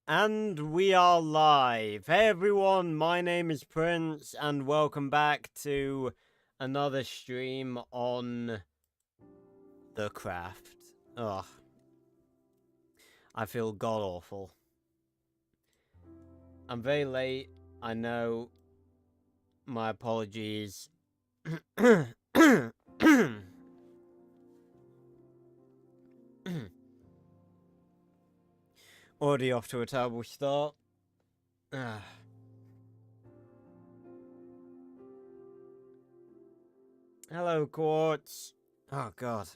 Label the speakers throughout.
Speaker 1: And we are live. Hey everyone, my name is Prince, and welcome back to another stream on The Craft. Ugh. I feel god awful. I'm very late, I know. My apologies. Already off to a terrible start. Hello, Quartz. Oh, God.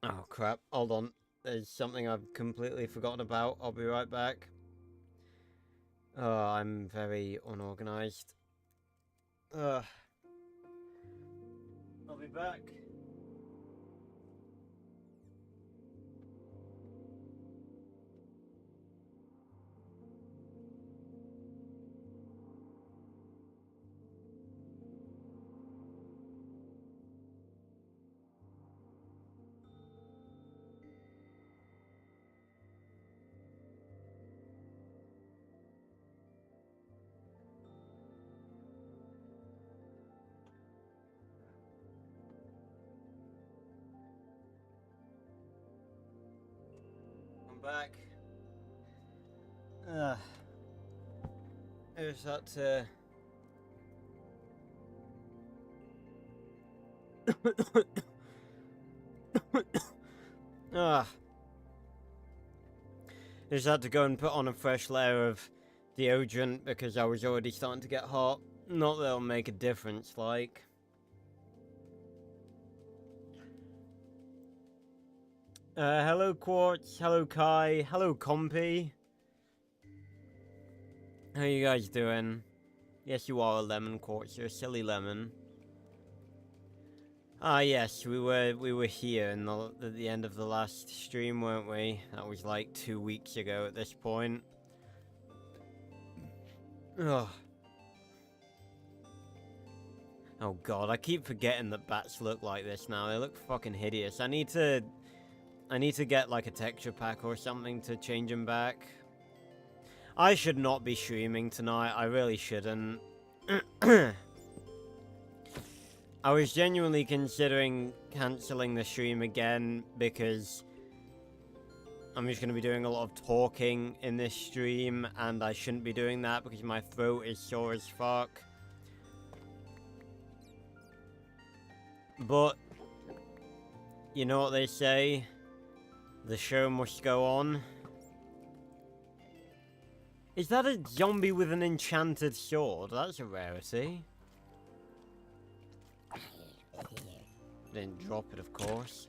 Speaker 1: Oh, crap. Hold on. There's something I've completely forgotten about. I'll be right back. Oh, I'm very unorganized. I'll be back. I'm back. Is that Just had to go and put on a fresh layer of deodorant because I was already starting to get hot. Not that it'll make a difference, like. Hello Quartz, hello Kai, hello Compy. How you guys doing? Yes, you are a lemon, Quartz, you're a silly lemon. Ah, yes, we were here at the end of the last stream, weren't we? That was like 2 weeks ago at this point. Ugh. Oh god, I keep forgetting that bats look like this now. They look fucking hideous. I need to get like a texture pack or something to change them back. I should not be streaming tonight. I really shouldn't. I was genuinely considering cancelling the stream again because I'm just going to be doing a lot of talking in this stream, and I shouldn't be doing that because my throat is sore as fuck. But, you know what they say? The show must go on. Is that a zombie with an enchanted sword? That's a rarity. Didn't drop it, of course.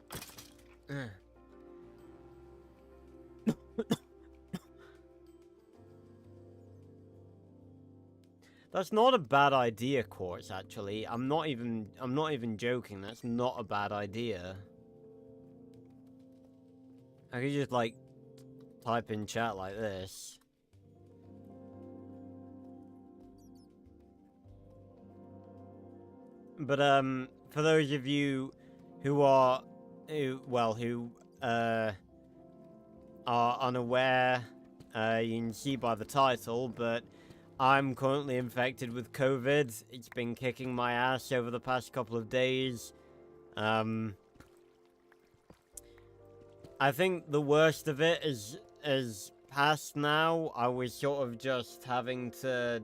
Speaker 1: That's not a bad idea, Quartz, actually. I'm not even joking. That's not a bad idea. I could just, like, type in chat like this. But, for those of you who are unaware, you can see by the title, but I'm currently infected with COVID. It's been kicking my ass over the past couple of days. I think the worst of it is past now. I was sort of just having to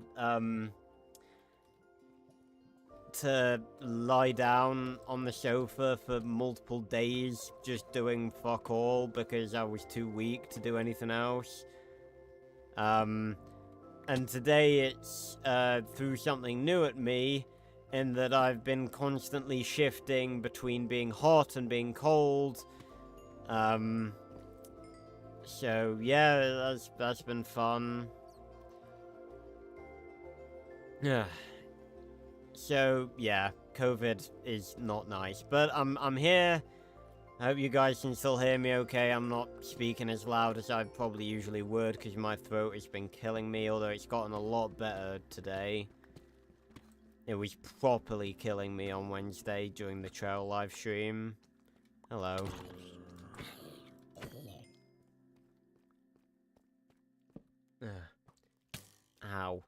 Speaker 1: lie down on the sofa for multiple days just doing fuck all because I was too weak to do anything else. And today it's threw something new at me in that I've been constantly shifting between being hot and being cold. So yeah, that's been fun. Yeah. So, yeah, COVID is not nice, but I'm here. I hope you guys can still hear me okay. I'm not speaking as loud as I probably usually would because my throat has been killing me, although it's gotten a lot better today. It was properly killing me on Wednesday during the trail live stream. Hello. Ow.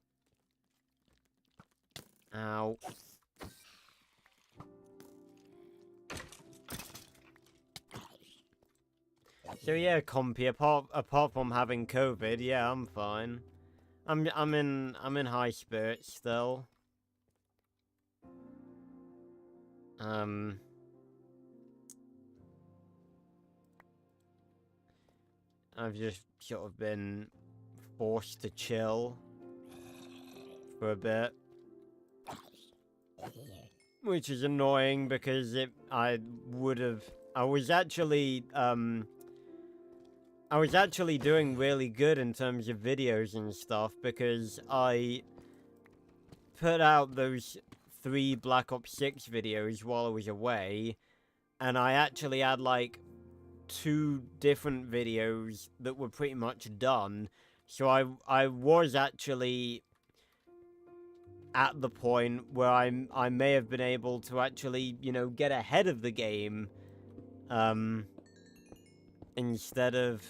Speaker 1: Ow. So yeah, Compy, apart from having COVID, yeah, I'm fine. I'm in high spirits still. I've just sort of been forced to chill for a bit, which is annoying because I was actually doing really good in terms of videos and stuff because I put out those 3 Black Ops 6 videos while I was away, and I actually had like 2 different videos that were pretty much done, so I was actually at the point where I may have been able to actually, you know, get ahead of the game, instead of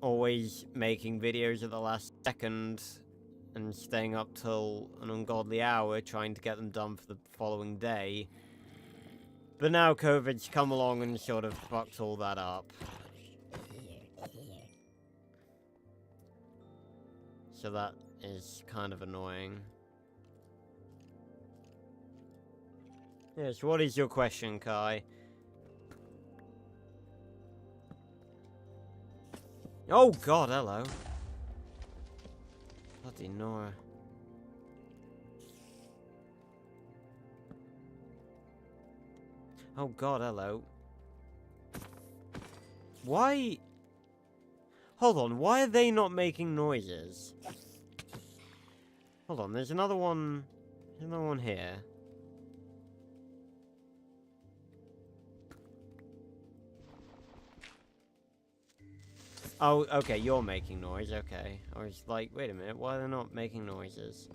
Speaker 1: always making videos at the last second and staying up till an ungodly hour trying to get them done for the following day. But now COVID's come along and sort of fucked all that up. So that is kind of annoying. Yes, what is your question, Kai? Oh god, hello. Bloody Nora. Oh god, hello. Why? Hold on, why are they not making noises? Hold on, there's another one. There's another one here. Oh, okay, you're making noise, okay. I was like, wait a minute, why are they not making noises?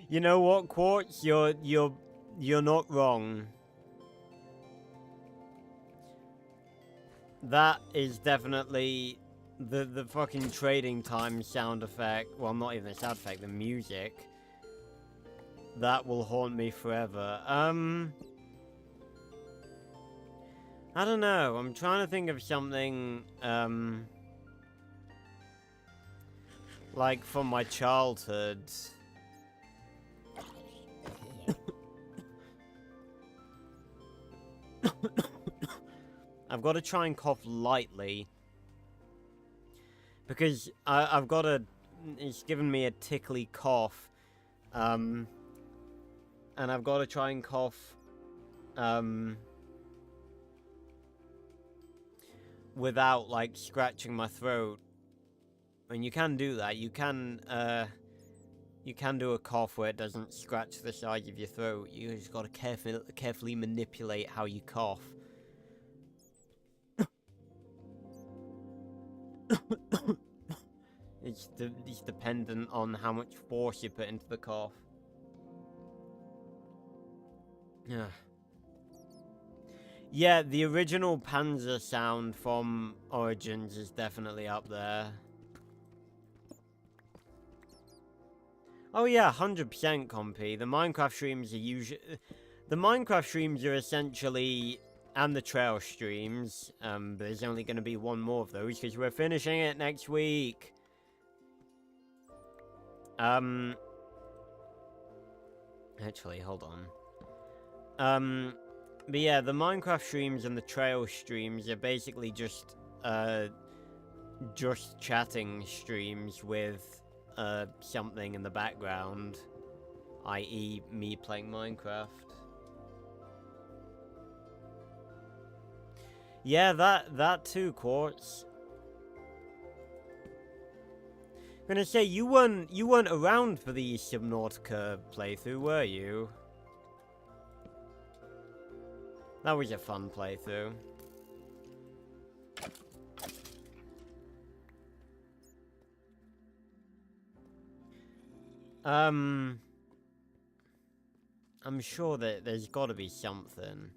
Speaker 1: You know what, Quartz? You're not wrong. That is definitely the fucking trading time sound effect. Well, not even the sound effect, the music. That will haunt me forever. I don't know. I'm trying to think of something, like from my childhood. I've got to try and cough lightly. Because I've got a... It's given me a tickly cough. And I've got to try and cough... without, like, scratching my throat. And you can do that. You can do a cough where it doesn't scratch the side of your throat. You just got to carefully manipulate how you cough. It's dependent on how much force you put into the cough. Yeah. Yeah, the original Panzer sound from Origins is definitely up there. Oh yeah, 100% Compy. The Minecraft streams are usually... The Minecraft streams are essentially... And the trail streams. But there's only going to be one more of those because we're finishing it next week. Actually, hold on. But yeah, the Minecraft streams and the trail streams are basically just chatting streams with, something in the background. I.e. me playing Minecraft. Yeah, that too, Quartz. I'm gonna say you weren't around for the Subnautica playthrough, were you? That was a fun playthrough. I'm sure that there's got to be something.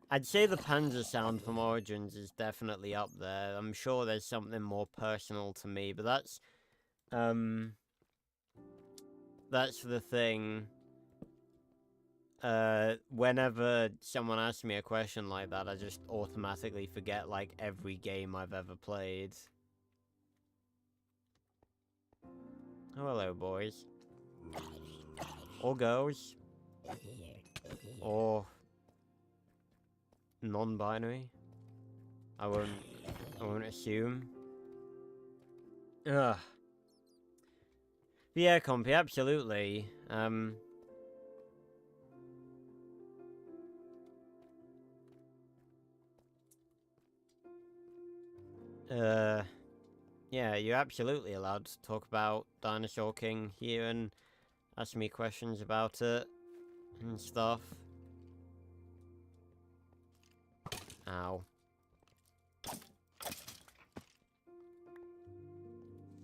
Speaker 1: I'd say the Panzer sound from Origins is definitely up there. I'm sure there's something more personal to me, but that's the thing. Whenever someone asks me a question like that, I just automatically forget, like, every game I've ever played. Oh, hello, boys. Or girls. Or non-binary. I won't assume. Ugh. But yeah, Compy, absolutely. Yeah, you're absolutely allowed to talk about Dinosaur King here and ask me questions about it and stuff. Ow.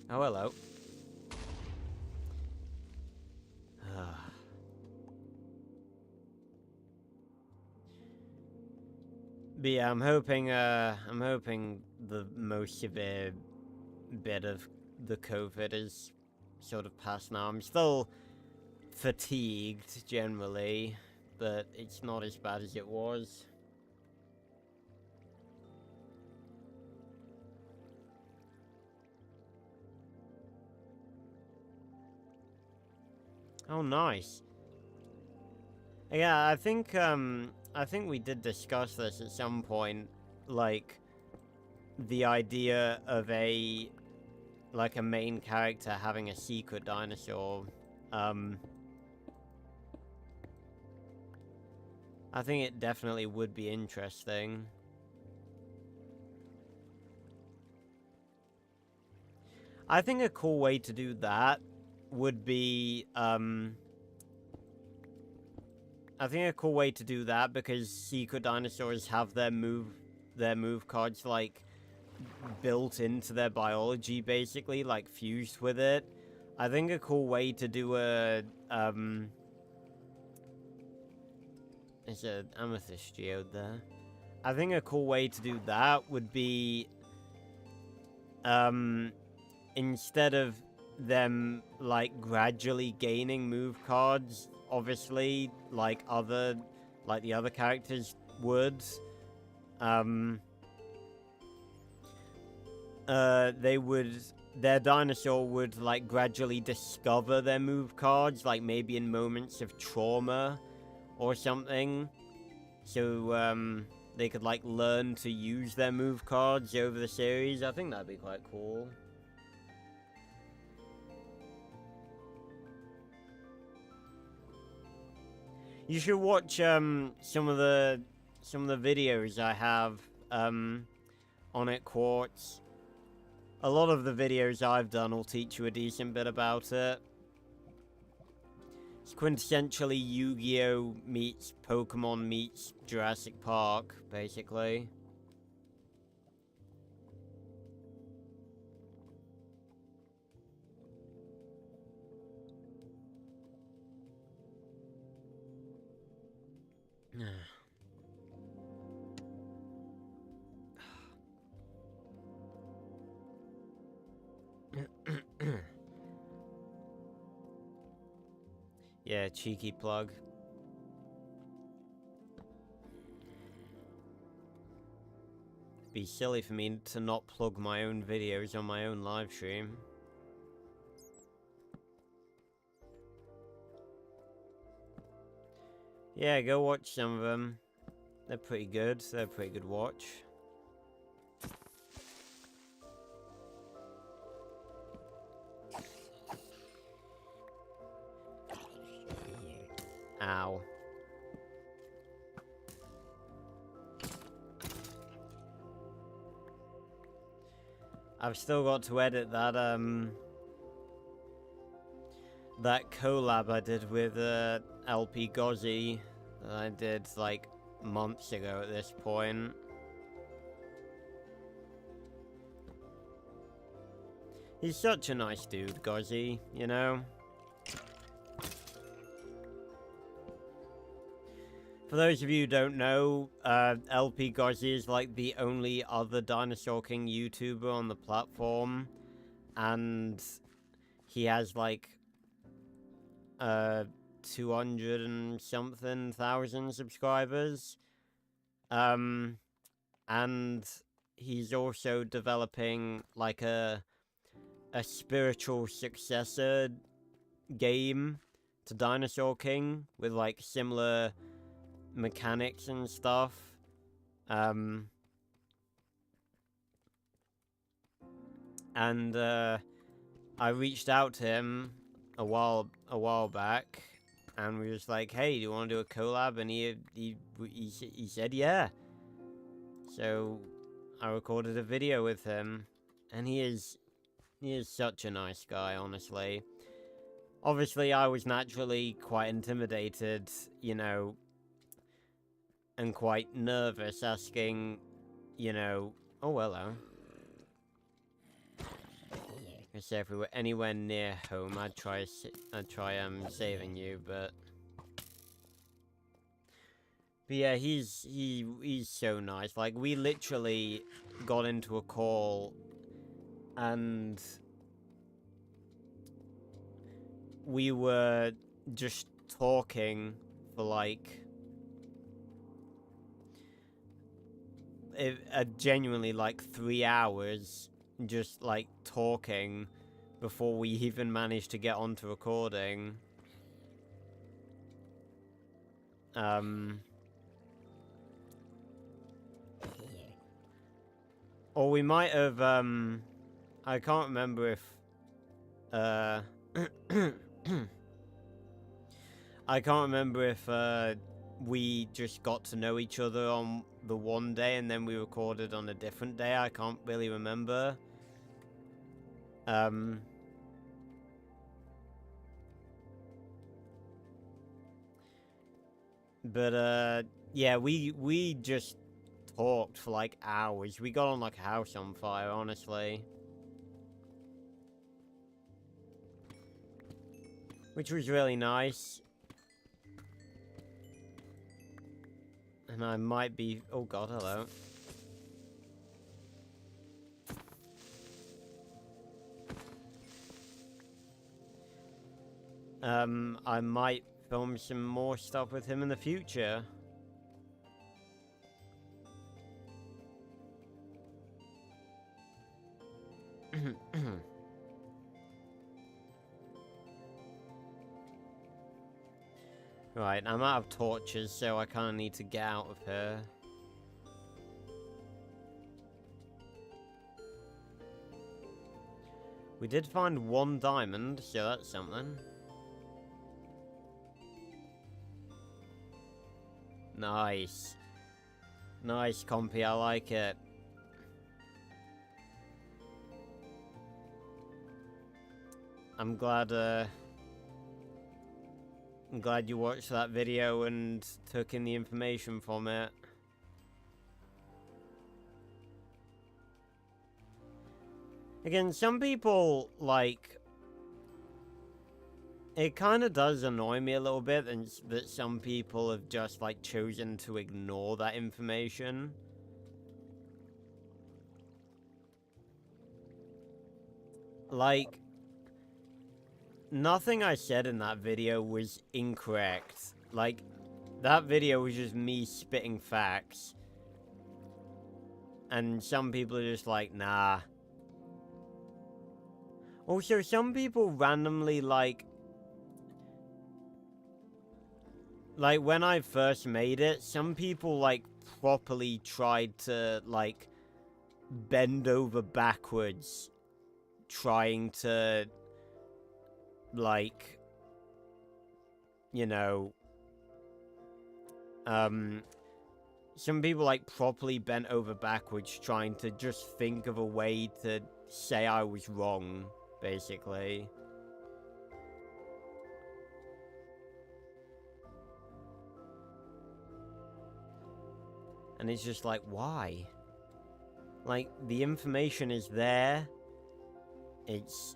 Speaker 1: Oh, hello. But yeah, I'm hoping the most severe bit of the COVID is sort of past now. I'm still fatigued generally, but it's not as bad as it was. Oh, nice. Yeah, I think we did discuss this at some point, like, the idea of a main character having a secret dinosaur. I think it definitely would be interesting. I think a cool way to do that would be, because secret dinosaurs have their move cards, like, built into their biology, basically, like, fused with it. I think a cool way to do a, there's an amethyst geode there. I think a cool way to do that would be, instead of them, like, gradually gaining move cards, obviously, like the other characters would, their dinosaur would, like, gradually discover their move cards, like, maybe in moments of trauma or something. So, they could, like, learn to use their move cards over the series. I think that'd be quite cool. You should watch, some of the videos I have, on it, Quartz. A lot of the videos I've done will teach you a decent bit about it. It's quintessentially Yu-Gi-Oh! Meets Pokemon meets Jurassic Park, basically. Yeah, cheeky plug. It'd be silly for me to not plug my own videos on my own live stream. Yeah, go watch some of them. They're pretty good. They're a pretty good watch. Ow. I've still got to edit that, that collab I did with, LP Gozzy that I did, like, months ago at this point. He's such a nice dude, Gozzy, you know? For those of you who don't know, LP Gozzy is like the only other Dinosaur King YouTuber on the platform. And he has like 200 and something thousand subscribers. And he's also developing like a spiritual successor game to Dinosaur King with like similar mechanics and stuff. And I reached out to him a while back, and we was like, "Hey, do you want to do a collab?" And he said, "Yeah." So I recorded a video with him, and he is such a nice guy, honestly. Obviously, I was naturally quite intimidated, you know, and quite nervous asking, you know, oh, hello. I say if we were anywhere near home, I'd try saving you, but yeah, he's so nice. Like, we literally got into a call, and we were just talking for like genuinely like 3 hours, just like talking before we even managed to get onto recording. Or we might have, I can't remember if, I can't remember if, we just got to know each other on the one day and then we recorded on a different day. I can't really remember. But, yeah, we just talked for like hours. We got on like a house on fire, honestly. Which was really nice. And I might be... Oh god, hello. I might film some more stuff with him in the future. Right, I'm out of torches, so I kind of need to get out of here. We did find 1 diamond, so that's something. Nice. Nice, Compy, I like it. I'm glad you watched that video and took in the information from it. Again, some people, like... It kind of does annoy me a little bit that some people have just, like, chosen to ignore that information. Like... Nothing I said in that video was incorrect. Like, that video was just me spitting facts. And some people are just like, nah. Also, some people randomly, like, when I first made it, some people, like, properly tried to, like, bend over backwards, trying to... like, you know, some people, like, properly bent over backwards trying to just think of a way to say I was wrong, basically. And it's just like, why? Like, the information is there. It's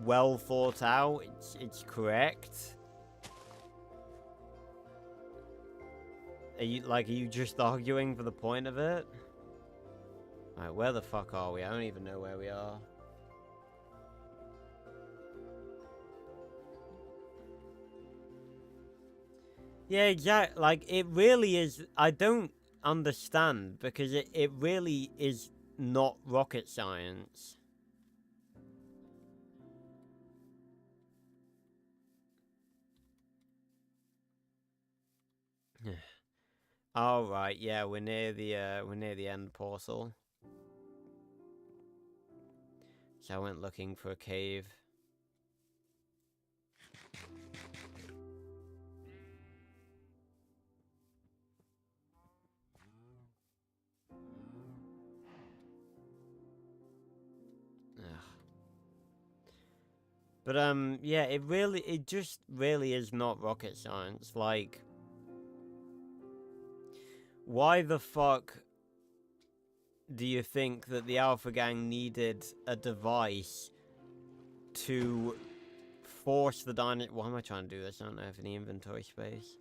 Speaker 1: well thought out. It's correct. Are you just arguing for the point of it? Alright, where the fuck are we? I don't even know where we are. Yeah, exactly. Like, it really is. I don't understand, because it really is not rocket science. Oh right, yeah, we're near the end portal. So I went looking for a cave. But yeah, it just really is not rocket science. Like, why the fuck do you think that the Alpha Gang needed a device to force the dinosaur? Why am I trying to do this? I don't have any inventory space.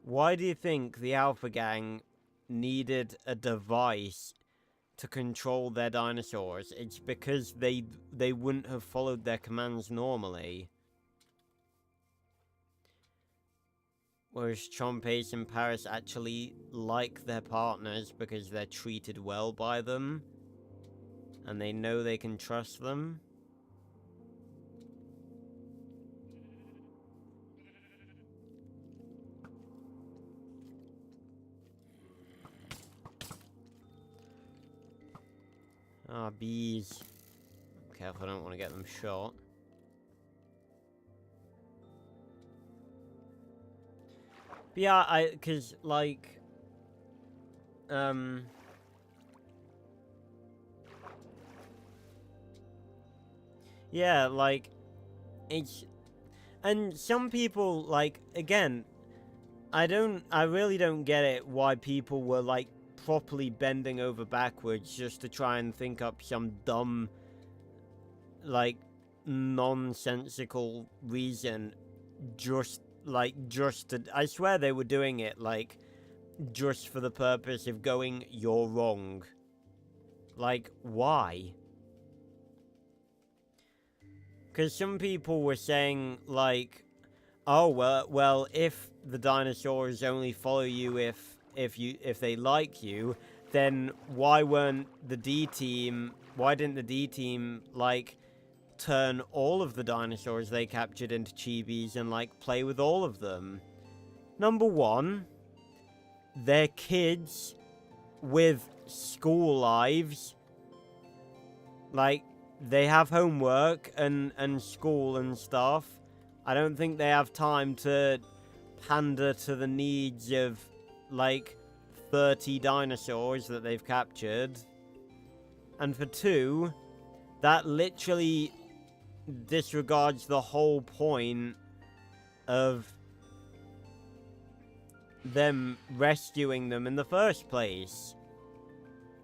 Speaker 1: Why do you think the Alpha Gang needed a device to control their dinosaurs? It's because they wouldn't have followed their commands normally. Whereas Chomp and Paris actually like their partners because they're treated well by them. And they know they can trust them. Ah, bees. Careful, I don't want to get them shot. But yeah, cause, like, yeah, like, it's, and some people, like, again, I really don't get it why people were, like, properly bending over backwards just to try and think up some dumb, like, nonsensical reason just to, I swear they were doing it, like, just for the purpose of going, you're wrong. Like, why? Because some people were saying, like, oh, well, if the dinosaurs only follow you if they like you, then why didn't the D team, like, turn all of the dinosaurs they captured into chibis and, like, play with all of them? Number one, they're kids with school lives. Like, they have homework and school and stuff. I don't think they have time to pander to the needs of, like, 30 dinosaurs that they've captured. And for two, that literally disregards the whole point of them rescuing them in the first place.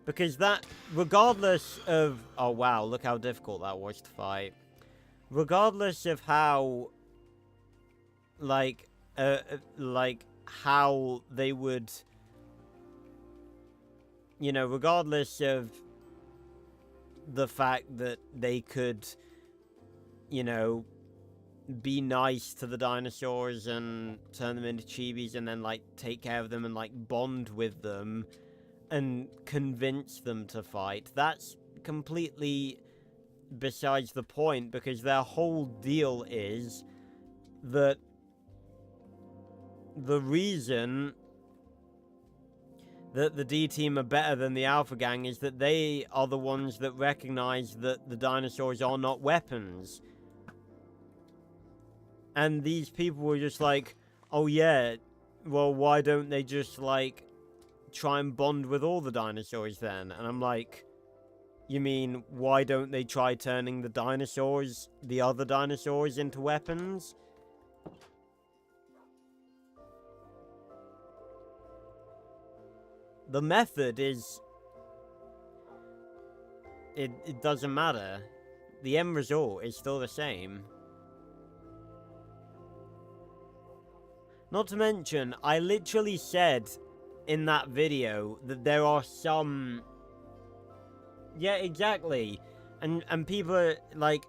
Speaker 1: Because that, regardless of, oh wow, look how difficult that was to fight. Regardless of how, like how they would, you know, regardless of the fact that they could, you know, be nice to the dinosaurs and turn them into chibis and then, like, take care of them and, like, bond with them and convince them to fight. That's completely besides the point, because their whole deal is that the reason that the D-Team are better than the Alpha Gang is that they are the ones that recognize that the dinosaurs are not weapons. And these people were just like, oh yeah, well, why don't they just, like, try and bond with all the dinosaurs then? And I'm like, you mean, why don't they try turning the dinosaurs, the other dinosaurs, into weapons? The method is... It doesn't matter. The end result is still the same. Not to mention, I literally said in that video that there are some... Yeah, exactly. And people are, like...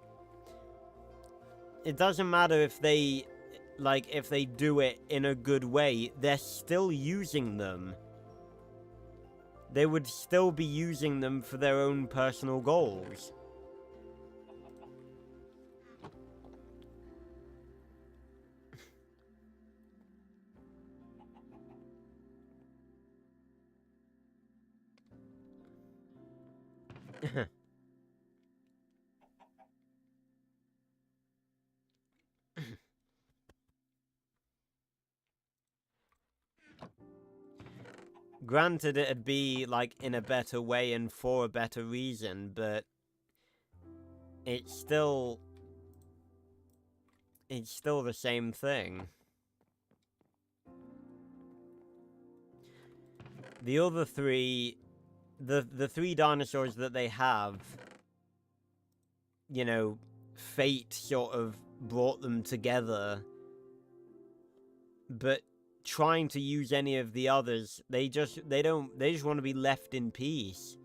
Speaker 1: It doesn't matter if they... Like, if they do it in a good way, they're still using them. They would still be using them for their own personal goals. Granted, it'd be, like, in a better way and for a better reason, but... It's still the same thing. The other three... The three dinosaurs that they have... You know, fate sort of brought them together. But trying to use any of the others, they just want to be left in peace.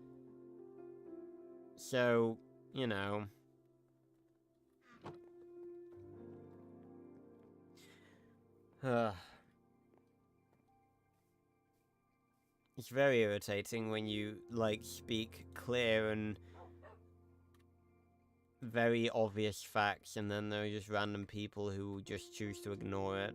Speaker 1: So, you know... It's very irritating when you, like, speak clear and very obvious facts, and then there are just random people who just choose to ignore it.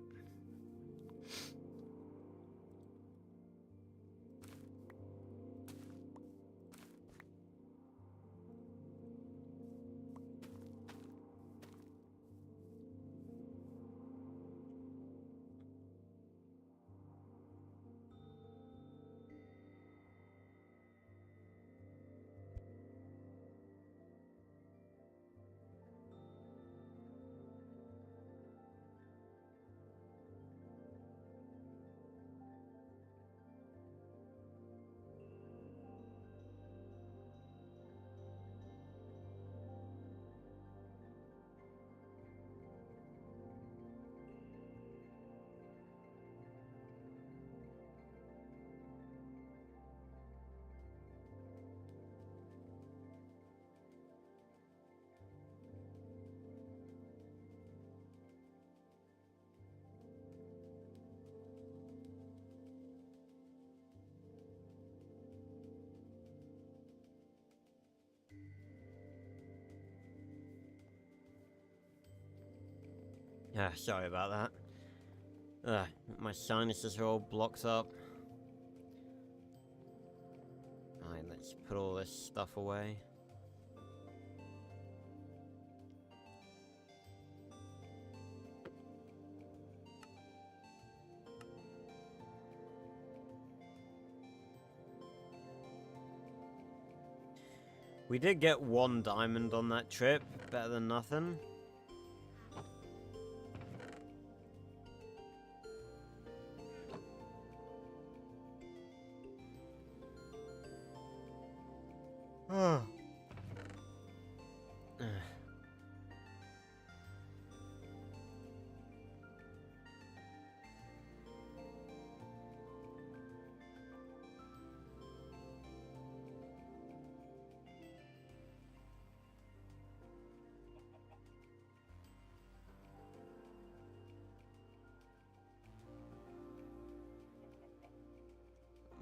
Speaker 1: Sorry about that. My sinuses are all blocked up. Alright, let's put all this stuff away. We did get 1 diamond on that trip, better than nothing.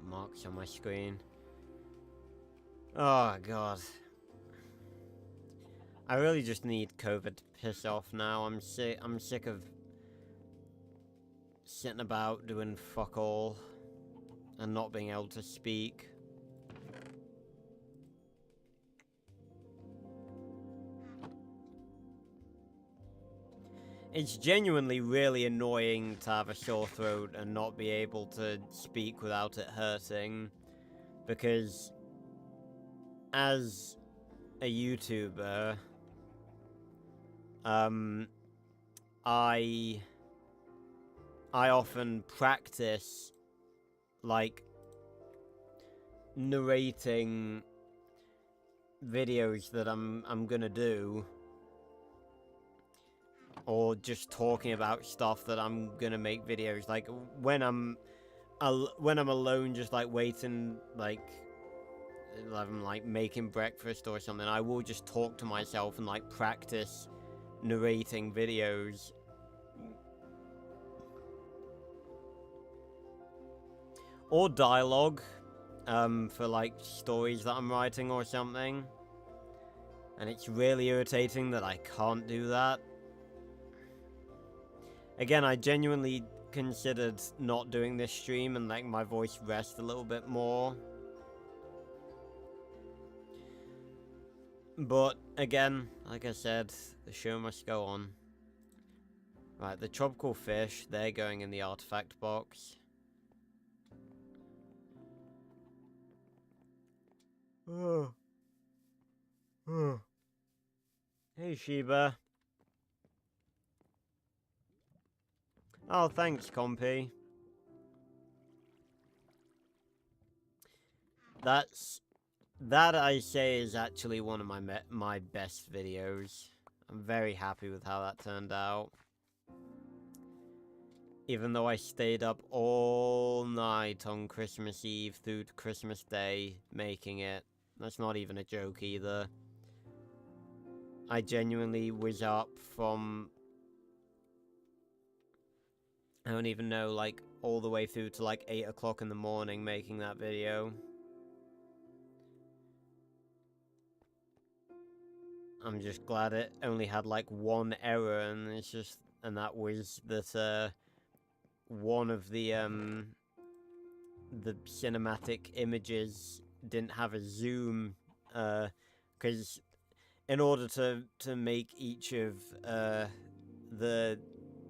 Speaker 1: Marks on my screen. Oh god. I really just need COVID to piss off now. I'm sick of sitting about doing fuck all and not being able to speak. it's genuinely really annoying to have a sore throat and not be able to speak without it hurting, because as a YouTuber, I often practice, like, narrating videos that I'm gonna do, or just talking about stuff that I'm gonna make videos. Like, when I'm alone, just like waiting, like I'm like making breakfast or something, I will just talk to myself and like practice narrating videos. Or dialogue, for like stories that I'm writing or something. And it's really irritating that I can't do that. Again, I genuinely considered not doing this stream and letting my voice rest a little bit more. But, again, like I said, the show must go on. Right, the tropical fish, they're going in the artifact box. Oh. Oh. Hey, Sheba. Oh, thanks, Compy. That I say is actually one of my best videos. I'm very happy with how that turned out. Even though I stayed up all night on Christmas Eve through to Christmas Day making it. That's not even a joke either. I genuinely was up from, I don't even know, like, all the way through to like 8 o'clock in the morning making that video. I'm just glad it only had like one error, and it's just, and that was that one of the cinematic images didn't have a zoom, because in order to make each of the,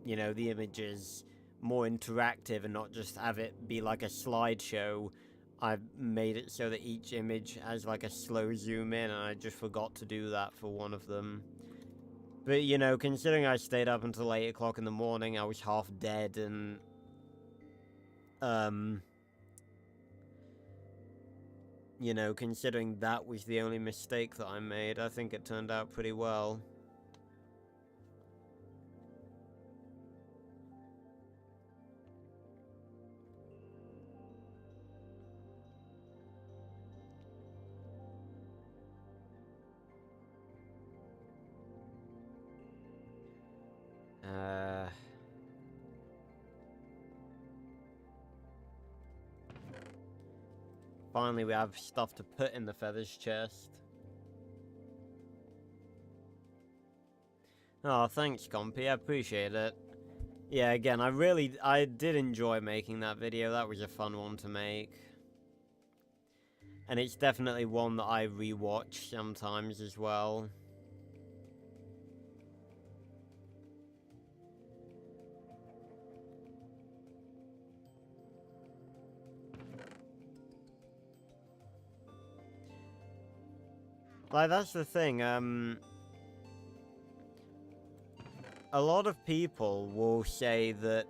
Speaker 1: you know, the images more interactive and not just have it be like a slideshow, I've made it so that each image has like a slow zoom in, and I just forgot to do that for one of them. But, you know, considering I stayed up until 8 o'clock in the morning, I was half dead, and you know, considering that was the only mistake that I made, I think it turned out pretty well. Finally, we have stuff to put in the feathers chest. Oh, thanks, Compy. I appreciate it. Yeah, again, I did enjoy making that video. That was a fun one to make. And it's definitely one that I rewatch sometimes as well. Like, that's the thing, a lot of people will say that,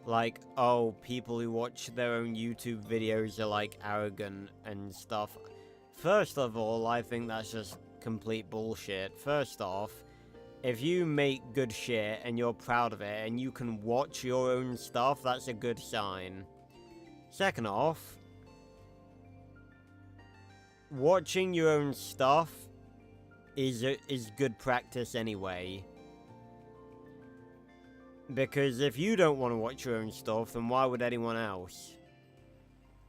Speaker 1: like, oh, people who watch their own YouTube videos are, like, arrogant and stuff. First of all, I think that's just complete bullshit. First off, if you make good shit and you're proud of it and you can watch your own stuff, that's a good sign. Second off, watching your own stuff is good practice anyway. Because if you don't want to watch your own stuff, then why would anyone else?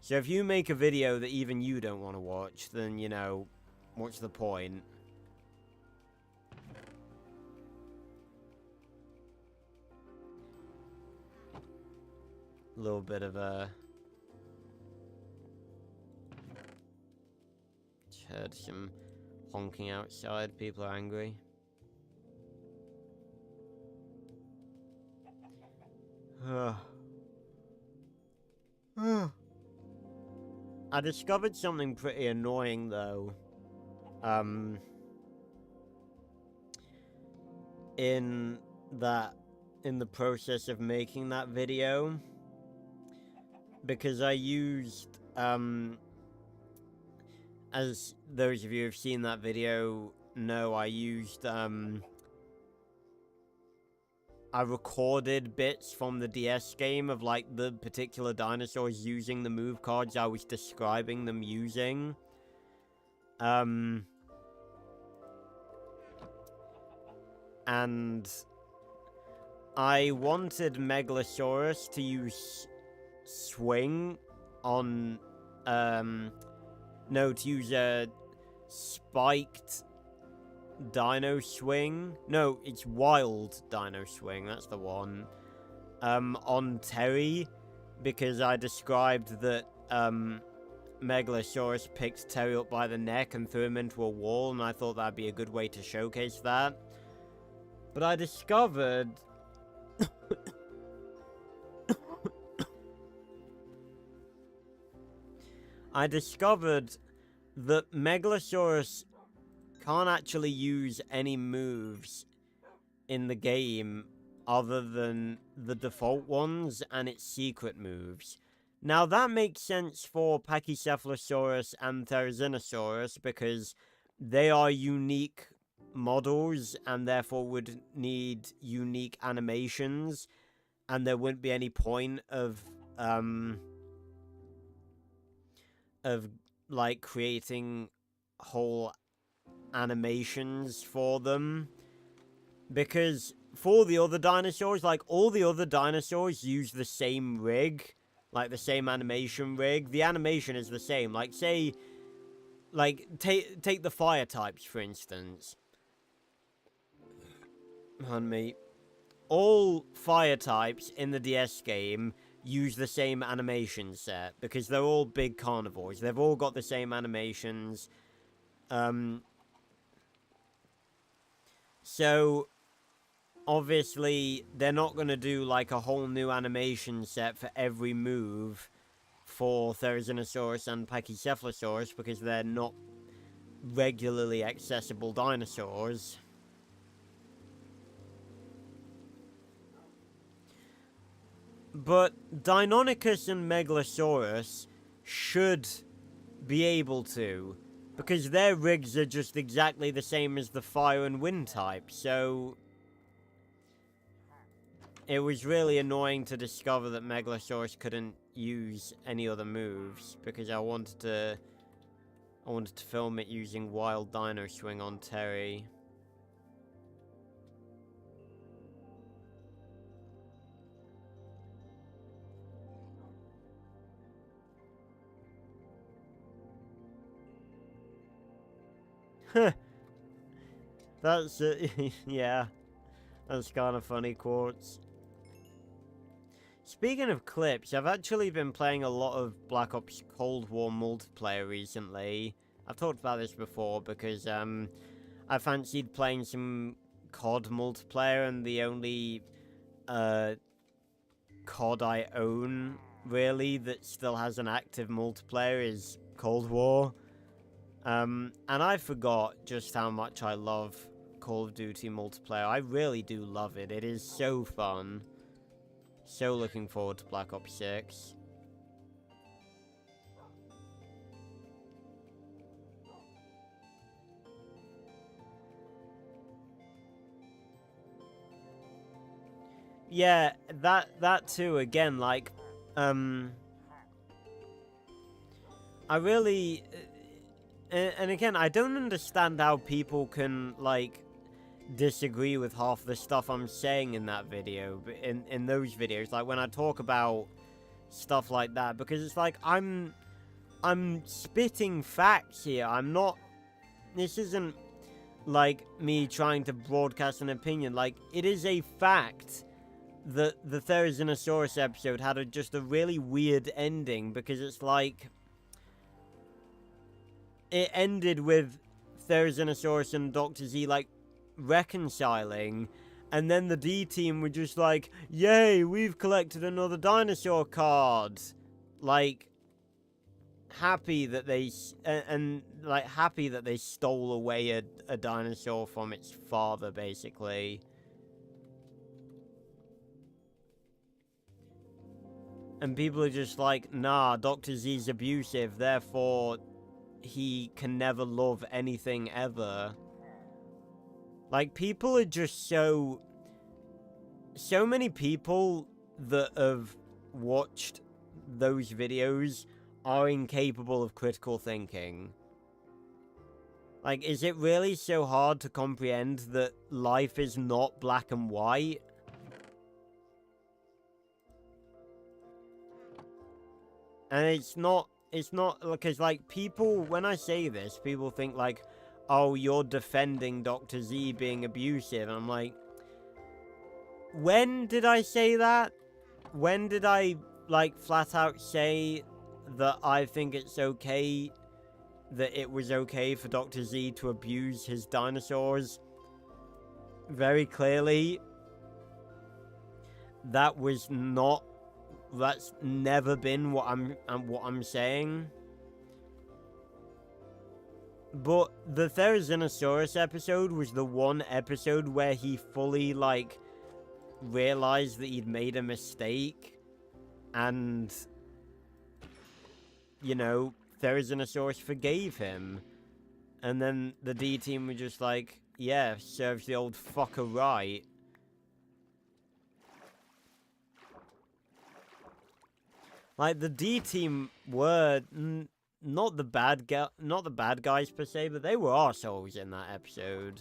Speaker 1: So if you make a video that even you don't want to watch, then, you know, what's the point? A little bit of a... Just heard some honking outside. People are angry. I discovered something pretty annoying, though. In the process of making that video. Because I used, as those of you who've seen that video know, I used, I recorded bits from the DS game of, like, the particular dinosaurs using the move cards I was describing them using. And I wanted Megalosaurus to use swing on, no, to use a spiked Dino Swing. No, it's Wild Dino Swing, that's the one. On Terry, because I described that, Megalosaurus picked Terry up by the neck and threw him into a wall, and I thought that'd be a good way to showcase that. But I discovered... I discovered that Megalosaurus can't actually use any moves in the game other than the default ones and its secret moves. Now, that makes sense for Pachycephalosaurus and Therizinosaurus because they are unique models and therefore would need unique animations, and there wouldn't be any point of like creating whole animations for them, because for the other dinosaurs, like, all the other dinosaurs use the same rig, like the same animation rig. The animation is the same. Like, say, like, take the fire types, for instance. Pardon me. All fire types in the DS game use the same animation set, because they're all big carnivores. They've all got the same animations. So, obviously, they're not going to do, like, a whole new animation set for every move for Therizinosaurus and Pachycephalosaurus, because they're not regularly accessible dinosaurs. But Deinonychus and Megalosaurus should be able to, because their rigs are just exactly the same as the fire and wind type, so it was really annoying to discover that Megalosaurus couldn't use any other moves, because I wanted to film it using Wild Dino Swing on Terry. That's yeah, that's kind of funny, Quartz. Speaking of clips, I've actually been playing a lot of Black Ops Cold War multiplayer recently. I've talked about this before because I fancied playing some COD multiplayer, and the only COD I own really that still has an active multiplayer is Cold War. And I forgot just how much I love Call of Duty multiplayer. I really do love it. It is so fun. So looking forward to Black Ops 6. Yeah, that too, again, like, I really... And again, I don't understand how people can, like, disagree with half the stuff I'm saying in that video, in those videos, like, when I talk about stuff like that, because it's like, I'm spitting facts here. I'm not... This isn't, like, me trying to broadcast an opinion. Like, it is a fact that the Therizinosaurus episode had just a really weird ending, because it's like... It ended with Therizinosaurus and Dr. Z, like, reconciling, And then the D team were just like, yay, we've collected another dinosaur card. Like, happy that they, happy that they stole away a dinosaur from its father, basically. And people are just like, nah, Dr. Z's abusive, therefore he can never love anything ever. Like, people are just so many people that have watched those videos are incapable of critical thinking. Like, is it really so hard to comprehend that life is not black and white? And it's not, because, like, people, when I say this, people think, like, oh, you're defending Dr. Z being abusive, and I'm like, when did I say that? When did I, like, flat out say that I think it's okay, that it was okay for Dr. Z to abuse his dinosaurs? Very clearly, that was not, that's never been what I'm saying. But the Therizinosaurus episode was the one episode where he fully, like, realized that he'd made a mistake, and, you know, Therizinosaurus forgave him. And then the D team were just like, yeah, serves the old fucker right. Like, the D team were not the bad guys per se, but they were arseholes in that episode.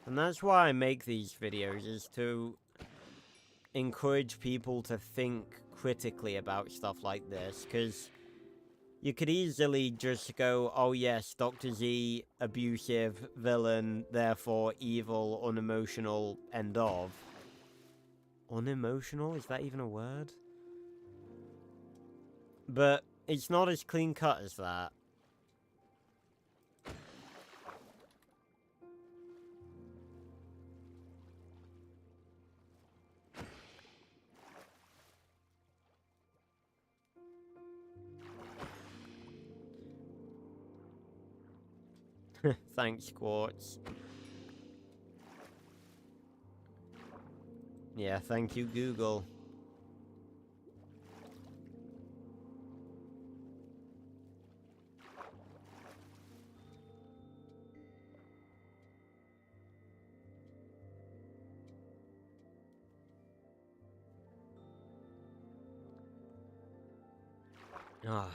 Speaker 1: And that's why I make these videos, is to encourage people to think critically about stuff like this, because you could easily just go, oh yes, Dr. Z, abusive, villain, therefore evil, unemotional, end of. Unemotional? Is that even a word? But it's not as clean cut as that. Thanks, Quartz. Yeah, thank you, Google. Ah.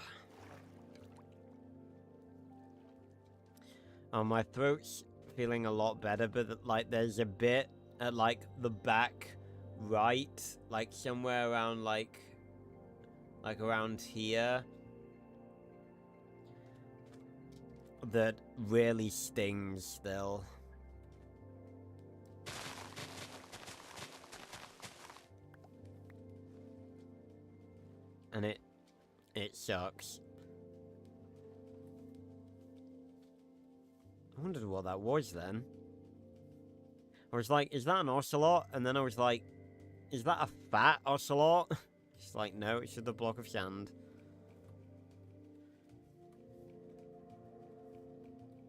Speaker 1: Oh, my throat's feeling a lot better, but, like, there's a bit at, like, the back right, like, somewhere around, like around here, that really stings still. And it sucks. I wondered what that was then. I was like, is that an ocelot? And then I was like, is that a fat ocelot? It's like, no, it's just a block of sand.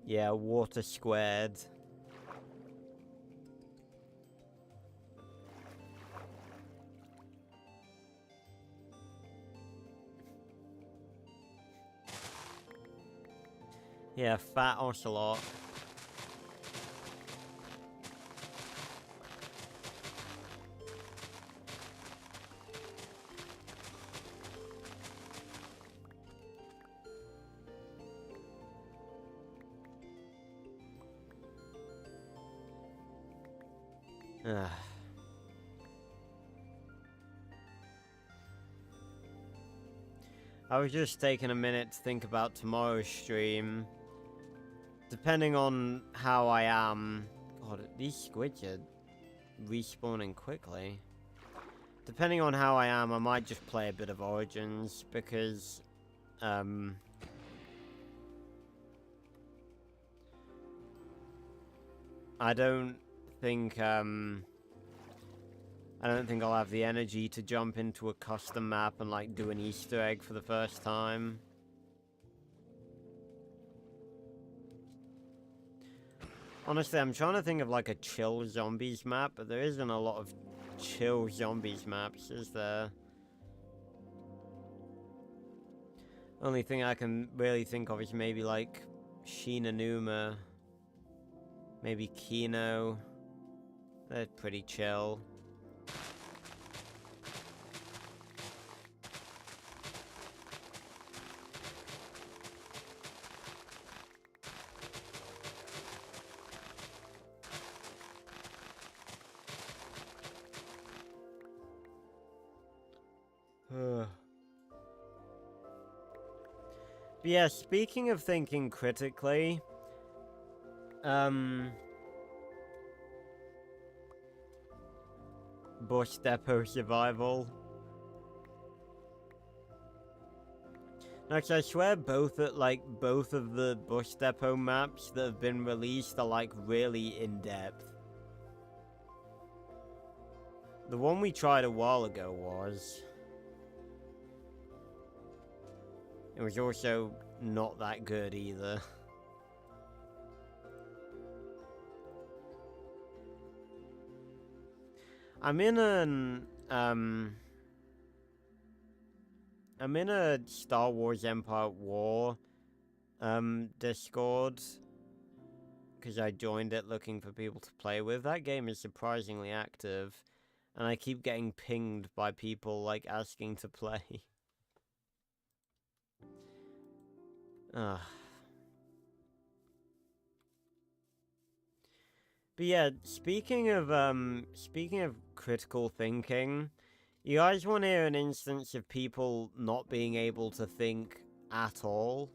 Speaker 1: Yeah, water squared. Yeah, fat ocelot. Ugh. I was just taking a minute to think about tomorrow's stream. Depending on how I am... God, these squids are respawning quickly. Depending on how I am, I might just play a bit of Origins, because, I don't think I'll have the energy to jump into a custom map and, like, do an Easter egg for the first time. Honestly, I'm trying to think of, like, a chill zombies map, but there isn't a lot of chill zombies maps, is there? Only thing I can really think of is maybe, like, Shinanuma. Maybe Kino. They're pretty chill. But yeah, speaking of thinking critically, Bush Depot Survival. No, 'cause I swear both of the Bush Depot maps that have been released are, like, really in-depth. The one we tried a while ago was. It was also not that good either. I'm in a Star Wars Empire War Discord, because I joined it looking for people to play with. That game is surprisingly active, and I keep getting pinged by people, like, asking to play. Ugh. But yeah, speaking of critical thinking, you guys want to hear an instance of people not being able to think at all?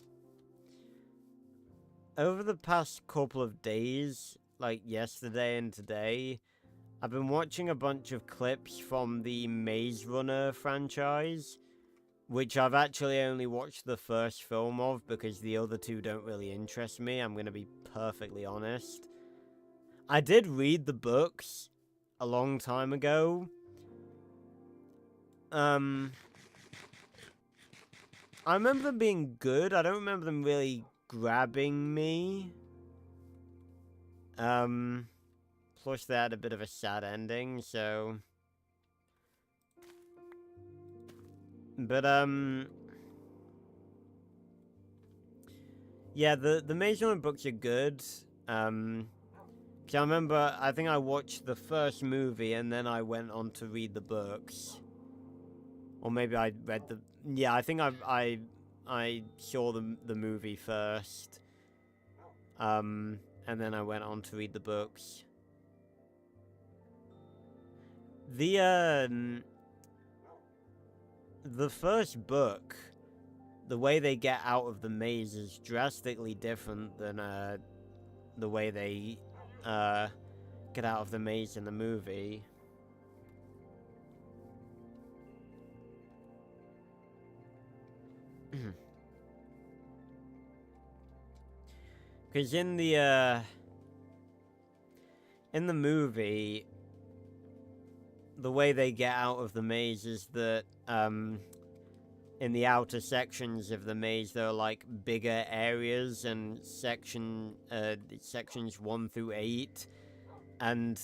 Speaker 1: Over the past couple of days, like yesterday and today, I've been watching a bunch of clips from the Maze Runner franchise, which I've actually only watched the first film of because the other two don't really interest me, I'm gonna be perfectly honest. I did read the books a long time ago. I remember them being good. I don't remember them really grabbing me. Plus they had a bit of a sad ending, so. But, yeah, the Maze Runner books are good. I remember, I think I watched the first movie and then I went on to read the books. Or maybe I read the... Yeah, I think I saw the movie first. And then I went on to read the books. The first book, the way they get out of the maze is drastically different than the way they get out of the maze in the movie. Because in the movie, the way they get out of the maze is that in the outer sections of the maze there are, like, bigger areas and sections 1 through 8, and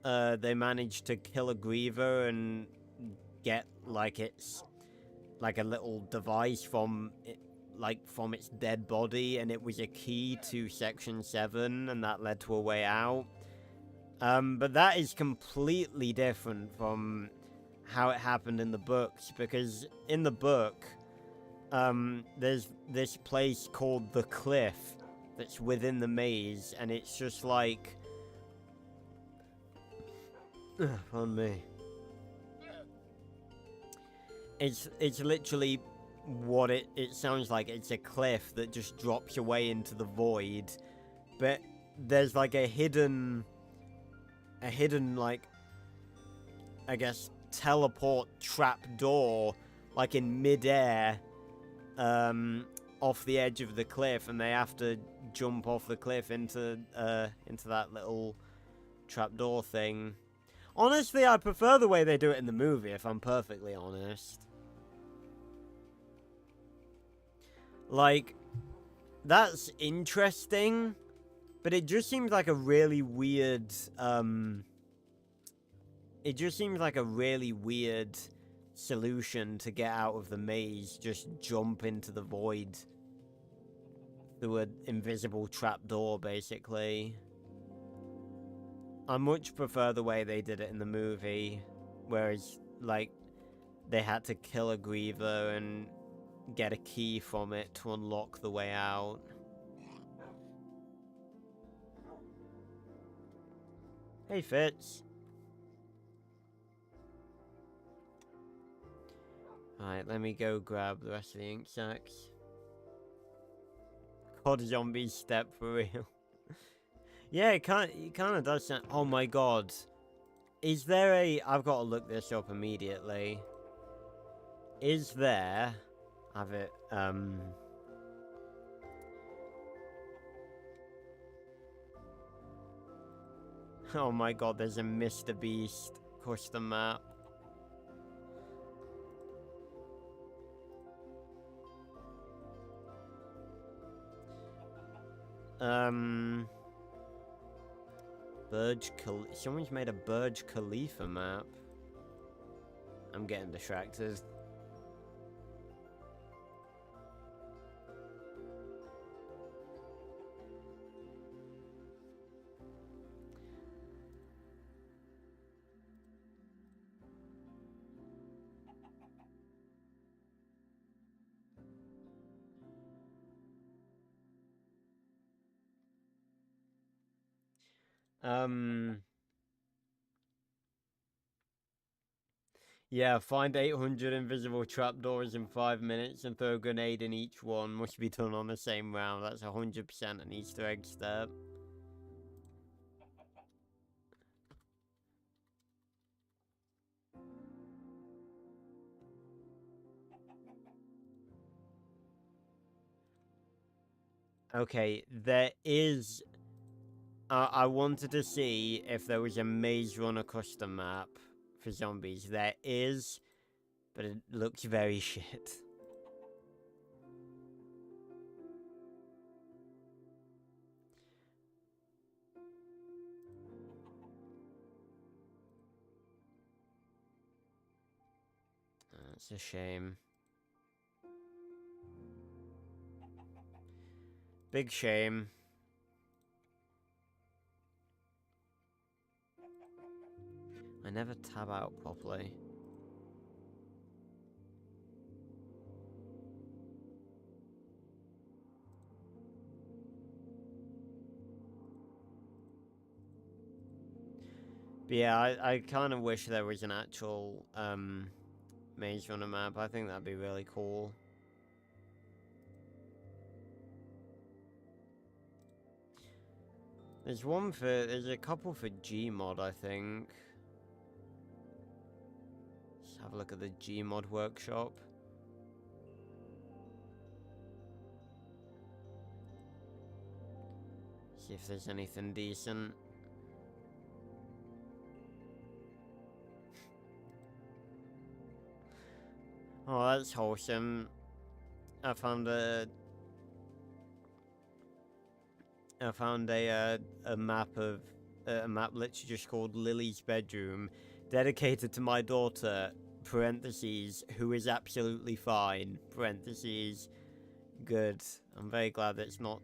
Speaker 1: they managed to kill a Griever and get, like, its, like, a little device from it, like, from its dead body, and it was a key to Section 7, and that led to a way out. But that is completely different from how it happened in the books, because in the book, there's this place called the Cliff that's within the maze, and it's just like... Pardon me. It's literally what it sounds like. It's a cliff that just drops away into the void, but there's like a hidden a hidden, like, I guess, teleport trap door, like in midair, off the edge of the cliff, and they have to jump off the cliff into that little trapdoor thing. Honestly, I prefer the way they do it in the movie, if I'm perfectly honest. Like, that's interesting, but it just seems like a really weird, it just seems like a really weird solution to get out of the maze. Just jump into the void through an invisible trapdoor, basically. I much prefer the way they did it in the movie, whereas, like, they had to kill a Griever and get a key from it to unlock the way out. Hey, Fitz. Alright, let me go grab the rest of the ink sacks. God, zombie step for real. Yeah, it kind of does sound... Oh my god. Is there a... I've got to look this up immediately. Is there... Have it, Oh my god, there's a Mr. Beast custom map. Someone's made a Burj Khalifa map. I'm getting distracted. Yeah, find 800 invisible trapdoors in 5 minutes and throw a grenade in each one. Must be done on the same round. That's 100% an Easter egg step. Okay, there is... I wanted to see if there was a Maze Runner custom map for zombies. There is, but it looks very shit. That's a shame. Big shame. I never tab out properly. But yeah, I kind of wish there was an actual Maze Runner map. I think that'd be really cool. There's a couple for Gmod, I think. Let's have a look at the Gmod workshop. See if there's anything decent. Oh, that's wholesome. I found a map of a map literally just called Lily's Bedroom, dedicated to my daughter. Parentheses, who is absolutely fine. Parentheses, good. I'm very glad that it's not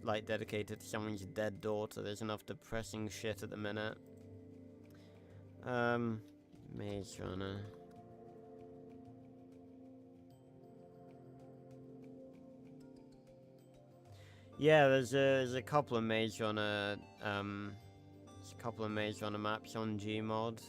Speaker 1: like dedicated to someone's dead daughter. There's enough depressing shit at the minute. Maze Runner. Yeah, there's a couple of Maze Runner maps on Gmod.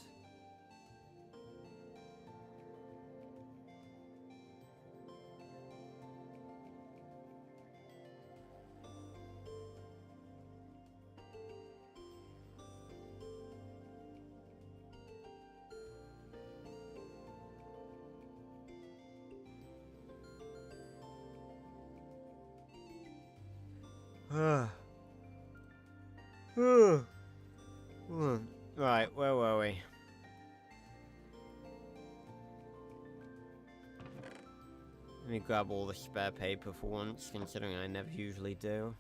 Speaker 1: Right, where were we? Let me grab all the spare paper for once, considering I never usually do.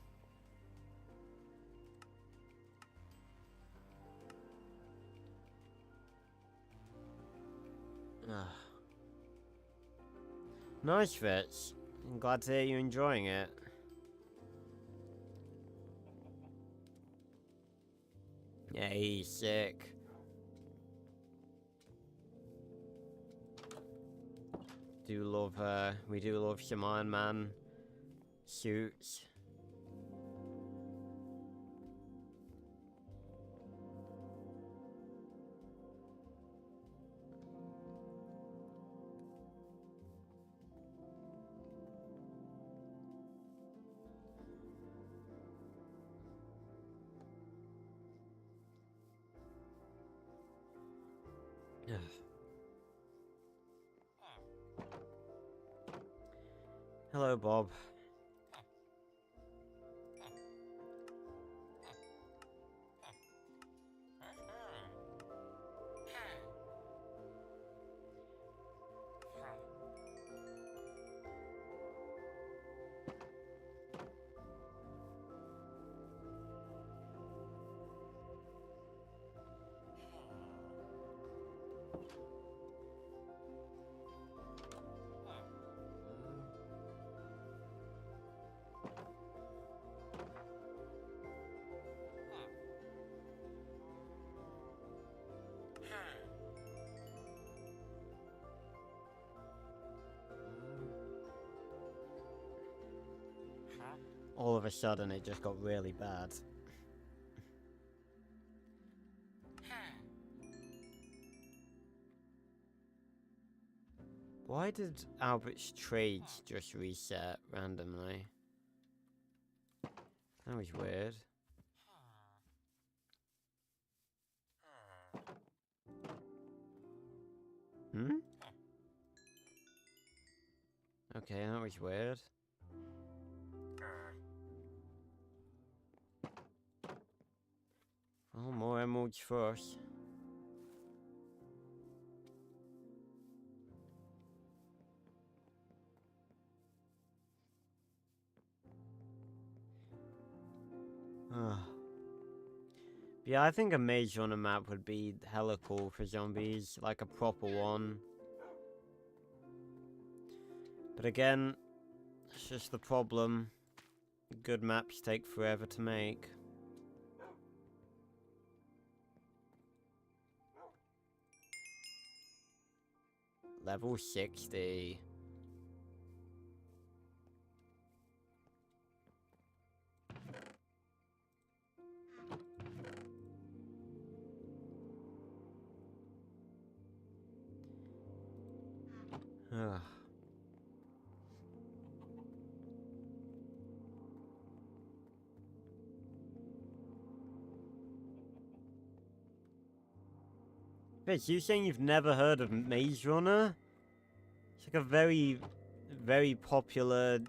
Speaker 1: Nice, Fitz. I'm glad to hear you enjoying it. Yeah, he's sick. We do love some Iron Man suits. Hello, Bob. All of a sudden, it just got really bad. Why did Albert's trades just reset randomly? That was weird. Hmm? Okay, that was weird. Oh, more emeralds for us. Yeah, I think a Maze Runner map would be hella cool for zombies, like a proper one. But again, it's just the problem. Good maps take forever to make. Level 60. Ugh. Bitch, you saying you've never heard of Maze Runner? It's like a very, very popular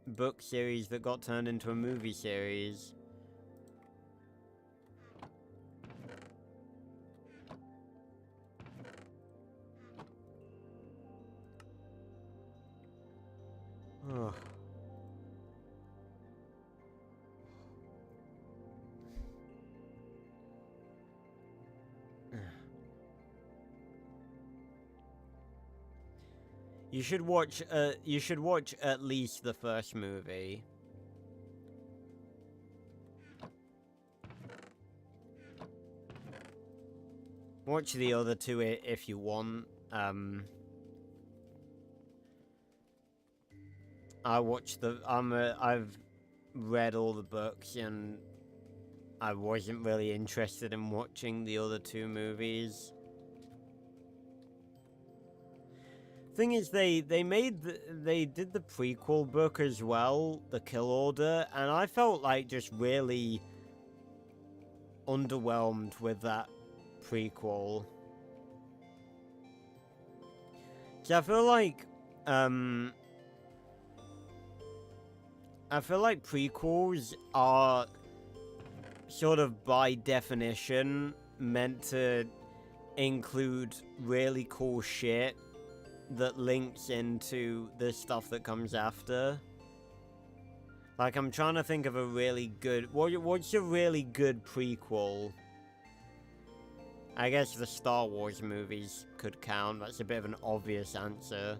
Speaker 1: book series that got turned into a movie series. Ugh. You should watch at least the first movie. Watch the other two if you want. I've read all the books and I wasn't really interested in watching the other two movies. Thing is, they did the prequel book as well, The Kill Order, and I felt like just really underwhelmed with that prequel. So I feel like I feel like prequels are sort of by definition meant to include really cool shit that links into the stuff that comes after. Like, I'm trying to think of a really good... What's a really good prequel? I guess the Star Wars movies could count. That's a bit of an obvious answer.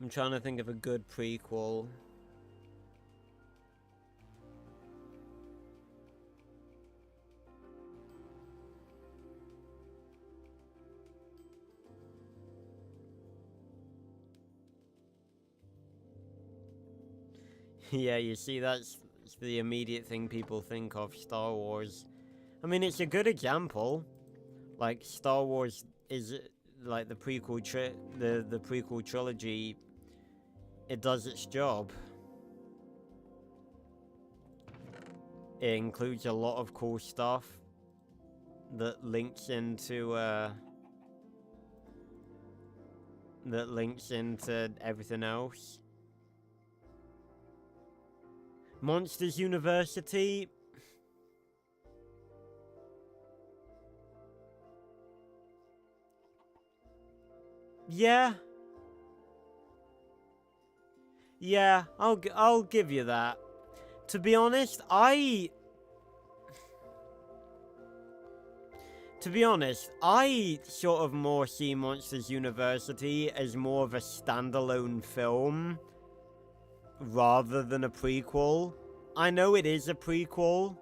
Speaker 1: I'm trying to think of a good prequel. Yeah, you see, that's the immediate thing people think of, Star Wars. I mean, it's a good example. Like, Star Wars is, like, the prequel the prequel trilogy, it does its job. It includes a lot of cool stuff that links into, everything else. Monsters University. Yeah. Yeah, I'll give you that. To be honest, I sort of more see Monsters University as more of a standalone film rather than a prequel. I know it is a prequel.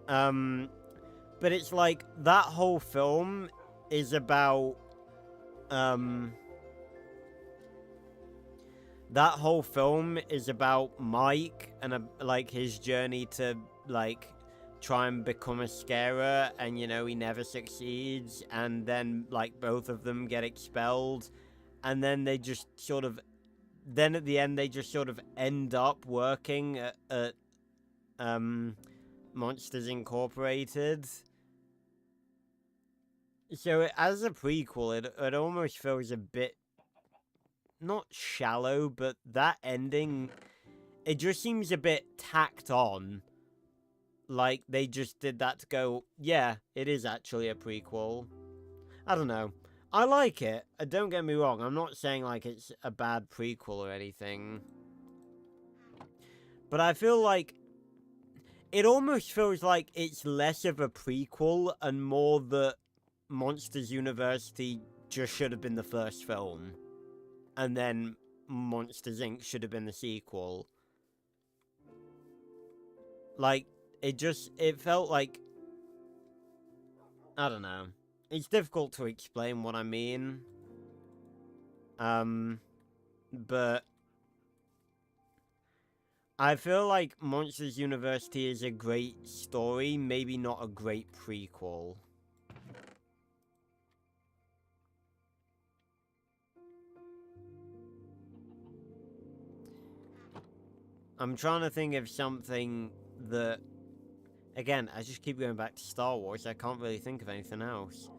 Speaker 1: But it's like, that whole film is about, that whole film is about Mike and, like, his journey to, like, try and become a scarer, and, you know, he never succeeds, and then, like, both of them get expelled, and then they just sort of, then at the end, they just sort of end up working at Monsters Incorporated. So, as a prequel, it almost feels a bit, not shallow, but that ending, it just seems a bit tacked on. Like, they just did that to go, yeah, it is actually a prequel. I don't know. I like it. Don't get me wrong. I'm not saying, like, it's a bad prequel or anything. But I feel like it almost feels like it's less of a prequel and more that Monsters University just should have been the first film. And then Monsters Inc. should have been the sequel. Like, it felt like, I don't know. It's difficult to explain what I mean. But I feel like Monsters University is a great story, maybe not a great prequel. I'm trying to think of something that... Again, I just keep going back to Star Wars. I can't really think of anything else.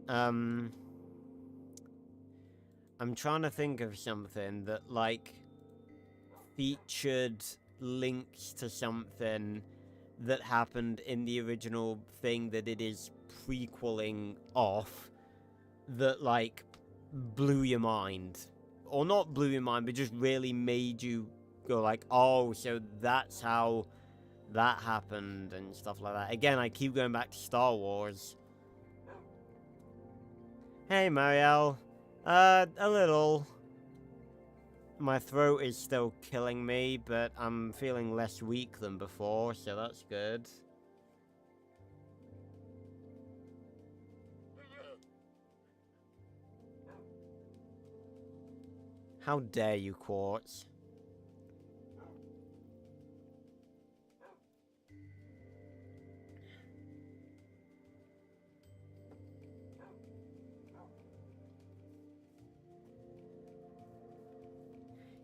Speaker 1: I'm trying to think of something that, like, featured links to something that happened in the original thing that it is prequeling off that, like, blew your mind. Or not blew your mind, but just really made you go like, oh, so that's how that happened and stuff like that. Again, I keep going back to Star Wars. Hey, Marielle. A little. My throat is still killing me, but I'm feeling less weak than before, so that's good. How dare you, Quartz?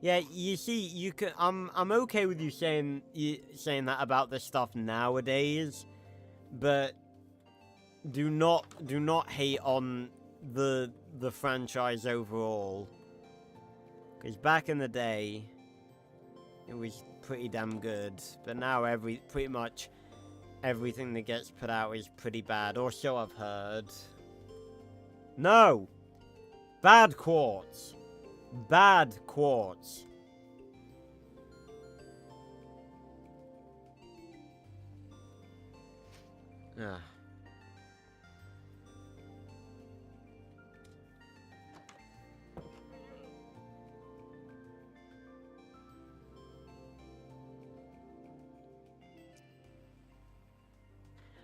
Speaker 1: Yeah, you see, you can. I'm okay with you saying that about the stuff nowadays, but do not hate on the franchise overall. Because back in the day, it was pretty damn good. But now pretty much everything that gets put out is pretty bad, or so I've heard. No! Bad Quartz. Bad Quartz. Ah.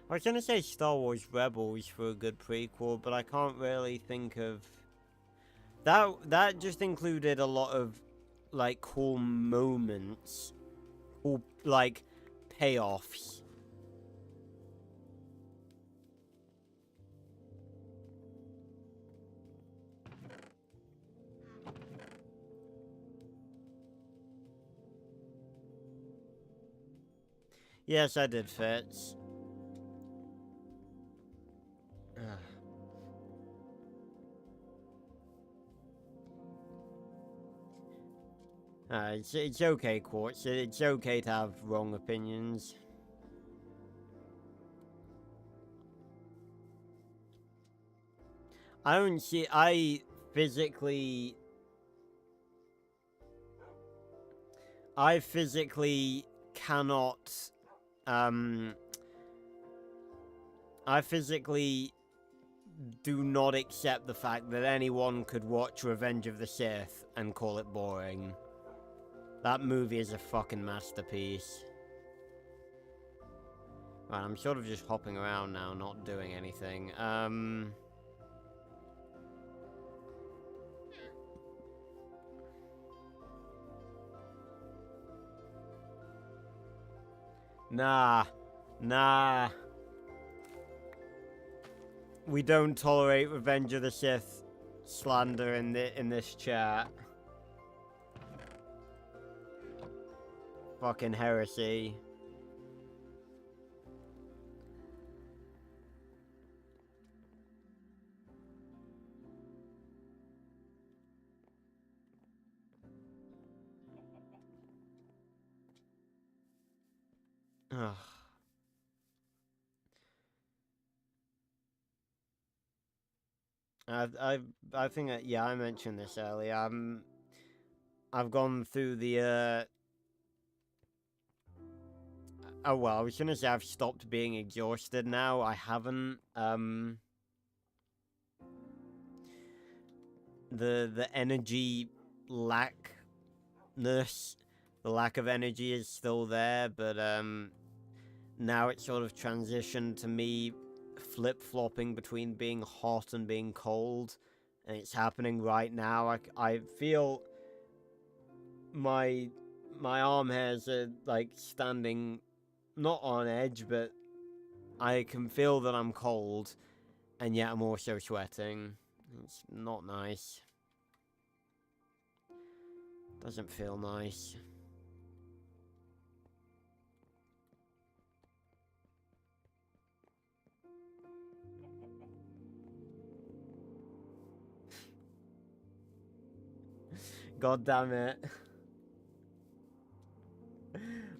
Speaker 1: I was gonna say Star Wars Rebels for a good prequel, but I can't really think of... That just included a lot of, like, cool moments. Cool, like, payoffs. Yes, I did, Fitz. It's okay, Quartz. It's okay to have wrong opinions. I physically cannot, I physically do not accept the fact that anyone could watch Revenge of the Sith and call it boring. That movie is a fucking masterpiece. Right, I'm sort of just hopping around now, not doing anything. Nah. We don't tolerate Revenge of the Sith slander in this chat. Fucking heresy. Ugh. I think that, yeah, I mentioned this earlier. I've gone through the oh well, I was gonna say I've stopped being exhausted now. I haven't. The energy lackness, the lack of energy is still there, but now it's sort of transitioned to me flip-flopping between being hot and being cold, and it's happening right now. I feel my arm hairs are like standing not on edge, but I can feel that I'm cold, and yet I'm also sweating. It's not nice. Doesn't feel nice. God damn it.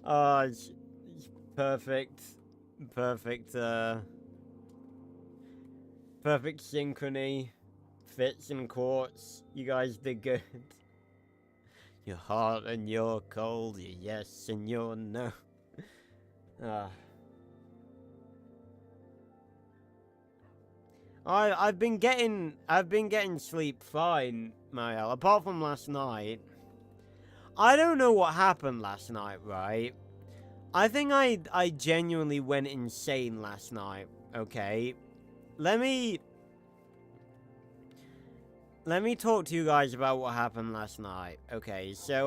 Speaker 1: Oh, it's perfect. Perfect synchrony. Fitz and Quartz. You guys did good. You're hot and you're cold. You're yes and you're no. I've been getting sleep fine, Mael, apart from last night. I don't know what happened last night, right? I think I genuinely went insane last night, okay? Let me talk to you guys about what happened last night. Okay, so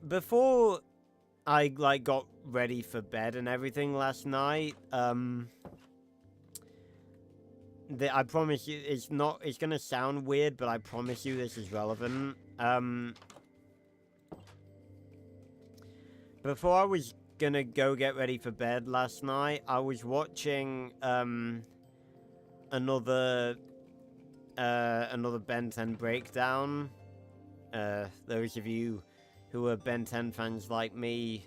Speaker 1: before I like got ready for bed and everything last night, I promise you it's gonna sound weird, but I promise you this is relevant. before I was gonna go get ready for bed last night, I was watching another Ben 10 breakdown. Those of you who are Ben 10 fans like me,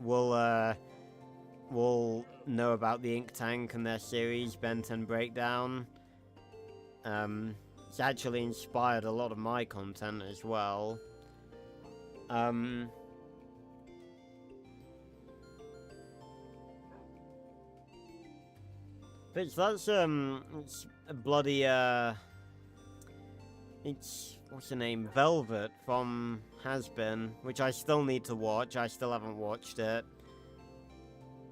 Speaker 1: will know about the Ink Tank and their series Ben 10 Breakdown. It's actually inspired a lot of my content as well. But that's it's a bloody it's what's the name? Velvet from Has-Been, which I still need to watch. I still haven't watched it.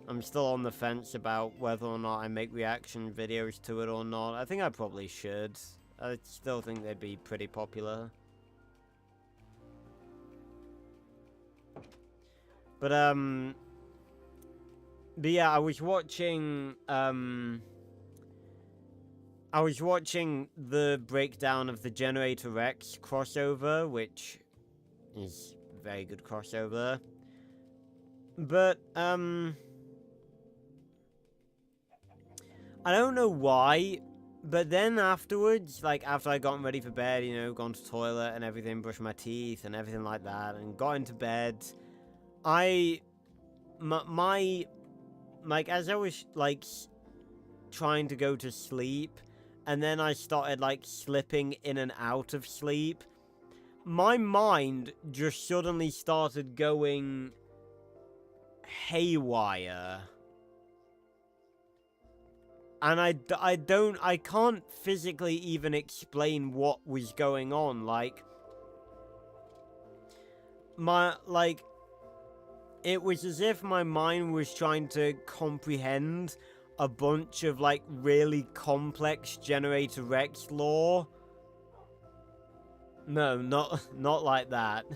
Speaker 1: I'm still on the fence about whether or not I make reaction videos to it or not. I think I probably should. I still think they'd be pretty popular. But yeah, I was watching the breakdown of the Generator Rex crossover, which is a very good crossover. But I don't know why, but then afterwards, like after I gotten ready for bed, you know, gone to the toilet and everything, brushed my teeth and everything like that, and got into bed, like as I was like trying to go to sleep, and then I started like slipping in and out of sleep, my mind just suddenly started going haywire. And I can't physically even explain what was going on. Like, it was as if my mind was trying to comprehend a bunch of, like, really complex Generator Rex lore. No, not like that.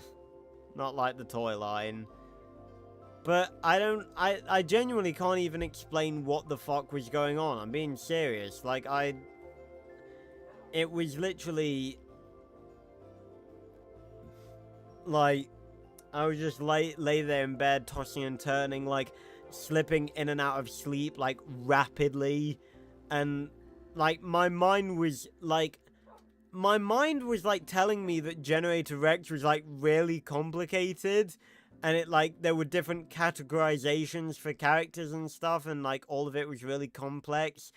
Speaker 1: Not like the toy line. But I genuinely can't even explain what the fuck was going on. I'm being serious. Like, it was literally, like, I was just lay there in bed, tossing and turning, like, slipping in and out of sleep, like, rapidly. And, like, my mind was, like, telling me that Generator Rex was, like, really complicated. And it, like, there were different categorizations for characters and stuff, and, like, all of it was really complex.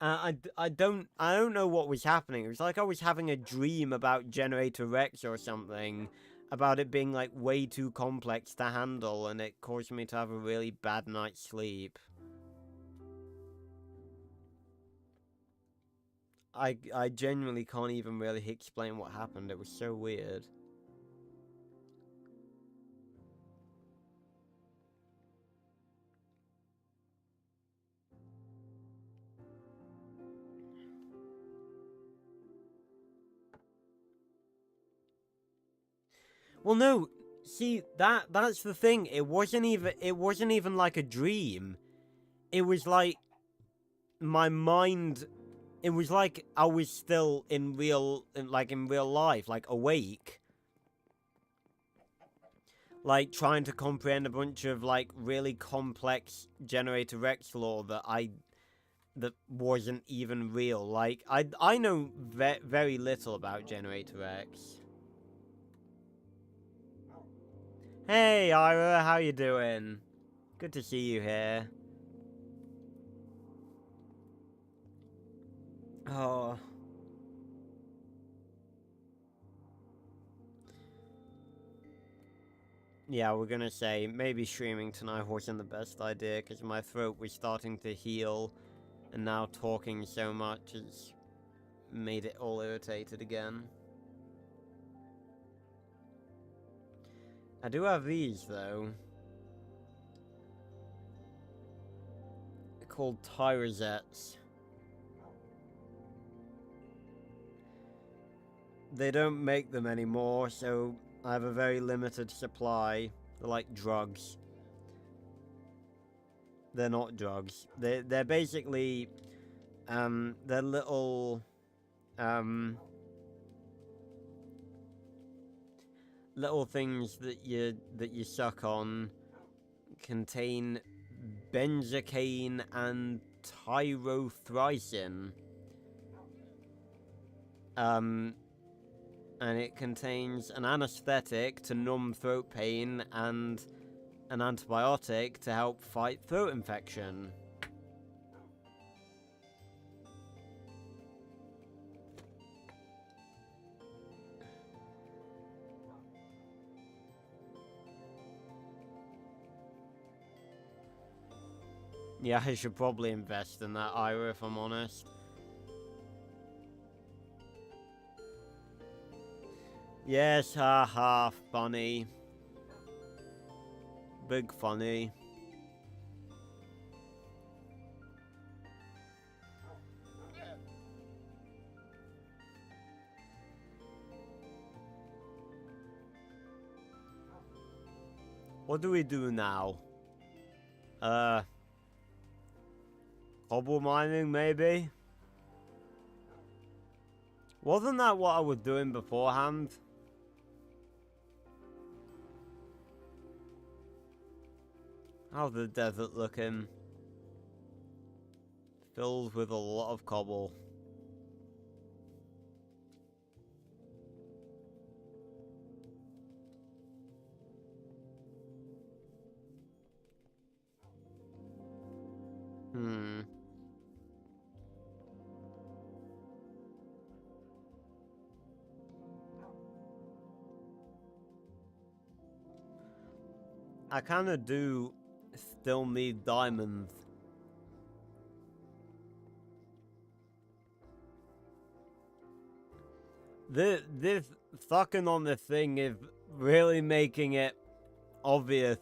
Speaker 1: I don't know what was happening. It was like I was having a dream about Generator Rex or something, about it being, like, way too complex to handle, and it caused me to have a really bad night's sleep. I genuinely can't even really explain what happened. It was so weird. Well, no, see, that's the thing. It wasn't even like a dream. It was like my mind, it was like I was still in real life, like awake. Like trying to comprehend a bunch of like really complex Generator Rex lore that wasn't even real. Like I know very little about Generator Rex. Hey, Ira, how you doing? Good to see you here. Oh. Yeah, we're gonna say maybe streaming tonight wasn't the best idea because my throat was starting to heal, and now talking so much has made it all irritated again. I do have these though. They're called Tyrosettes. They don't make them anymore, so I have a very limited supply. They're like drugs. They're not drugs. They're basically they're little little things that you suck on contain benzocaine and tyrothricin. And it contains an anesthetic to numb throat pain and an antibiotic to help fight throat infection. Yeah, I should probably invest in that, Ira, if I'm honest. Yes, haha, funny. Big funny. What do we do now? Cobble mining, maybe? Wasn't that what I was doing beforehand? How's the desert looking? Filled with a lot of cobble. I kinda do still need diamonds. This sucking on the thing is really making it obvious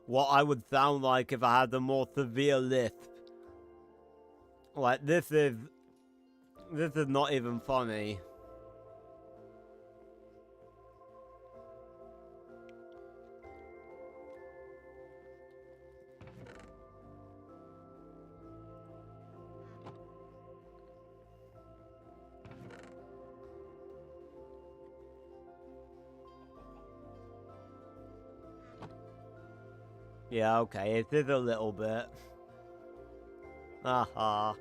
Speaker 1: what I would sound like if I had a more severe lisp. Like, this is not even funny. Yeah, okay, it is a little bit. Haha.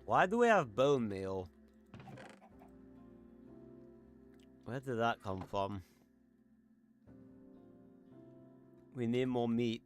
Speaker 1: Why do we have bone meal? Where did that come from? We need more meat.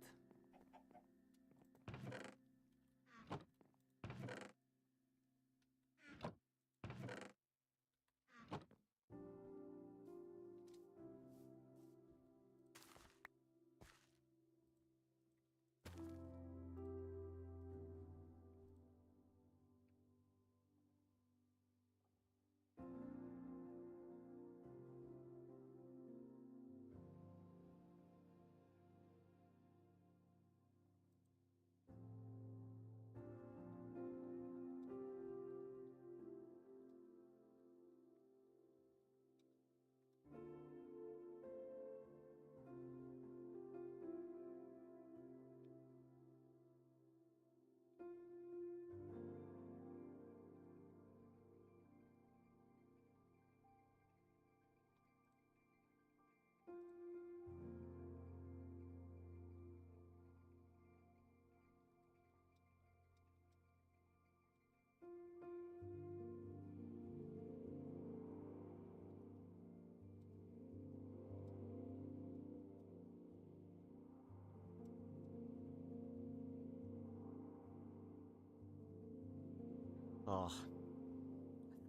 Speaker 1: Oh,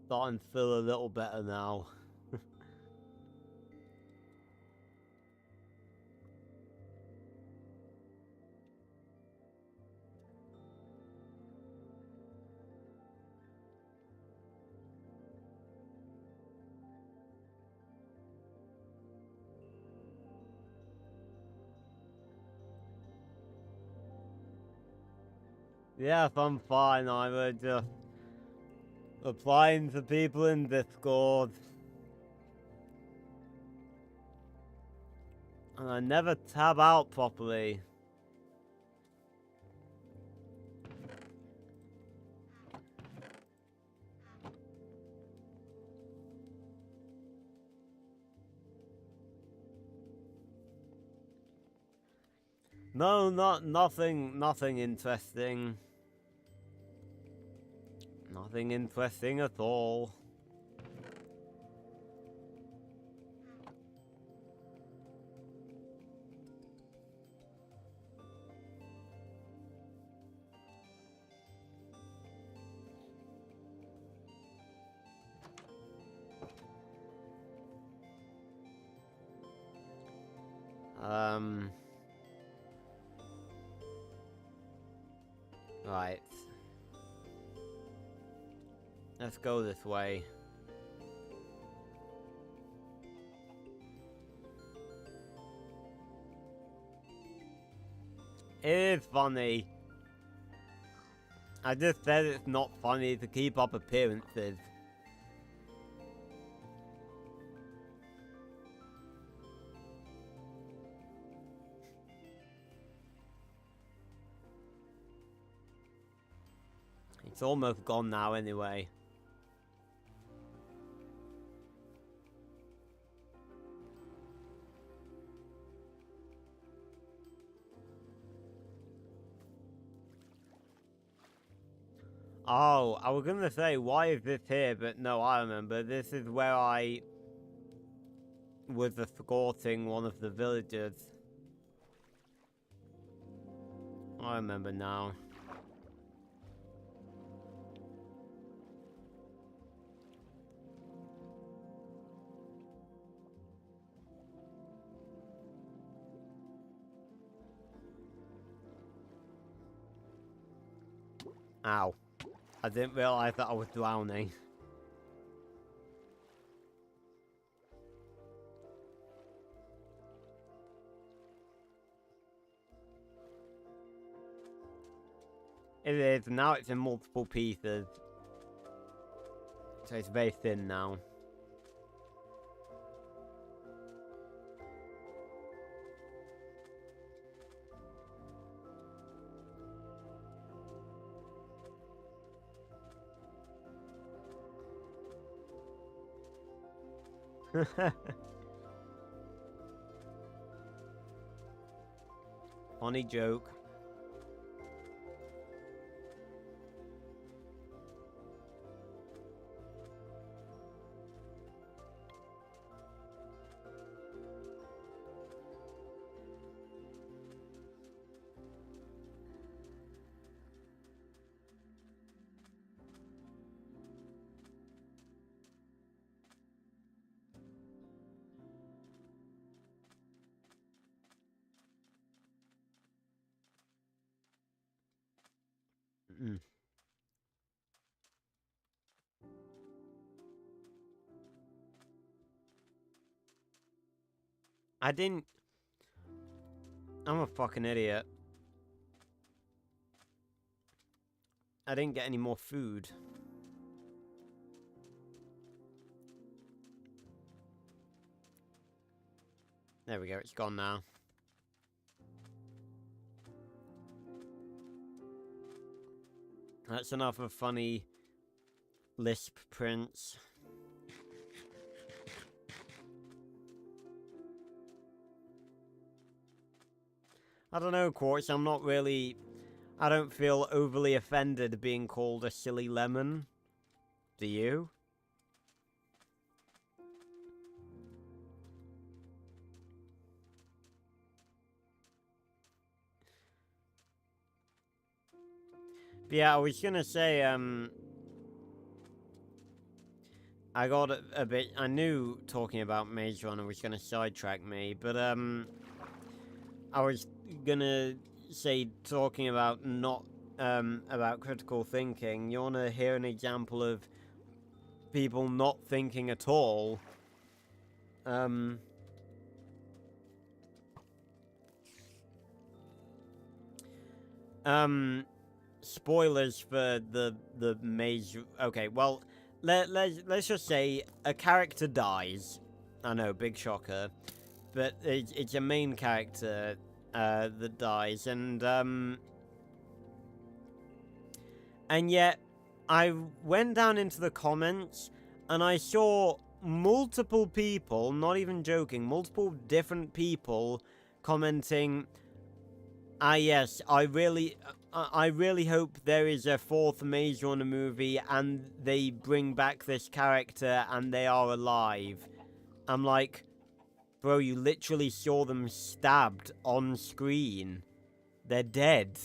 Speaker 1: starting to feel a little better now. Yes, I'm fine. I was just replying to people in Discord. And I never tab out properly. No, nothing interesting. Nothing interesting at all. Right. Let's go this way. It is funny. I just said it's not funny to keep up appearances. It's almost gone now anyway. Oh, I was gonna say, why is this here? But no, I remember. This is where I was escorting one of the villagers. I remember now. Ow. I didn't realise that I was drowning. It is, now it's in multiple pieces. So it's very thin now. Funny joke. Mm. I didn't... I'm a fucking idiot. I didn't get any more food. There we go, it's gone now. That's enough of funny lisp prints. I don't know, Quartz, I'm not really... I don't feel overly offended being called a silly lemon. Do you? But yeah, I was gonna say, I got a bit... I knew talking about Maze Runner was gonna sidetrack me, but, I was gonna say, talking about not, about critical thinking, you wanna hear an example of people not thinking at all? Spoilers for the maze... Okay, well, let's just say a character dies. I know, big shocker. but it's a main character that dies, and yet I went down into the comments and I saw multiple people, not even joking, multiple different people commenting, yes, I really hope there is a fourth Maze Runner movie and they bring back this character and they are alive. I'm like, bro, you literally saw them stabbed on screen. They're dead.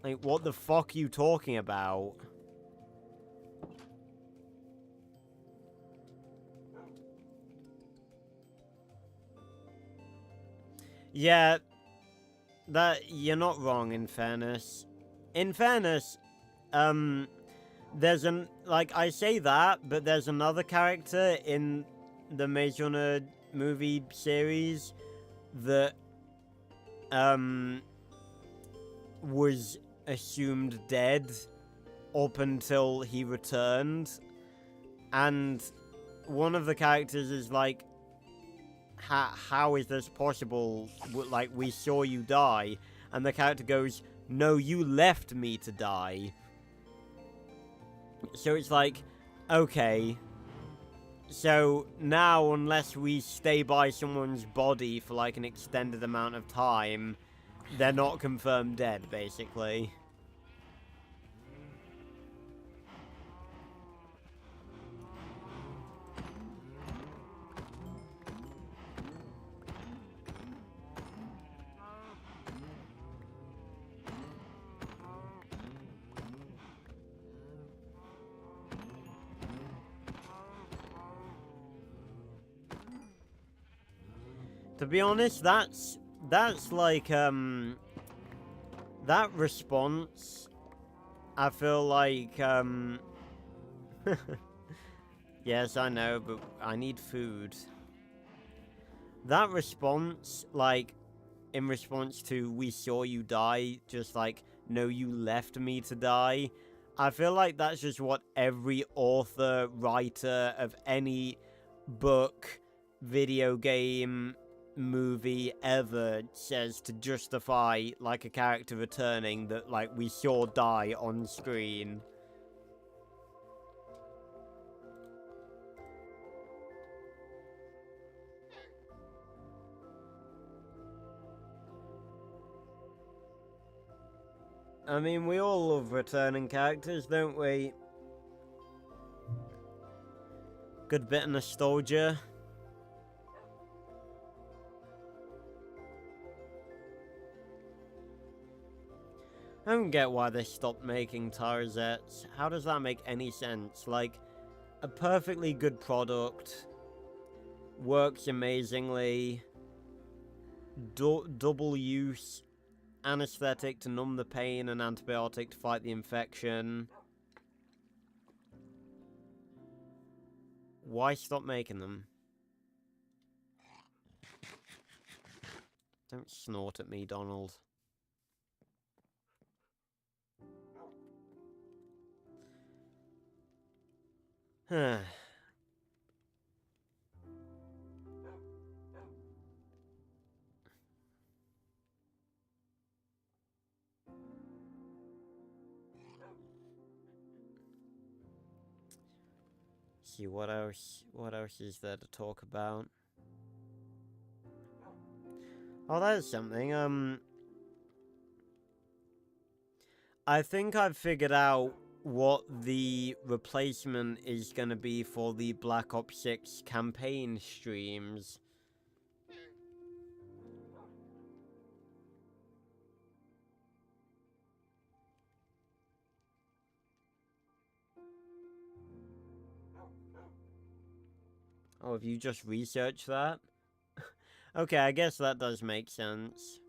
Speaker 1: Like, what the fuck are you talking about? Yeah, that, you're not wrong, in fairness. In fairness, there's like, I say that, but there's another character in the Maze Runner movie series that, was assumed dead up until he returned, and one of the characters is like, how is this possible? Like, we saw you die. And the character goes, no, you left me to die. So it's like, okay, so now unless we stay by someone's body for like an extended amount of time, they're not confirmed dead, basically. To be honest, that's like, that response, I feel like, yes, I know, but I need food. That response, like, in response to, we saw you die, just like, no, you left me to die, I feel like that's just what every author, writer of any book, video game, movie ever says to justify, like, a character returning that, like, we saw die on screen. I mean, we all love returning characters, don't we? Good bit of nostalgia. I don't get why they stopped making Tarzets. How does that make any sense? Like, a perfectly good product, works amazingly, double use, anesthetic to numb the pain and antibiotic to fight the infection. Why stop making them? Don't snort at me, Donald. Huh. See, what else is there to talk about? Oh, that's something, I think I've figured out what the replacement is gonna be for the Black Ops 6 campaign streams. Oh, have you just researched that? Okay, I guess that does make sense.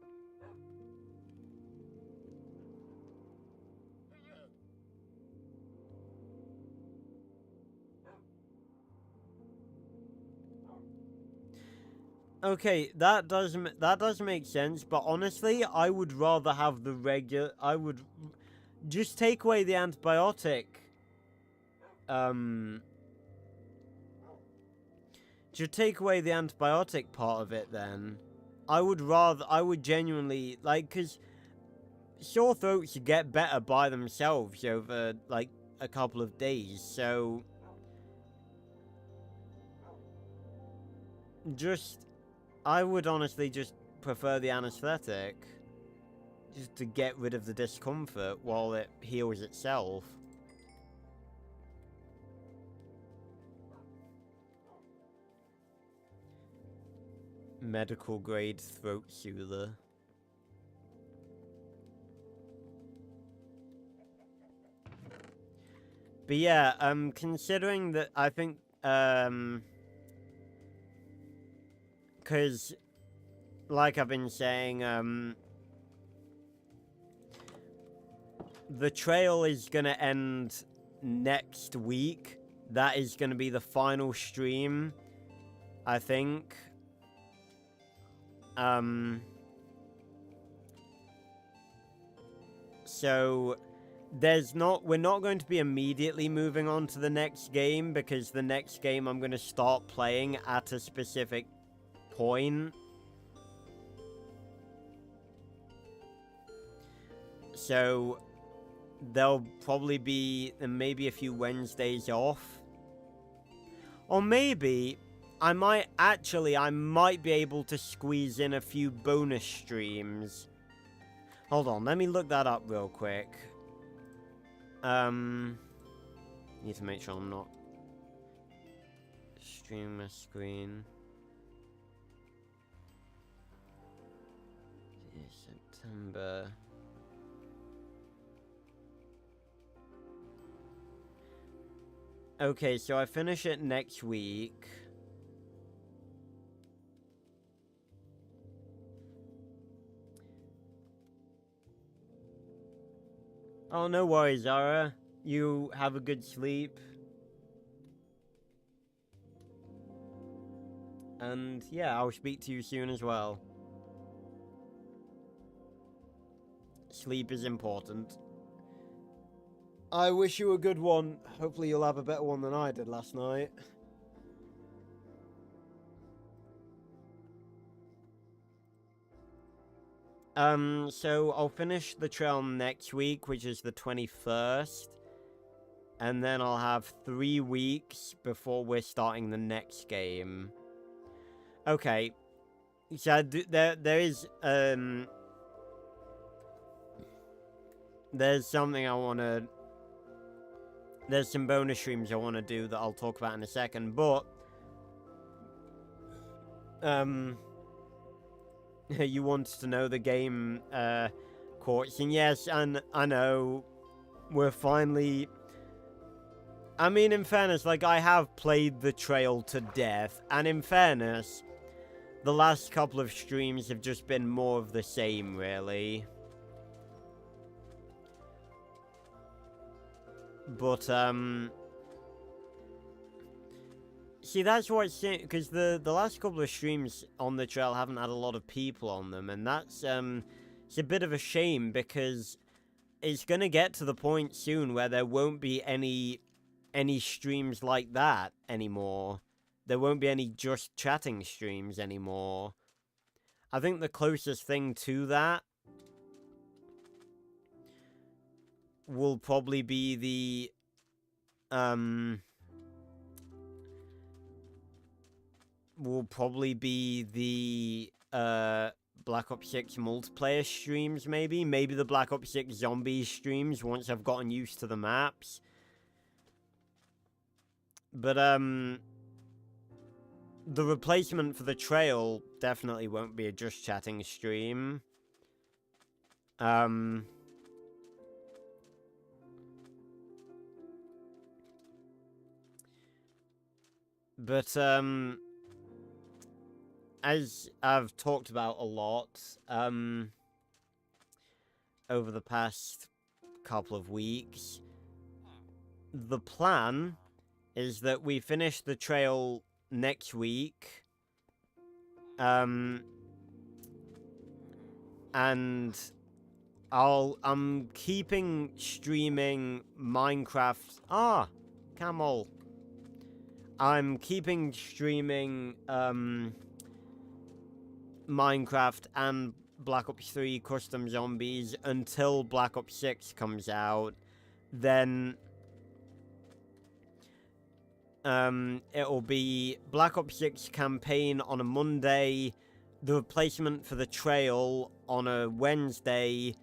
Speaker 1: Okay, that does make sense, but honestly, I would rather have the regular. I would just take away the antibiotic. To take away the antibiotic part of it, then, I would genuinely, like, because sore throats get better by themselves over, like, a couple of days, so I would honestly just prefer the anesthetic, just to get rid of the discomfort while it heals itself. Medical grade throat soother. But yeah, considering that, I think, because, like I've been saying, the trail is gonna end next week. That is gonna be the final stream, I think. So we're not going to be immediately moving on to the next game, because the next game I'm going to start playing at a specific point. So there'll probably be maybe a few Wednesdays off. Or maybe I might be able to squeeze in a few bonus streams. Hold on, let me look that up real quick. Need to make sure I'm not streamer screen. September. Okay, so I finish it next week. Oh, no worries, Zara. You have a good sleep. And yeah, I'll speak to you soon as well. Sleep is important. I wish you a good one. Hopefully you'll have a better one than I did last night. So I'll finish the trail next week, which is the 21st. And then I'll have 3 weeks before we're starting the next game. Okay. So there is, there's something I want to... There's some bonus streams I want to do that I'll talk about in a second, but... You want to know the game, courts, and yes, and I know, we're finally... I mean, in fairness, like, I have played the trail to death, and in fairness, the last couple of streams have just been more of the same, really. But, see, that's what's... Because the last couple of streams on the trail haven't had a lot of people on them, and that's, it's a bit of a shame, because it's gonna get to the point soon where there won't be any streams like that anymore. There won't be any just chatting streams anymore. I think the closest thing to that will probably be the, Black Ops 6 multiplayer streams, maybe? Maybe the Black Ops 6 Zombies streams, once I've gotten used to the maps. But, the replacement for the trail definitely won't be a just chatting stream. But, as I've talked about a lot, over the past couple of weeks, the plan is that we finish the trail next week, and I'm keeping streaming Minecraft. Camel. I'm keeping streaming Minecraft and Black Ops 3 Custom Zombies until Black Ops 6 comes out. Then it'll be Black Ops 6 campaign on a Monday, the replacement for the trail on a Wednesday,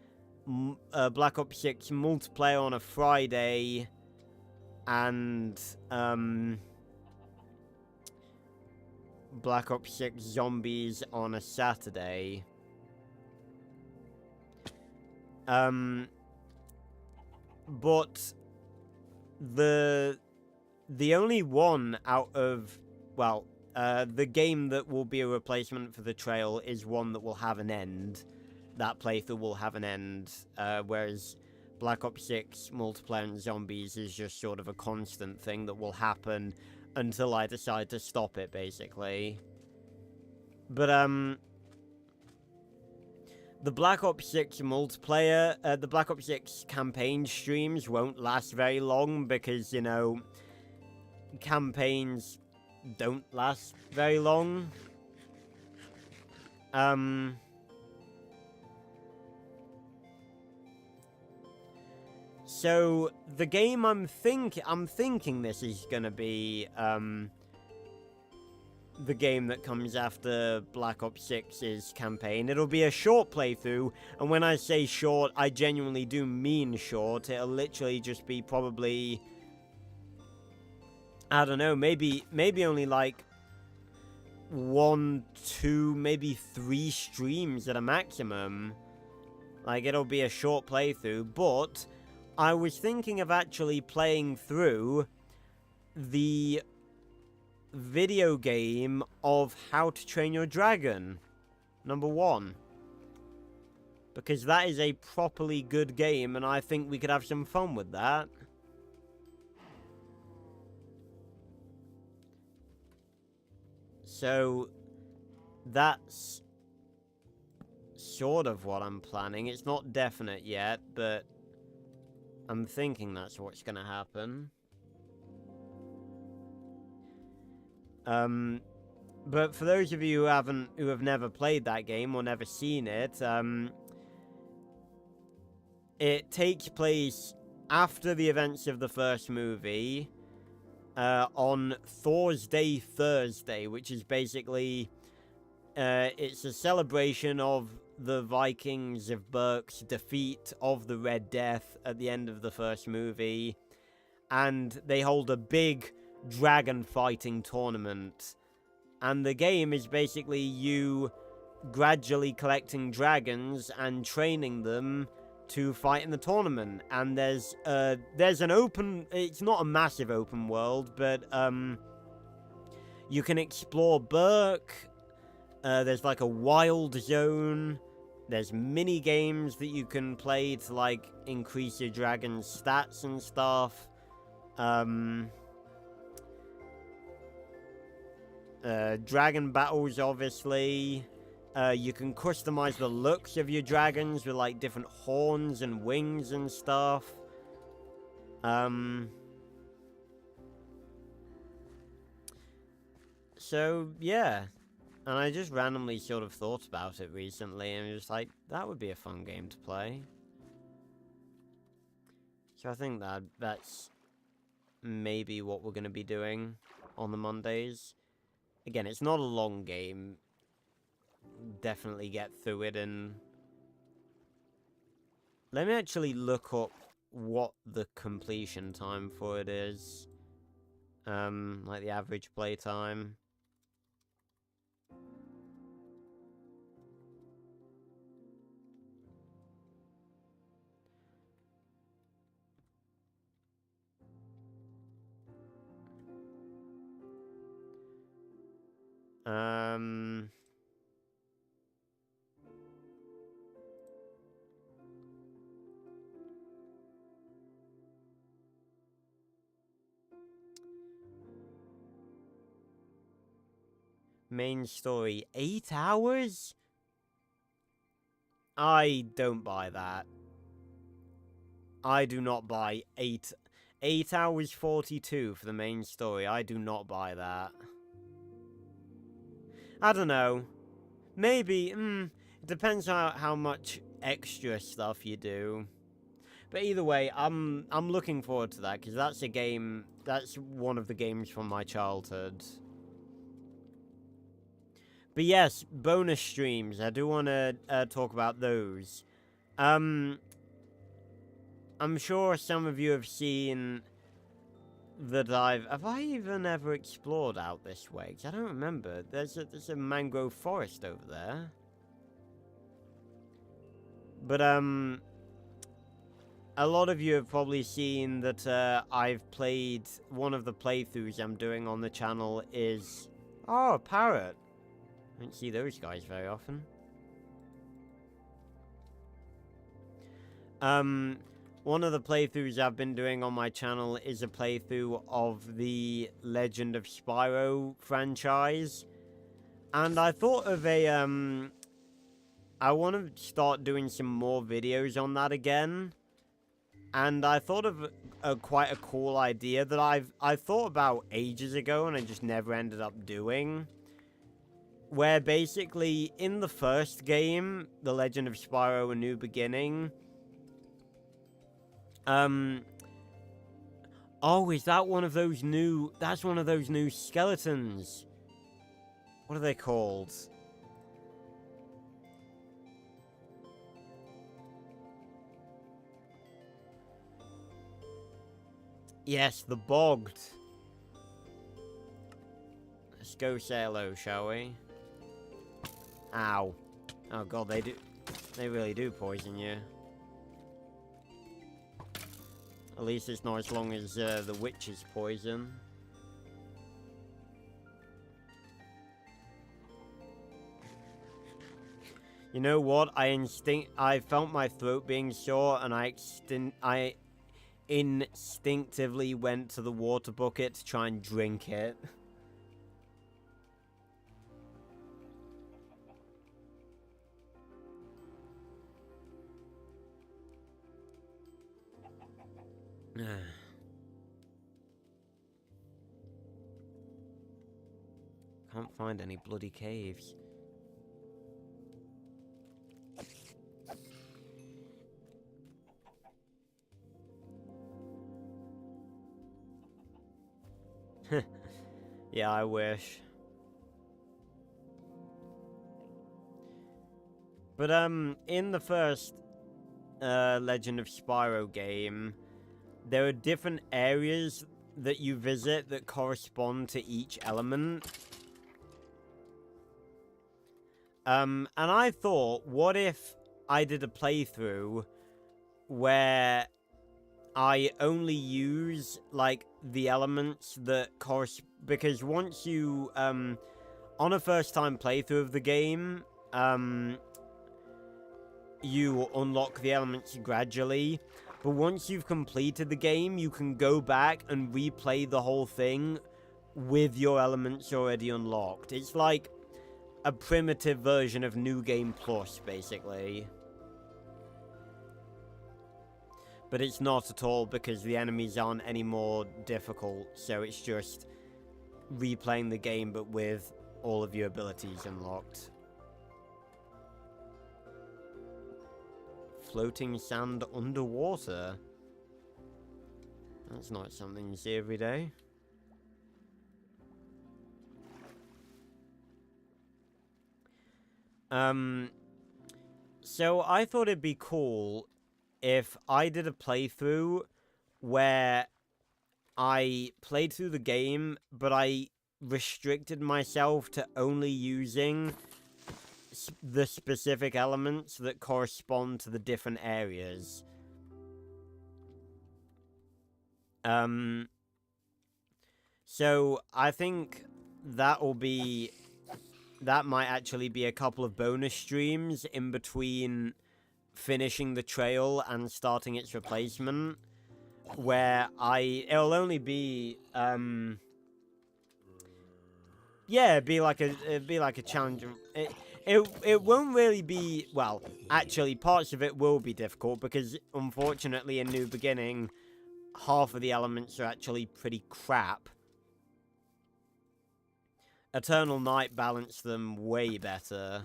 Speaker 1: Black Ops 6 multiplayer on a Friday, and Black Ops 6 Zombies on a Saturday. But the only one out of, well, the game that will be a replacement for the trail is one that will have an end. That playthrough will have an end, whereas Black Ops 6 multiplayer and zombies is just sort of a constant thing that will happen until I decide to stop it, basically. But, the Black Ops 6 multiplayer, the Black Ops 6 campaign streams won't last very long because, you know, campaigns don't last very long. So the game I'm thinking this is gonna be the game that comes after Black Ops 6's campaign. It'll be a short playthrough, and when I say short, I genuinely do mean short. It'll literally just be probably, I don't know, maybe only like 1, 2, maybe 3 streams at a maximum. Like, it'll be a short playthrough, but I was thinking of actually playing through the video game of How to Train Your Dragon #1, because that is a properly good game, and I think we could have some fun with that. So that's sort of what I'm planning. It's not definite yet, but I'm thinking that's what's gonna happen. But for those of you who have never played that game or never seen it, it takes place after the events of the first movie, on Thor's Day Thursday, which is basically, it's a celebration of the Vikings of Berk's defeat of the Red Death at the end of the first movie, and they hold a big dragon fighting tournament, and the game is basically you gradually collecting dragons and training them to fight in the tournament. And there's an open, it's not a massive open world, but you can explore Berk. There's like a wild zone. There's mini games that you can play to like increase your dragon's stats and stuff. Dragon battles, obviously. You can customize the looks of your dragons with like different horns and wings and stuff. So yeah, and I just randomly sort of thought about it recently, and just like, that would be a fun game to play. So I think that's maybe what we're going to be doing on the Mondays. Again, it's not a long game. Definitely get through it, and let me actually look up what the completion time for it is. Like the average play time. Main story, 8 hours? I don't buy that. I do not buy 8 8 hours 42 for the main story. I do not buy that. I don't know. Maybe, it depends on how much extra stuff you do. But either way, I'm looking forward to that, because that's a game, that's one of the games from my childhood. But yes, bonus streams, I do want to talk about those. I'm sure some of you have seen that have I even ever explored out this way? 'Cause I don't remember. There's a mangrove forest over there. But, a lot of you have probably seen that, I've played, one of the playthroughs I'm doing on the channel is, oh, a parrot. I don't see those guys very often. One of the playthroughs I've been doing on my channel is a playthrough of the Legend of Spyro franchise. And I thought of a, I want to start doing some more videos on that again. And I thought of quite a cool idea that I thought about ages ago and I just never ended up doing. Where basically, in the first game, The Legend of Spyro: A New Beginning, oh, is that one of those new... That's one of those new skeletons. What are they called? Yes, the Bogged. Let's go say hello, shall we? Ow. Oh god, they do... They really do poison you. At least it's not as long as the witch's poison. You know what? I felt my throat being sore, and I instinctively went to the water bucket to try and drink it. Can't find any bloody caves. Yeah, I wish. But, in the first, Legend of Spyro game, there are different areas that you visit that correspond to each element. And I thought, what if I did a playthrough where I only use, like, the elements that correspond... Because once you, on a first-time playthrough of the game, you unlock the elements gradually. But once you've completed the game, you can go back and replay the whole thing with your elements already unlocked. It's like a primitive version of New Game Plus, basically. But it's not at all, because the enemies aren't any more difficult, so it's just replaying the game, but with all of your abilities unlocked. Floating sand underwater. That's not something you see every day. So I thought it'd be cool if I did a playthrough where I played through the game, but I restricted myself to only using the specific elements that correspond to the different areas. So I think that might actually be a couple of bonus streams in between finishing the trail and starting its replacement, where it'll only be, yeah, it'd be like a challenge. It won't really be, well, actually, parts of it will be difficult, because, unfortunately, in New Beginning, half of the elements are actually pretty crap. Eternal Night balanced them way better.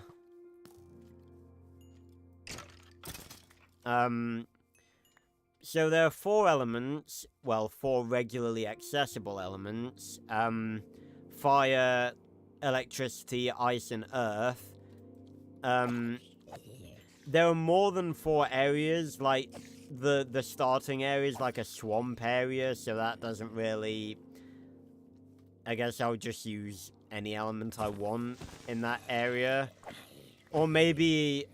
Speaker 1: So there are 4 elements, well, 4 regularly accessible elements. Fire, electricity, ice, and earth. There are more than 4 areas, like the starting area is like a swamp area, so that doesn't really... I guess I'll just use any element I want in that area. Or maybe,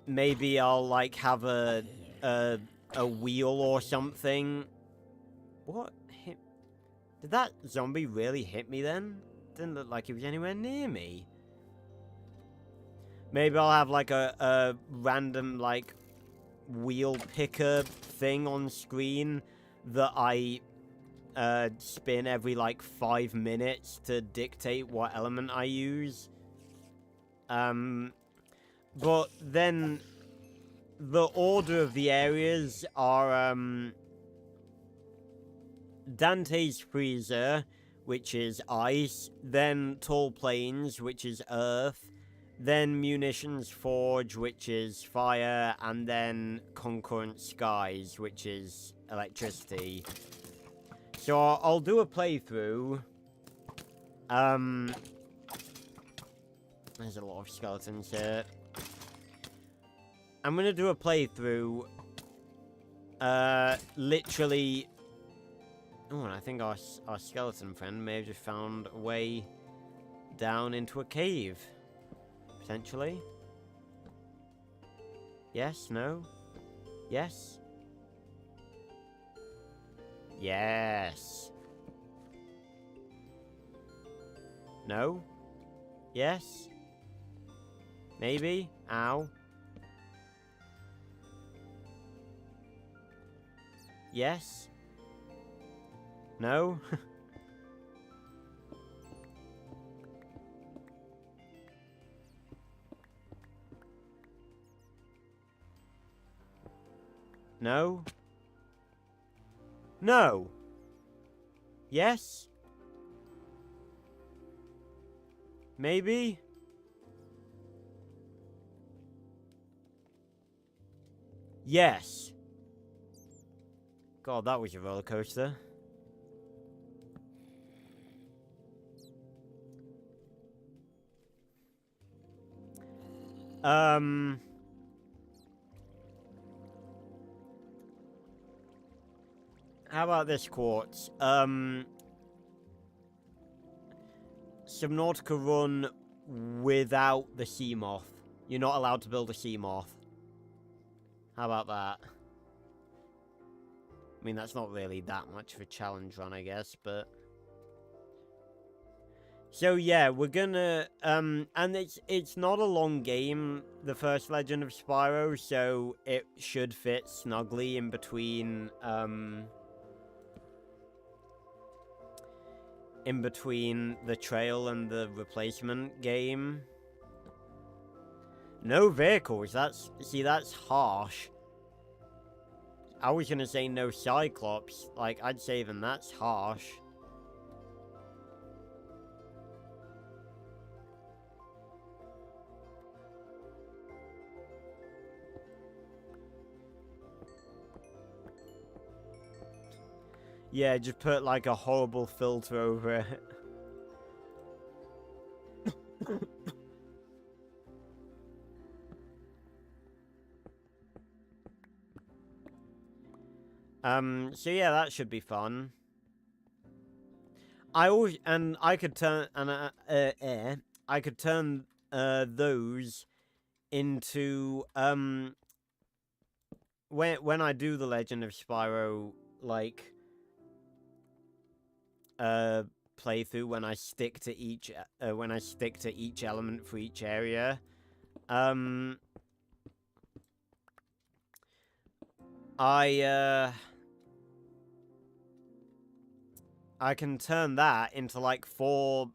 Speaker 1: maybe I'll, like, have a wheel or something. What? Did that zombie really hit me then? Didn't look like he was anywhere near me. Maybe I'll have, like, a random, like, wheel picker thing on screen that I spin every, like, 5 minutes to dictate what element I use. But then the order of the areas are, Dante's Freezer, which is ice, then Tall Plains, which is earth, then Munitions Forge, which is fire, and then Concurrent Skies, which is electricity. So I'll do a playthrough. There's a lot of skeletons here. I'm gonna do a playthrough. Literally... Oh, and I think our skeleton friend may have just found a way down into a cave. Potentially. Yes? No? Yes? Yes. No? Yes? Maybe? Ow. Yes? No? No? No! Yes? Maybe? Yes! God, that was a roller coaster. How about this quartz? Subnautica run without the Seamoth. You're not allowed to build a Seamoth. How about that? I mean, that's not really that much of a challenge run, I guess, but... So, yeah, we're gonna... and it's not a long game, the first Legend of Spyro, so it should fit snugly in between, in between the trail and the replacement game. No vehicles, see, that's harsh. I was gonna say no Cyclops, like, I'd say even that's harsh. Yeah, just put, like, a horrible filter over it. So yeah, that should be fun. I could turn, I could turn, those into, when I do the Legend of Spyro, like, playthrough, when I stick to each element for each area, I can turn that into, like, 5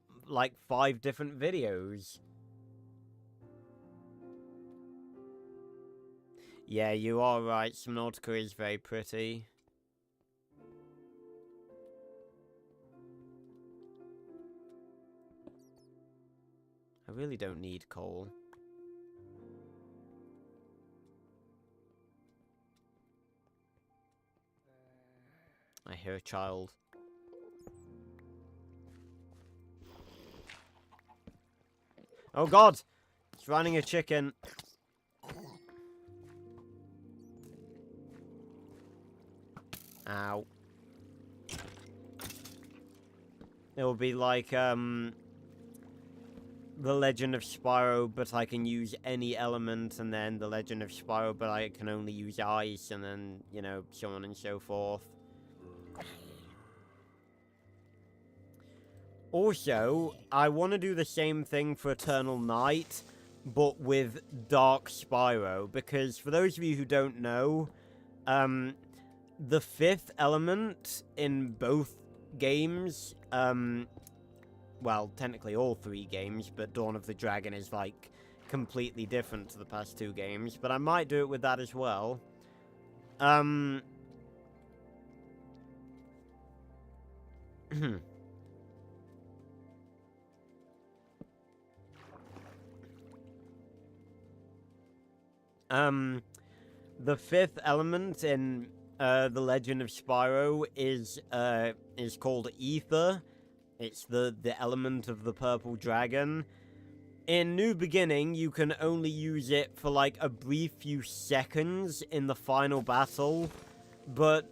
Speaker 1: different videos. Yeah, you are right. Subnautica is very pretty. I really don't need coal. I hear a child. Oh god! It's running a chicken. Ow. It'll be like, The Legend of Spyro, but I can use any element, and then The Legend of Spyro, but I can only use ice, and then, you know, so on and so forth. Also, I want to do the same thing for Eternal Night, but with Dark Spyro, because for those of you who don't know, the fifth element in both games, well, technically all three games, but Dawn of the Dragon is, like, completely different to the past two games, but I might do it with that as well. The fifth element in The Legend of Spyro is called Ether. It's the element of the purple dragon. In New Beginning, you can only use it for like a brief few seconds in the final battle, but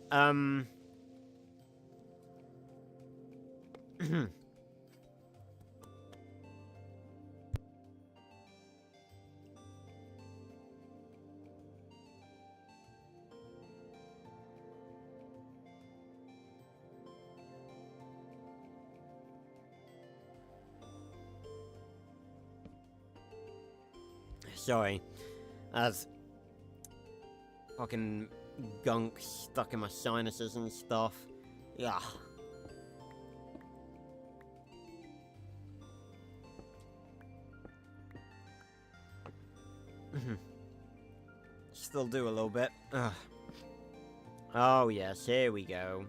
Speaker 1: sorry, that's fucking gunk stuck in my sinuses and stuff. Yeah. Still do a little bit. Ugh. Oh yes, here we go.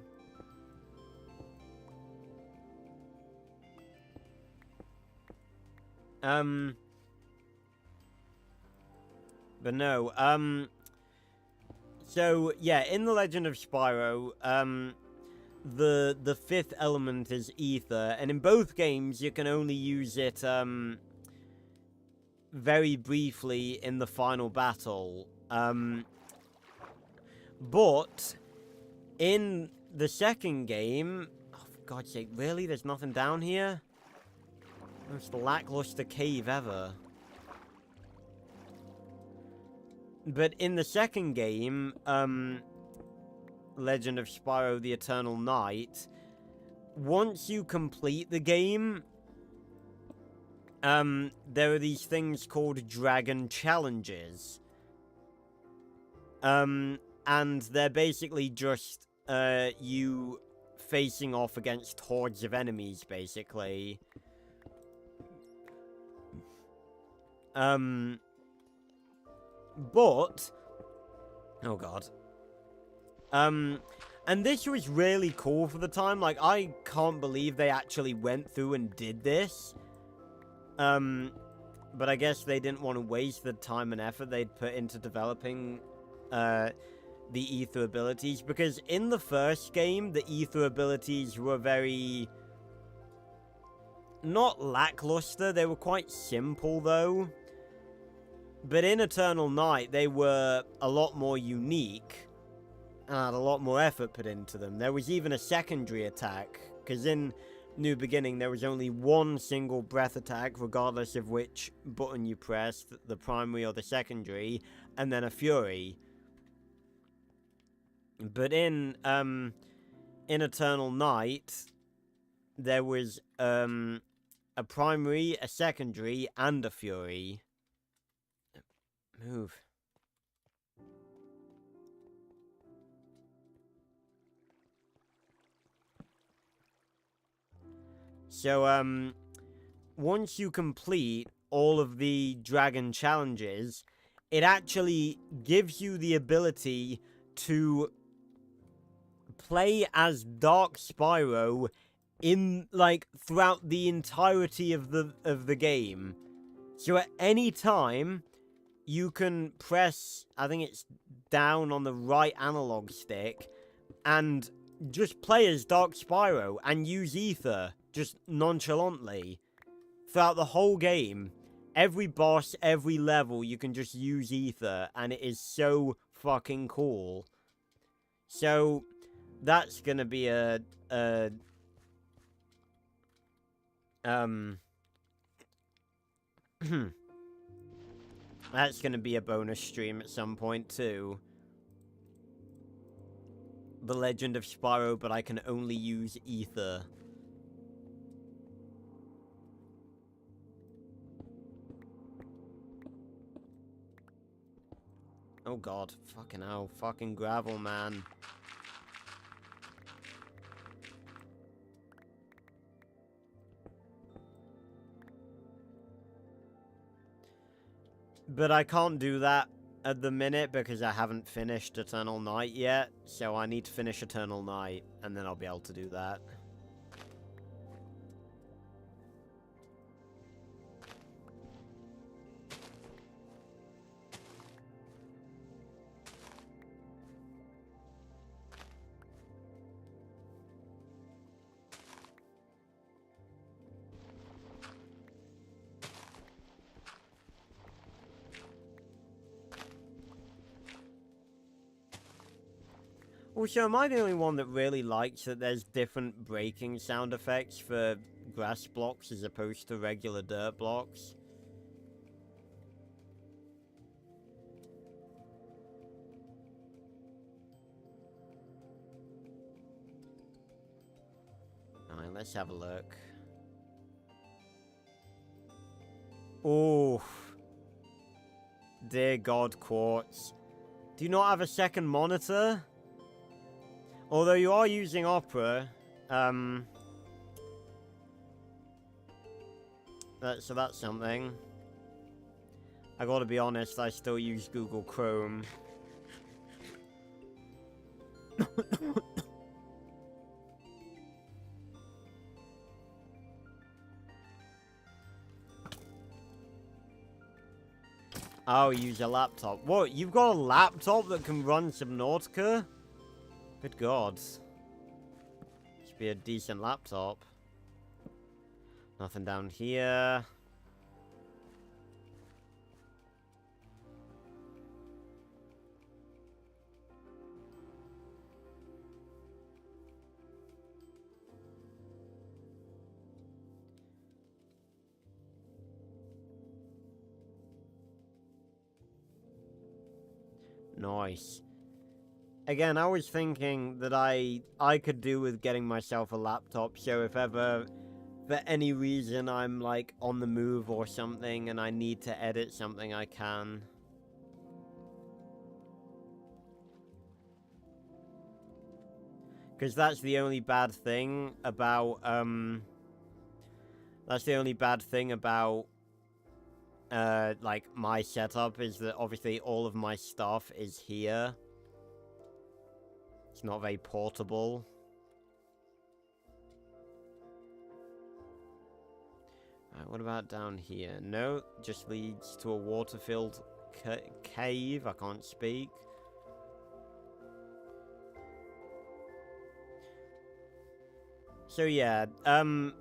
Speaker 1: But no, so, yeah, in The Legend of Spyro, the fifth element is Ether, and in both games you can only use it, very briefly in the final battle. But, in the second game... Oh, for God's sake, really? There's nothing down here? Most lackluster cave ever. But in the second game, Legend of Spyro the Eternal Night, once you complete the game, there are these things called Dragon Challenges. And they're basically just, you facing off against hordes of enemies, basically. But... Oh, God. And this was really cool for the time. Like, I can't believe they actually went through and did this. But I guess they didn't want to waste the time and effort they'd put into developing, the Ether abilities. Because in the first game, the Ether abilities were very... not lackluster, they were quite simple, though. But in Eternal Night, they were a lot more unique, and had a lot more effort put into them. There was even a secondary attack, because in New Beginning, there was only one single breath attack, regardless of which button you pressed, the primary or the secondary, and then a fury. But in Eternal Night, there was, a primary, a secondary, and a fury. Move. So, once you complete all of the dragon challenges, it actually gives you the ability to play as Dark Spyro in, like, throughout the entirety of the game. So at any time, you can press, I think it's down on the right analog stick, and just play as Dark Spyro and use Ether, just nonchalantly, throughout the whole game. Every boss, every level, you can just use Ether, and it is so fucking cool. So, that's gonna be that's gonna be a bonus stream at some point, too. The Legend of Spyro, but I can only use Ether. Oh god, fucking hell, fucking gravel, man. But I can't do that at the minute because I haven't finished Eternal Night yet, so I need to finish Eternal Night, and then I'll be able to do that. Also, am I the only one that really likes that there's different braking sound effects for grass blocks as opposed to regular dirt blocks? Alright, let's have a look. Oh, dear God, Quartz. Do you not have a second monitor? Although you are using Opera, so that's something. I gotta be honest, I still use Google Chrome. Oh, use a laptop. What, you've got a laptop that can run Subnautica? Good God. Should be a decent laptop. Nothing down here. Nice. Again, I was thinking that I could do with getting myself a laptop, so if ever, for any reason, I'm, like, on the move or something, and I need to edit something, I can. Because that's the only bad thing about, like, my setup, is that obviously all of my stuff is here. It's not very portable. Alright, what about down here? No, just leads to a water-filled cave. I can't speak. So yeah, I'm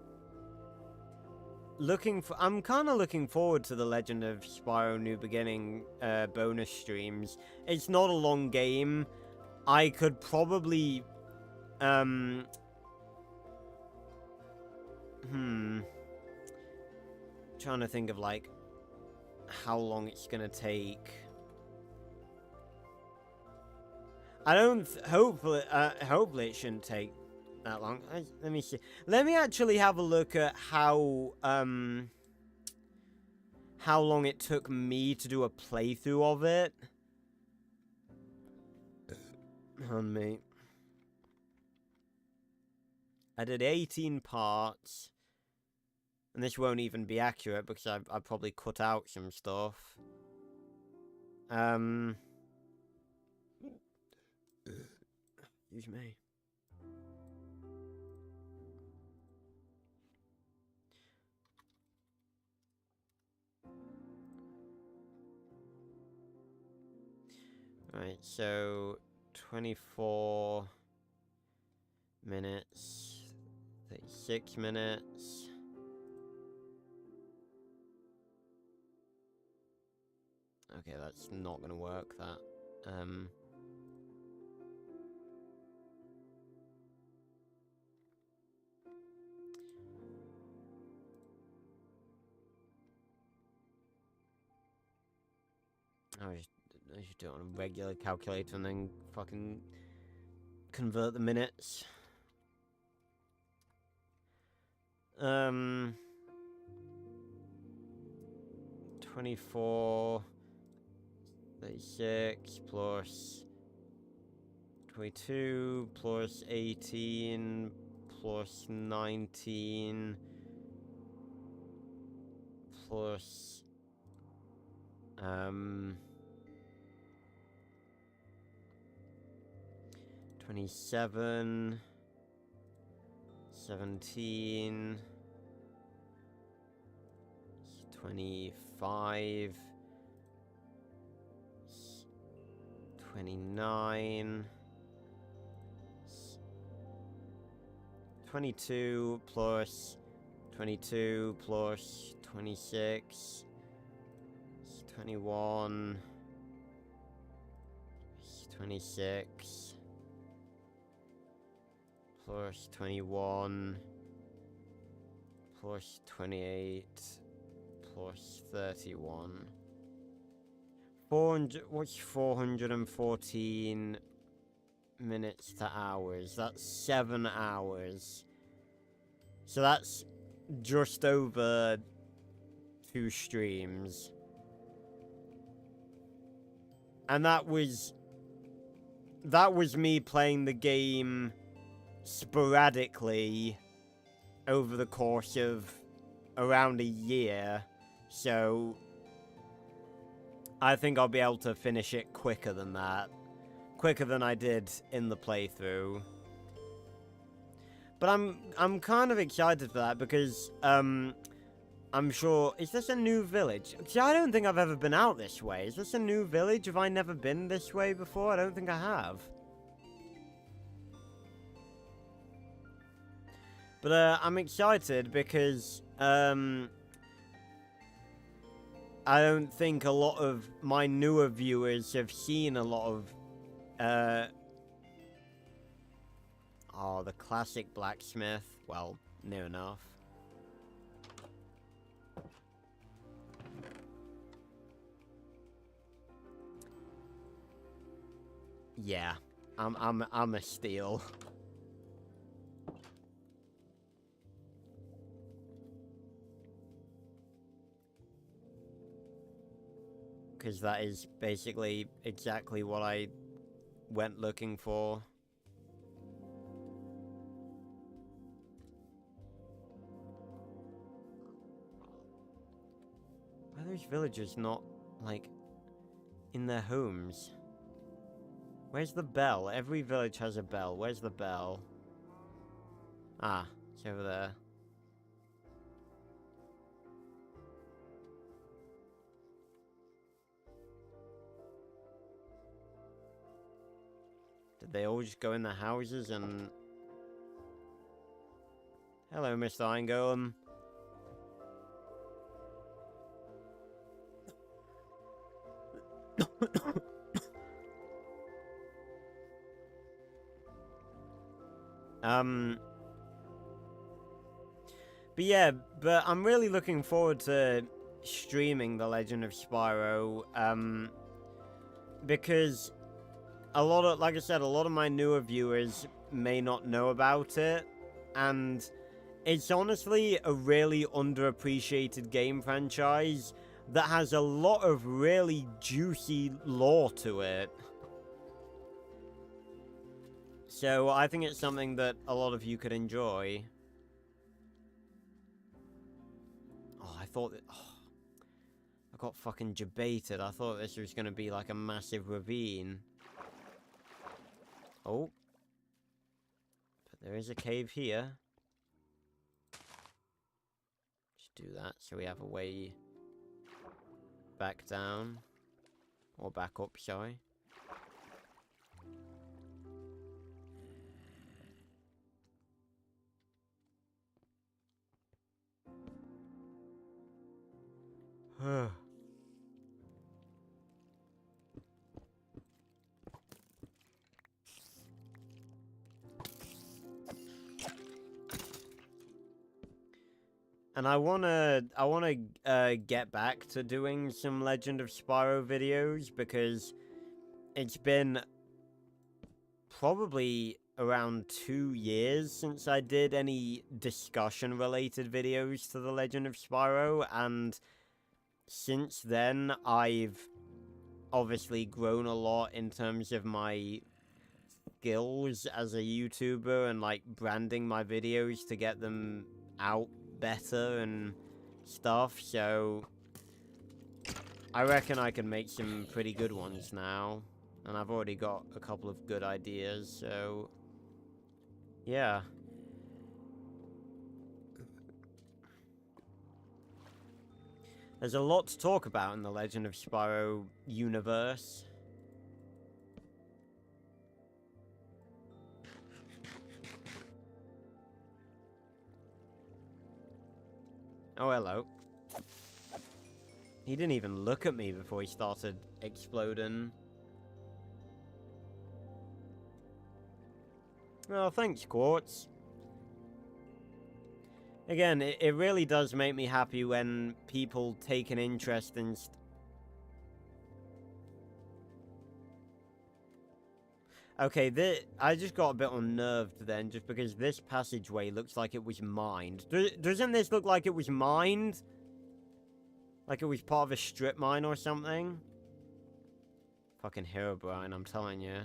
Speaker 1: kind of looking forward to the Legend of Spyro New Beginning bonus streams. It's not a long game. I could probably, trying to think of, like, how long it's gonna take. Hopefully it shouldn't take that long. Let me see. Let me actually have a look at how long it took me to do a playthrough of it. On me. I did 18 parts. And this won't even be accurate because I've probably cut out some stuff. Excuse me. Right, so 24 minutes, 36 minutes. Okay, that's not gonna work, that. I should do it on a regular calculator and then fucking convert the minutes. 24, 36 plus 22 plus 18 plus 19 plus 27, 17, 25, 29, 22 plus 22 plus 26, 21, 26 plus 21 plus 28 plus 31. 400, what's 414 minutes to hours? That's 7 hours. So that's just over 2 streams. And that was me playing the game sporadically over the course of around a year. So I think I'll be able to finish it quicker than that. Quicker than I did in the playthrough. But I'm kind of excited for that because I'm sure... Is this a new village? See, I don't think I've ever been out this way. Is this a new village? Have I never been this way before? I don't think I have. But I'm excited because I don't think a lot of my newer viewers have seen a lot of oh, the classic blacksmith. Well, near enough. Yeah, I'm a steal. Because that is basically exactly what I went looking for. Why are those villagers not, like, in their homes? Where's the bell? Every village has a bell. Where's the bell? Ah, it's over there. Did they all just go in their houses and... Hello, Mr. Iron Golem. But yeah, but I'm really looking forward to streaming The Legend of Spyro, because a lot of, like I said, a lot of my newer viewers may not know about it, and it's honestly a really underappreciated game franchise that has a lot of really juicy lore to it. So I think it's something that a lot of you could enjoy. Oh, I thought that... Oh, I got fucking debated. I thought this was gonna be like a massive ravine. Oh. But there is a cave here. Just do that so we have a way back down. Or back up, sorry. And I wanna get back to doing some Legend of Spyro videos, because it's been probably around 2 years since I did any discussion-related videos to the Legend of Spyro, and since then, I've obviously grown a lot in terms of my skills as a YouTuber and, like, branding my videos to get them out better and stuff, so I reckon I can make some pretty good ones now, and I've already got a couple of good ideas, so yeah. There's a lot to talk about in the Legend of Spyro universe. Oh, hello. He didn't even look at me before he started exploding. Oh, thanks, Quartz. Again, it really does make me happy when people take an interest in... Okay, I just got a bit unnerved then, just because this passageway looks like it was mined. Doesn't this look like it was mined? Like it was part of a strip mine or something? Fucking Herobrine, I'm telling you.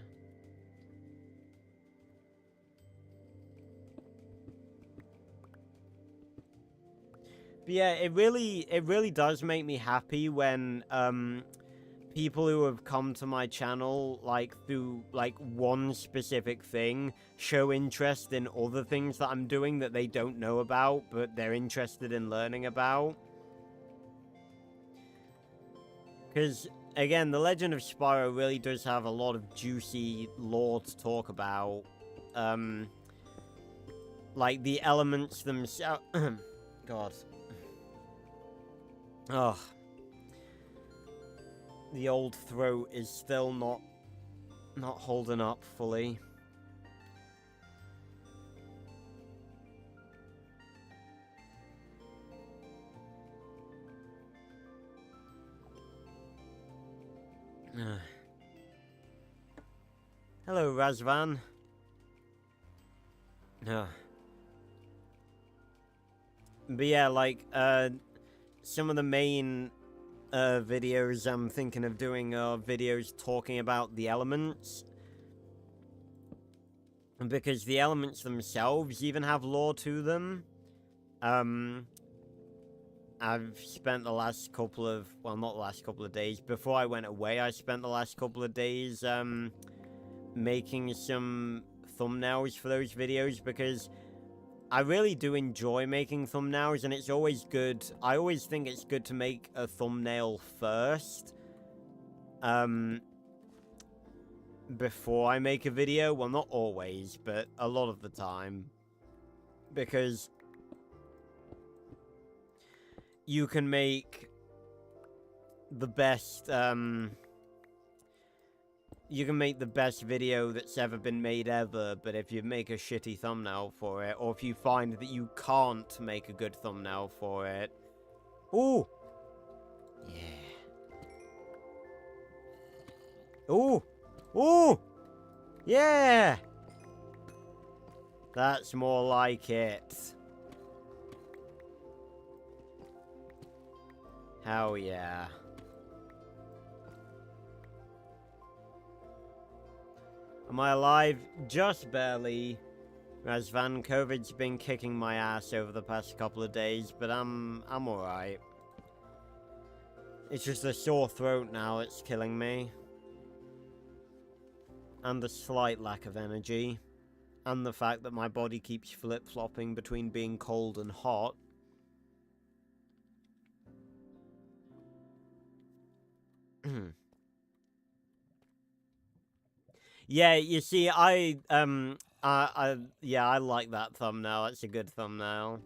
Speaker 1: But yeah, it really does make me happy when, people who have come to my channel, like, through, like, one specific thing, show interest in other things that I'm doing that they don't know about, but they're interested in learning about. Because, again, The Legend of Spyro really does have a lot of juicy lore to talk about. Like, the elements themselves... God. Ugh. The old throat is still not holding up fully. Hello, Razvan. But yeah, like, some of the main videos I'm thinking of doing are videos talking about the elements. Because the elements themselves even have lore to them. I've spent the last couple of, well, not the last couple of days, before I went away, I spent the last couple of days, making some thumbnails for those videos, because I really do enjoy making thumbnails, and it's always good. I always think it's good to make a thumbnail first, before I make a video. Well, not always, but a lot of the time. Because you can make the best, you can make the best video that's ever been made ever, but if you make a shitty thumbnail for it, or if you find that you can't make a good thumbnail for it... Ooh! Yeah. Ooh! Ooh! Yeah! That's more like it. Hell yeah. Am I alive? Just barely. Razvan, COVID's been kicking my ass over the past couple of days, but I'm alright. It's just a sore throat now, it's killing me. And the slight lack of energy. And the fact that my body keeps flip-flopping between being cold and hot. Yeah, you see, yeah, I like that thumbnail. It's a good thumbnail.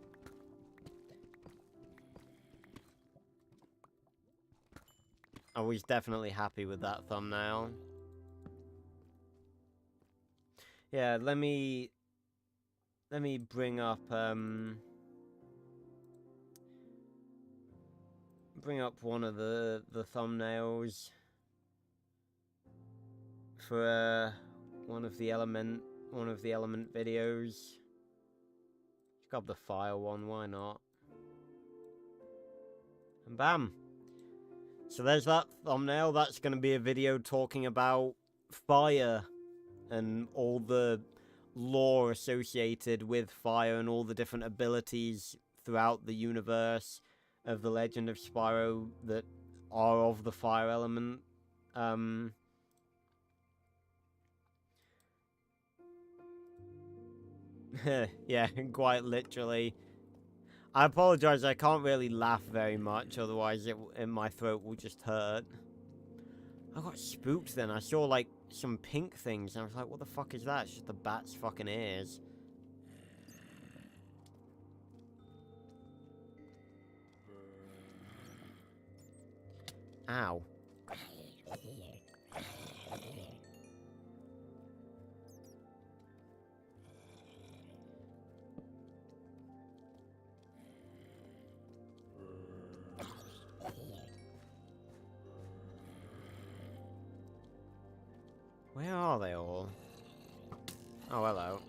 Speaker 1: I was definitely happy with that thumbnail. Yeah, let me bring up, one of the thumbnails for one of the element videos. Grab the fire one, why not? And bam! So there's that thumbnail. That's going to be a video talking about fire and all the lore associated with fire and all the different abilities throughout the universe of the Legend of Spyro that are of the fire element. Yeah, quite literally. I apologize, I can't really laugh very much, otherwise my throat will just hurt. I got spooked then. I saw, like, some pink things, and I was like, what the fuck is that? It's just the bat's fucking ears. Ow. Where are they all? Oh, hello.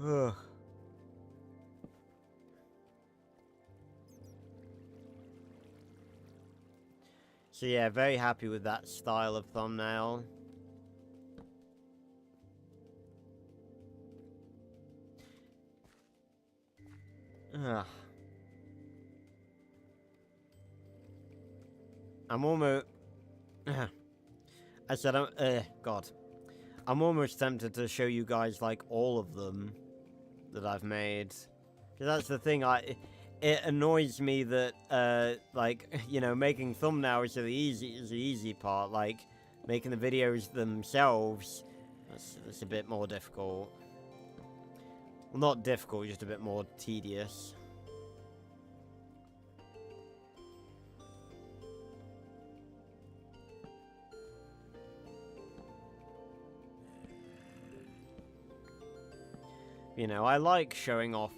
Speaker 1: Ugh. So yeah, very happy with that style of thumbnail. Ugh. I'm almost... I said, God. I'm almost tempted to show you guys, like, all of them that I've made. Because that's the thing, it annoys me that, like, you know, making thumbnails is the easy part. Like, making the videos themselves, that's a bit more difficult. Well, not difficult, just a bit more tedious. You know, I like showing off,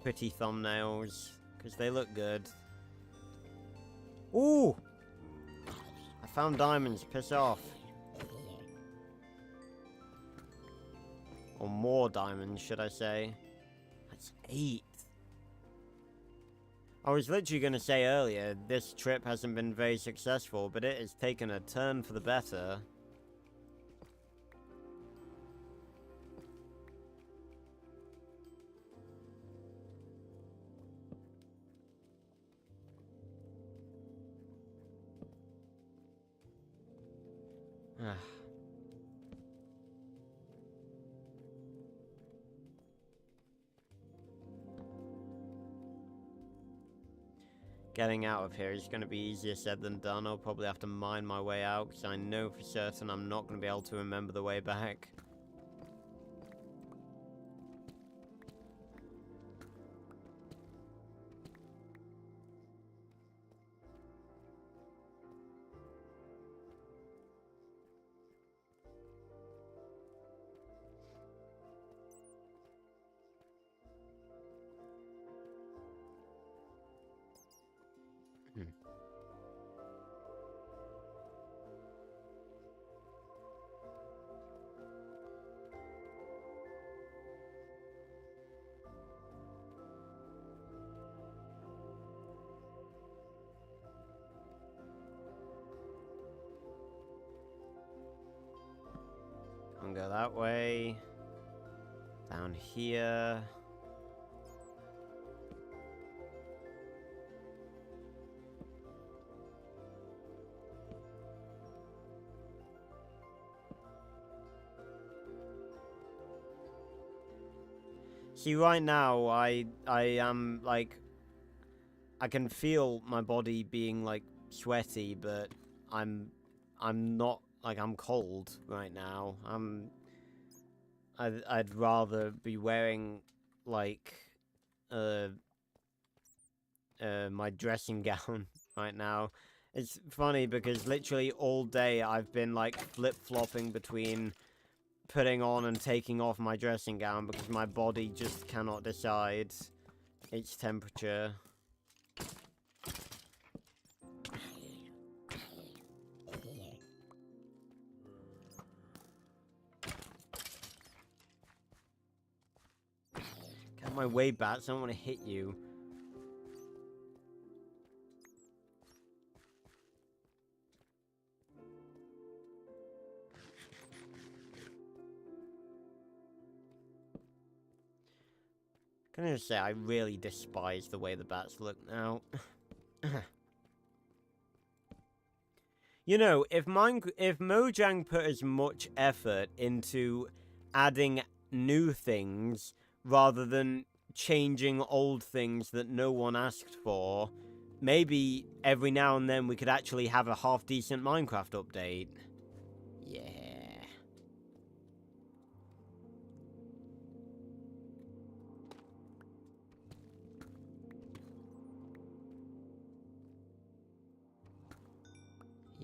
Speaker 1: pretty thumbnails, because they look good. Ooh! I found diamonds, piss off. Or more diamonds, should I say. That's 8. I was literally going to say earlier, this trip hasn't been very successful, but it has taken a turn for the better. Getting out of here is going to be easier said than done. I'll probably have to mine my way out, because I know for certain I'm not going to be able to remember the way back. I'll go that way. Down here. See, right now, I am, like, I can feel my body being, like, sweaty, but I'm not, like, I'm cold right now. I'd rather be wearing, like, my dressing gown right now. It's funny because literally all day I've been, like, flip-flopping between putting on and taking off my dressing gown because my body just cannot decide its temperature. Get my way, bats. I don't want to hit you. Can I just say, I really despise the way the bats look now. You know, if Mojang put as much effort into adding new things rather than changing old things that no one asked for, maybe every now and then we could actually have a half-decent Minecraft update. Yeah.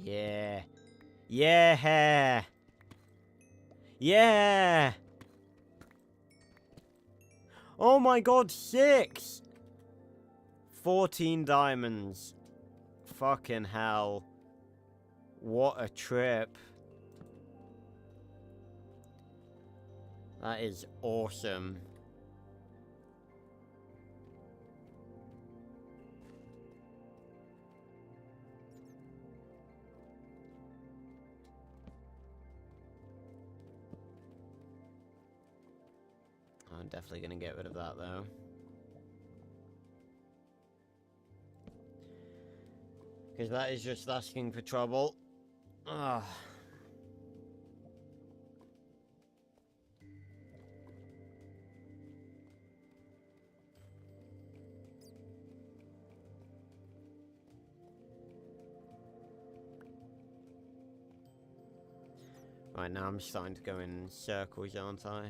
Speaker 1: Yeah. Yeah. Yeah. Oh my god, 6! 14 diamonds. Fucking hell. What a trip. That is awesome. I'm definitely gonna get rid of that, though. Because that is just asking for trouble. Ugh. Right, now I'm starting to go in circles, aren't I?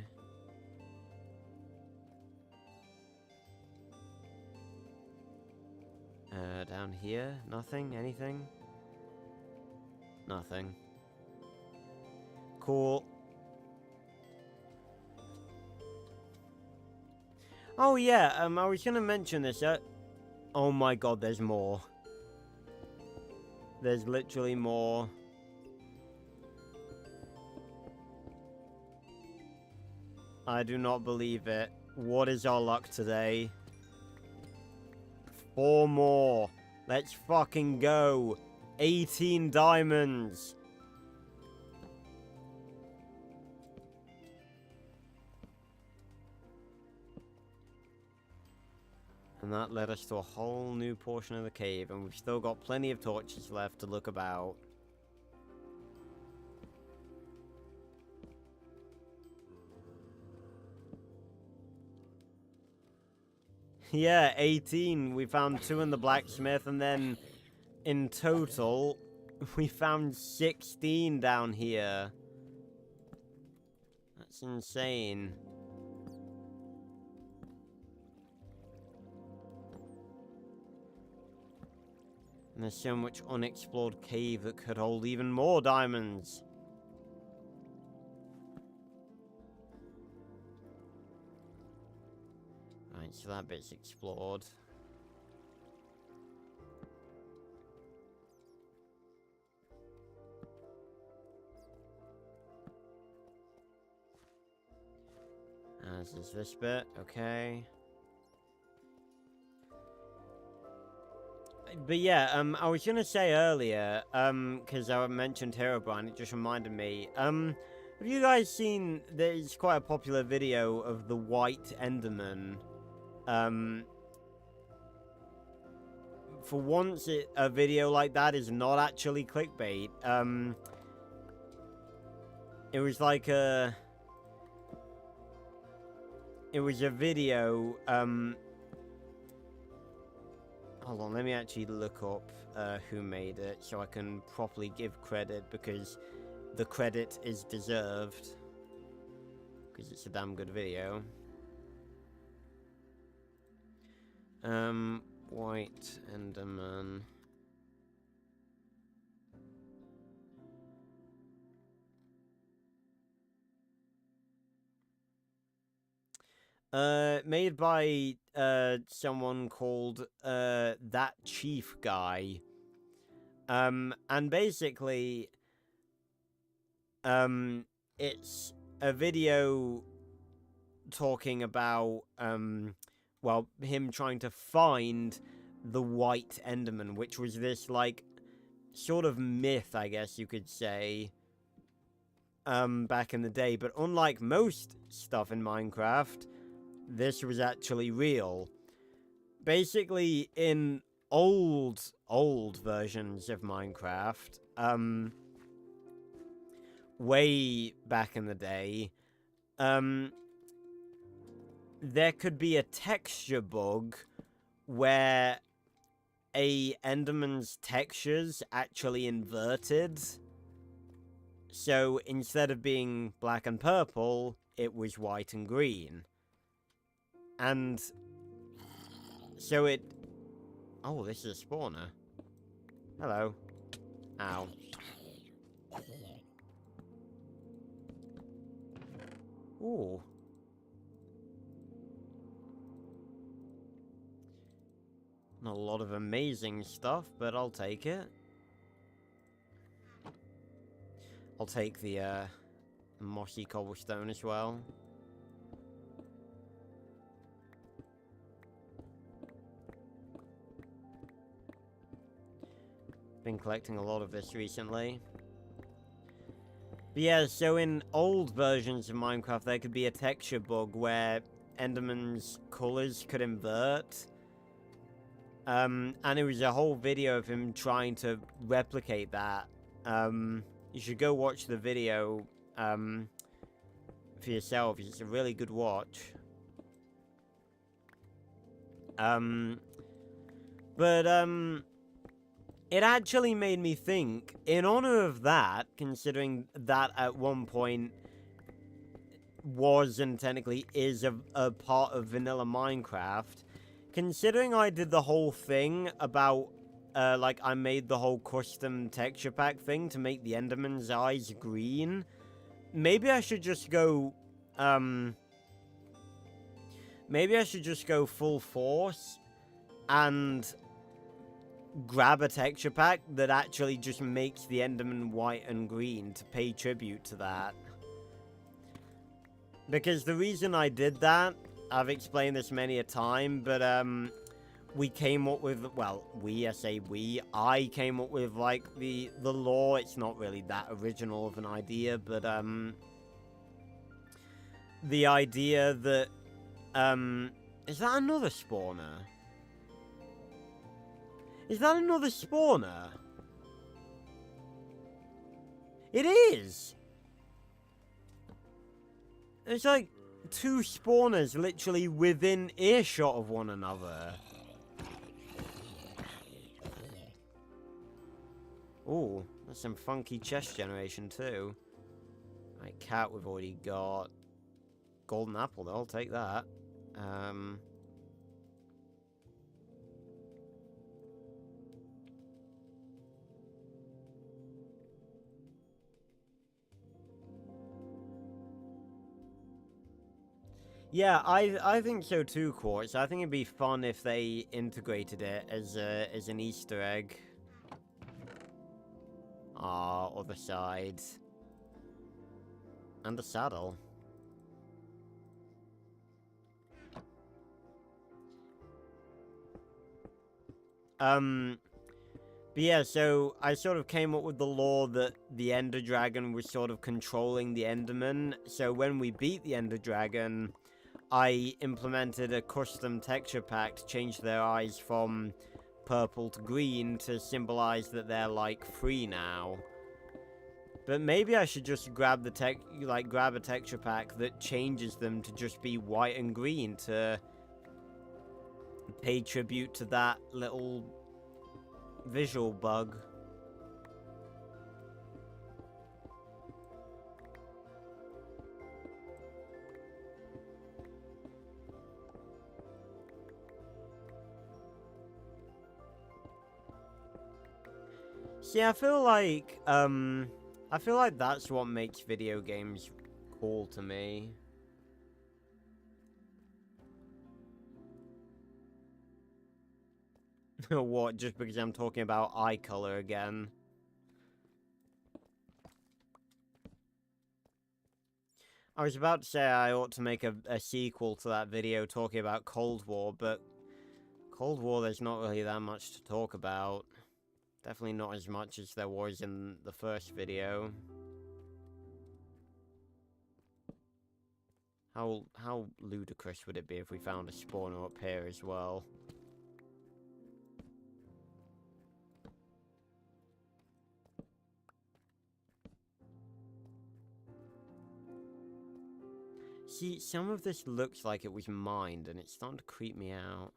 Speaker 1: Down here? Nothing? Anything? Nothing. Cool. Oh yeah, I was gonna mention this, oh my god, there's more. There's literally more. I do not believe it. What is our luck today? 4 more. Let's fucking go. 18 diamonds. And that led us to a whole new portion of the cave, and we've still got plenty of torches left to look about. Yeah, 18. We found 2 in the blacksmith, and then in total, we found 16 down here. That's insane. And there's so much unexplored cave that could hold even more diamonds. Right, so that bit's explored. As is this bit, okay. But yeah, I was gonna say earlier, because I mentioned Herobrine, it just reminded me, Have you guys seen, there's quite a popular video of the White Enderman. For once, a video like that is not actually clickbait. It was like a... It was a video, hold on, let me actually look up who made it so I can properly give credit, because the credit is deserved. Because it's a damn good video. White Enderman. Made by someone called That Chief Guy. And basically, it's a video talking about well, him trying to find the White Enderman, which was this like sort of myth, I guess you could say, back in the day. But unlike most stuff in Minecraft, this was actually real. Basically, in old versions of Minecraft, way back in the day, there could be a texture bug where a Enderman's textures actually inverted. So instead of being black and purple, it was white and green. And so it... Oh, this is a spawner. Hello. Ow. Ooh. Not a lot of amazing stuff, but I'll take it. I'll take the mossy cobblestone as well. Been collecting a lot of this recently. But yeah, so in old versions of Minecraft, there could be a texture bug where Enderman's colors could invert. And it was a whole video of him trying to replicate that. You should go watch the video for yourself. It's a really good watch. It actually made me think, in honor of that, considering that at one point was and technically is a part of vanilla Minecraft, considering I did the whole thing about, like, I made the whole custom texture pack thing to make the Enderman's eyes green, maybe I should just go, maybe I should just go full force and grab a texture pack that actually just makes the Enderman white and green to pay tribute to that. Because the reason I did that, I've explained this many a time, but we came up with, well, I came up with, like, the lore. It's not really that original of an idea, but the idea that, is that another spawner? Is that another spawner? It is! There's like 2 spawners literally within earshot of one another. Ooh, that's some funky chest generation too. Right, cat we've already got. Golden apple though, I'll take that. Yeah, I think so too, Quartz. I think it'd be fun if they integrated it as an Easter egg. Ah, other side. And the saddle. But yeah, so I sort of came up with the law that the Ender Dragon was sort of controlling the Enderman. So when we beat the Ender Dragon, I implemented a custom texture pack to change their eyes from purple to green to symbolize that they're, like, free now. But maybe I should just grab the grab a texture pack that changes them to just be white and green to pay tribute to that little visual bug. See, I feel like that's what makes video games cool to me. What, just because I'm talking about eye color again? I was about to say I ought to make a sequel to that video talking about Cold War, but Cold War, there's not really that much to talk about. Definitely not as much as there was in the first video. How ludicrous would it be if we found a spawner up here as well? See, some of this looks like it was mined, and it's starting to creep me out.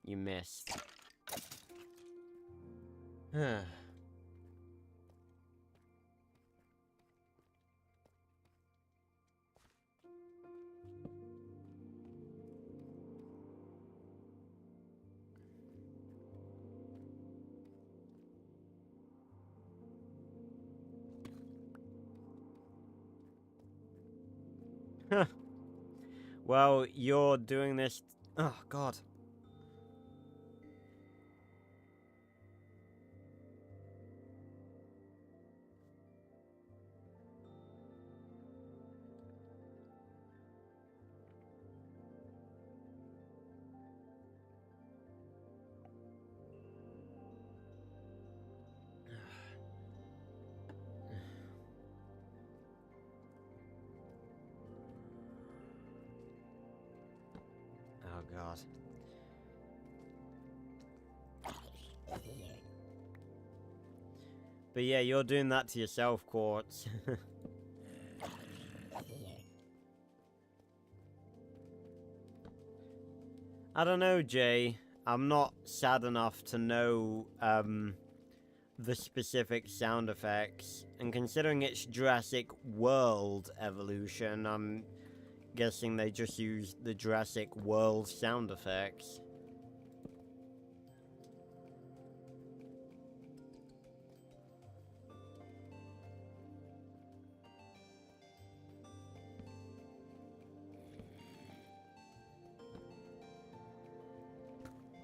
Speaker 1: You missed. Well, you're doing this... Oh, God. Oh, God. But yeah, you're doing that to yourself, Quartz. I don't know, Jay. I'm not sad enough to know, the specific sound effects. And considering it's Jurassic World evolution, I'm guessing they just used the Jurassic World sound effects.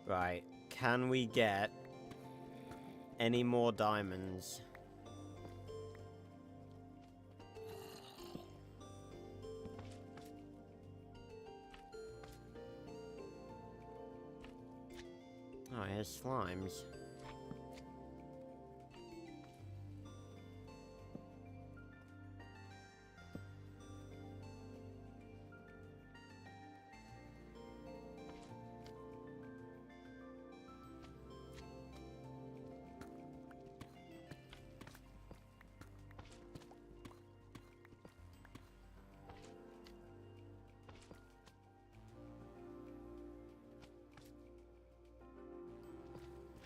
Speaker 1: Right, can we get any more diamonds? Oh, here's slimes.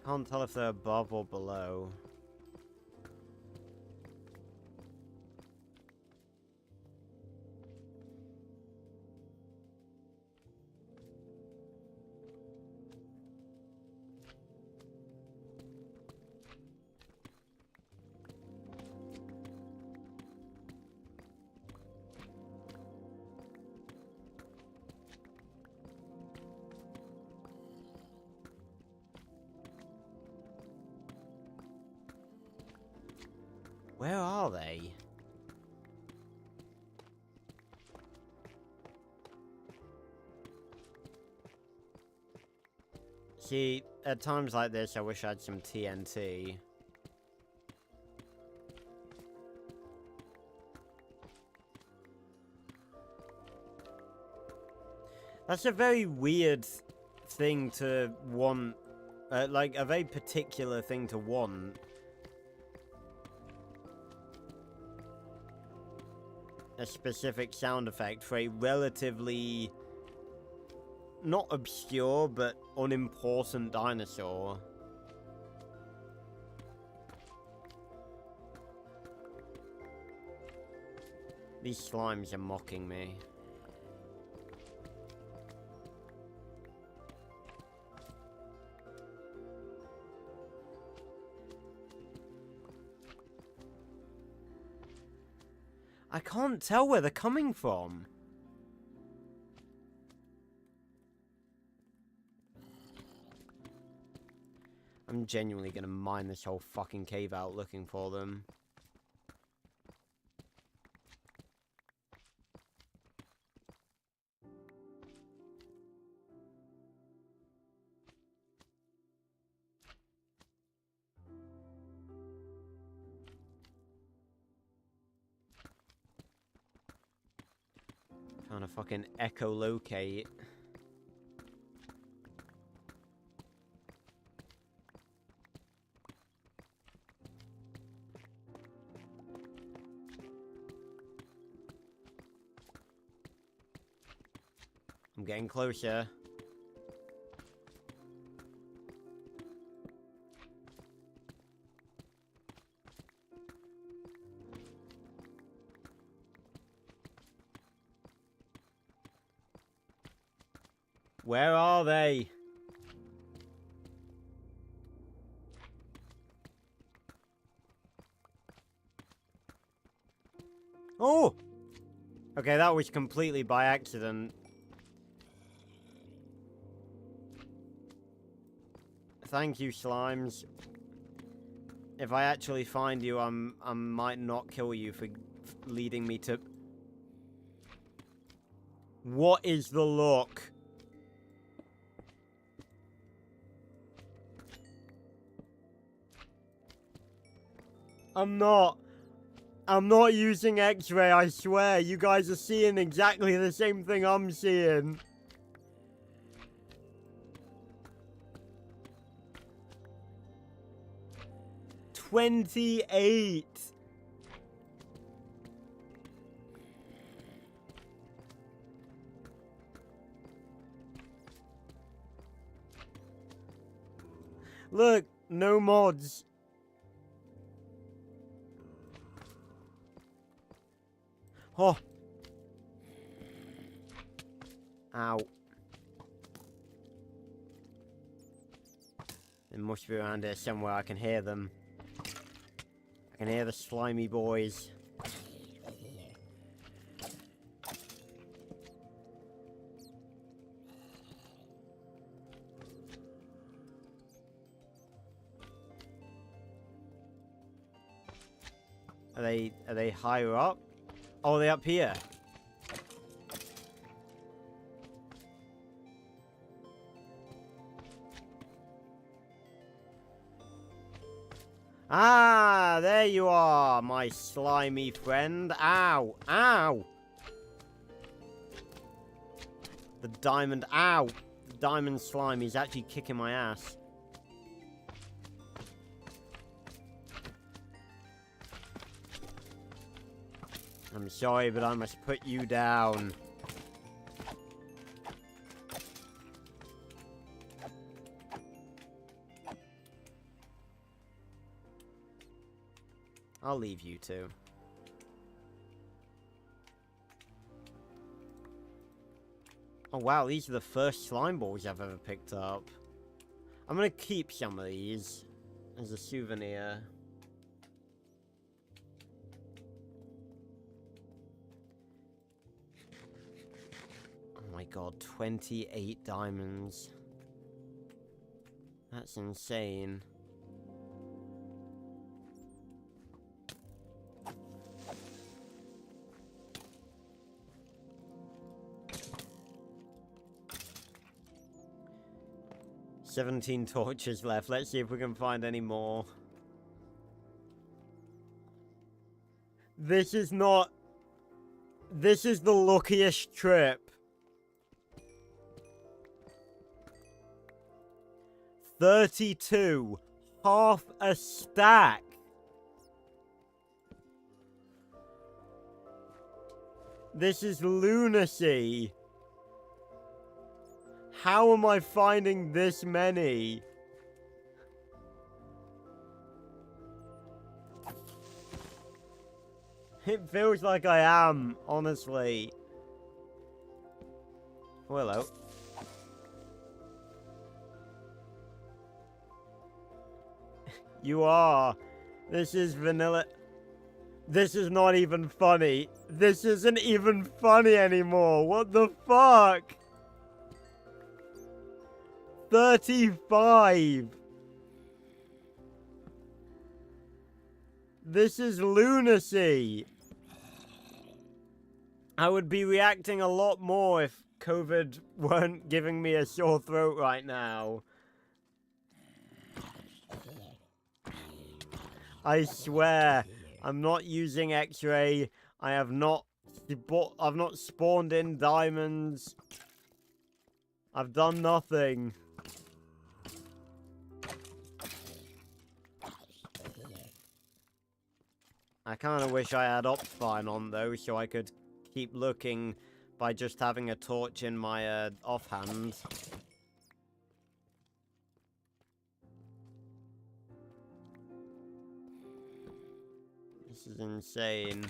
Speaker 1: Can't tell if they're above or below. are they? See, at times like this, I wish I had some TNT. That's a very weird thing to want. Like, a very particular thing to want. A specific sound effect for a relatively... not obscure, but unimportant dinosaur. These slimes are mocking me. I can't tell where they're coming from. I'm genuinely gonna mine this whole fucking cave out looking for them. Trying to fucking echolocate. I'm getting closer. Where are they? Oh! Okay, that was completely by accident. Thank you, slimes. If I actually find you, I might not kill you for leading me to... What is the look? I'm not using X-ray, I swear. You guys are seeing exactly the same thing I'm seeing. $28. Look, no mods. Oh. Ow. They must be around here somewhere. I can hear them. I can hear the slimy boys. Are they higher up? Oh, are they up here? Ah, there you are, my slimy friend. Ow, ow. The diamond, ow. The diamond slime is actually kicking my ass. I'm sorry, but I must put you down. I'll leave you two. Oh wow, these are the first slime balls I've ever picked up. I'm gonna keep some of these as a souvenir. Oh my god, 28 diamonds. That's insane. 17 torches left. Let's see if we can find any more. This is not... This is the luckiest trip. 32. Half a stack. This is lunacy. How am I finding this many? It feels like I am, honestly. Oh, hello. You are. This is vanilla. This is not even funny. This isn't even funny anymore. What the fuck? 35. This is lunacy. I would be reacting a lot more if COVID weren't giving me a sore throat right now. I swear, I'm not using X-ray. I've not spawned in diamonds. I've done nothing. I kind of wish I had Opspine on though, so I could keep looking by just having a torch in my offhand. This is insane.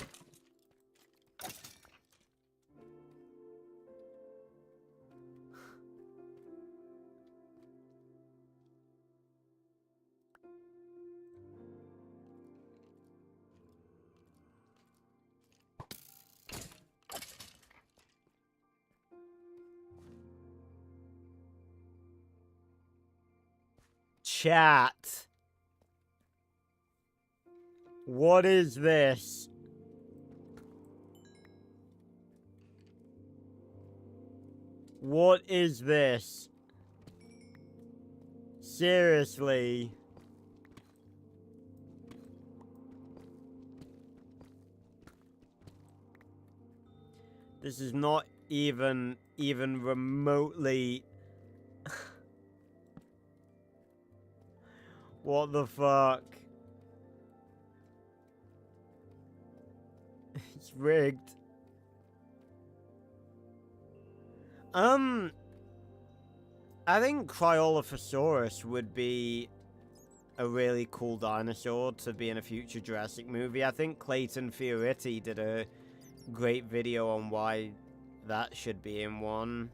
Speaker 1: Chat. What is this? What is this? Seriously. This is not even remotely... What the fuck? It's rigged. I think Cryolophosaurus would be a really cool dinosaur to be in a future Jurassic movie. I think Clayton Fioriti did a great video on why that should be in one.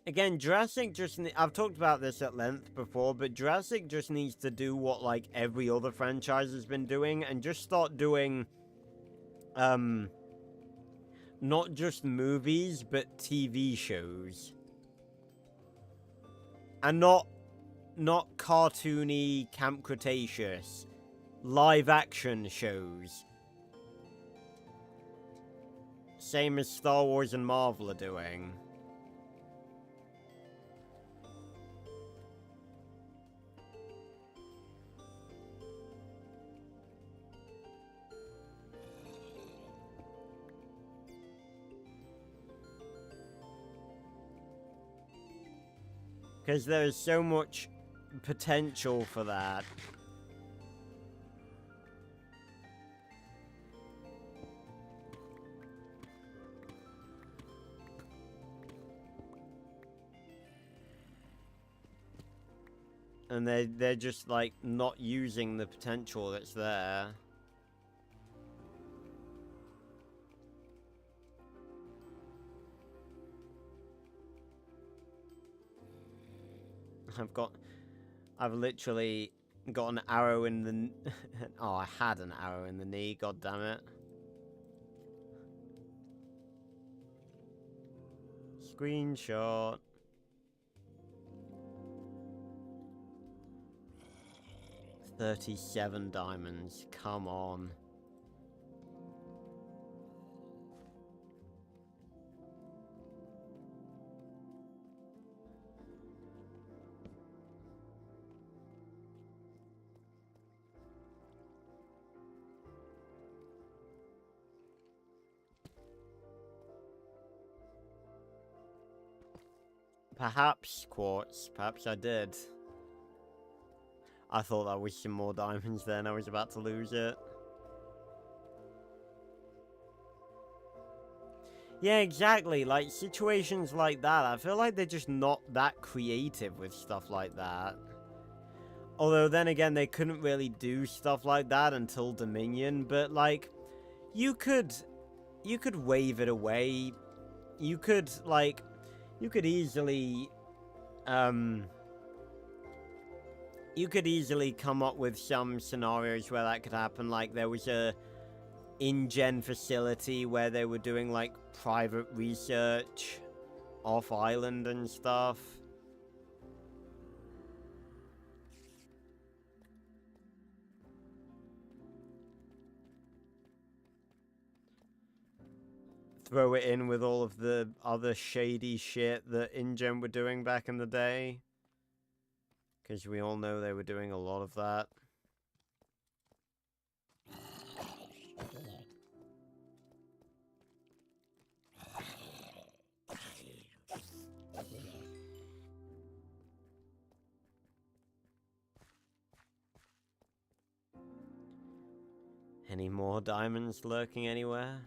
Speaker 1: Again, Jurassic just... I've talked about this at length before, but Jurassic just needs to do what, like, every other franchise has been doing, and just start doing, not just movies, but TV shows. And not cartoony Camp Cretaceous. Live-action shows. Same as Star Wars and Marvel are doing. Because there is so much potential for that. And they're just, like, not using the potential that's there. I've literally got an arrow in the... Oh, I had an arrow in the knee, god damn it. Screenshot. 37 diamonds. Come on. Perhaps quartz. Perhaps I did. I thought that was some more diamonds then. I was about to lose it. Yeah, exactly. Like, situations like that, I feel like they're just not that creative with stuff like that. Although, then again, they couldn't really do stuff like that until Dominion, but, like, you could wave it away. You could, like, you could easily come up with some scenarios where that could happen. Like, there was a InGen facility where they were doing, like, private research off-island and stuff. Throw it in with all of the other shady shit that InGen were doing back in the day. Because we all know they were doing a lot of that. Any more diamonds lurking anywhere?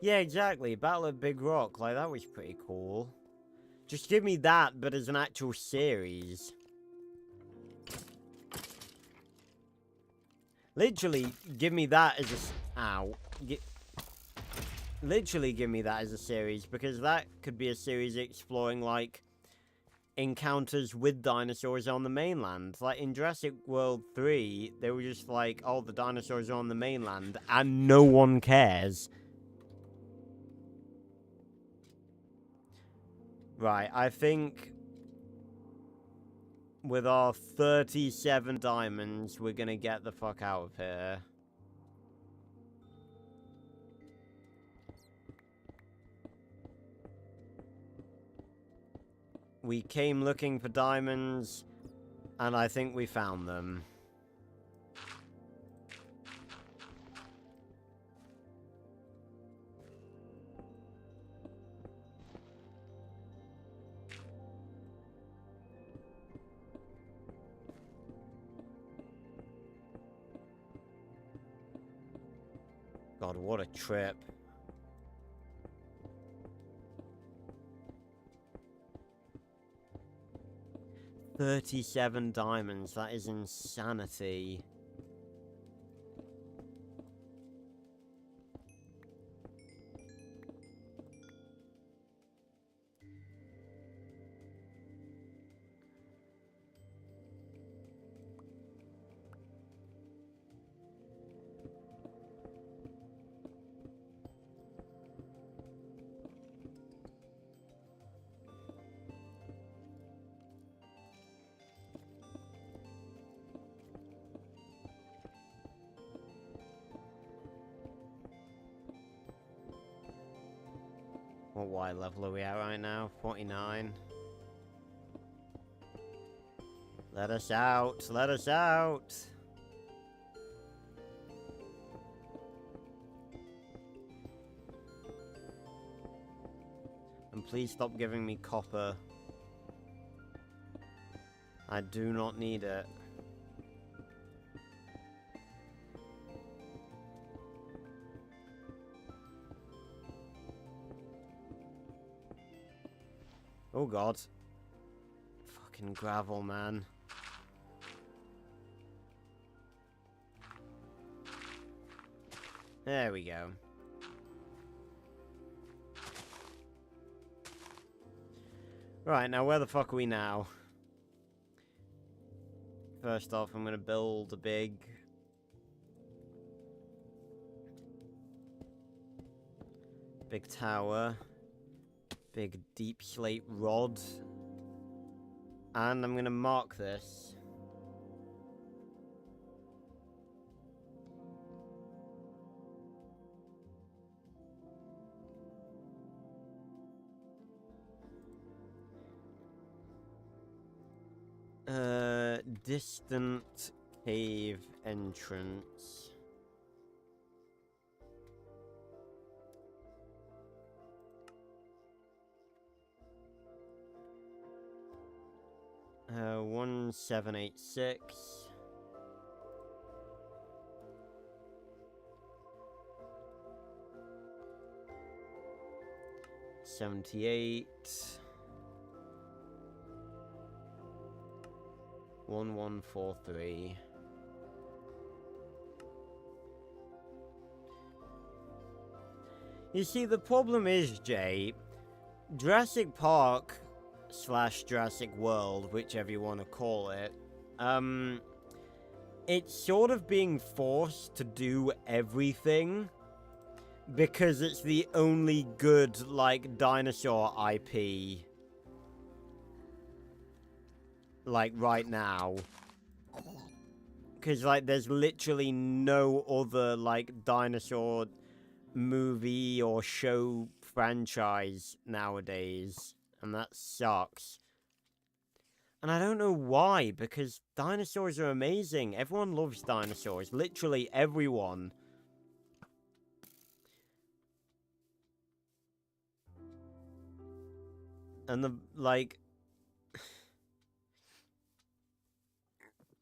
Speaker 1: Yeah, exactly. Battle of Big Rock. Like, that was pretty cool. Just give me that, but as an actual series. Literally, give me that as a... Ow. Literally give me that as a series, because that could be a series exploring, like, encounters with dinosaurs on the mainland. Like, in Jurassic World 3, they were just like, oh, the dinosaurs are on the mainland, and no one cares. Right, I think with our 37 diamonds, we're gonna get the fuck out of here. We came looking for diamonds, and I think we found them. God, what a trip. $37 diamonds, that is insanity. What Y level are we at right now? 49. Let us out! Let us out! And please stop giving me copper. I do not need it. Oh god. Fucking gravel, man. There we go. Right, now where the fuck are we now? First off, I'm gonna build a big Big tower. Big deep slate rod. And I'm gonna mark this. Distant cave entrance. Uh, 1786. $78. 1143. You see, the problem is, Jay, Jurassic Park / Jurassic World, whichever you want to call it, it's sort of being forced to do everything because it's the only good, like, dinosaur IP. Like, right now. Because, like, there's literally no other, like, dinosaur movie or show franchise nowadays. And that sucks. And I don't know why, because dinosaurs are amazing. Everyone loves dinosaurs. Literally everyone. And the, like...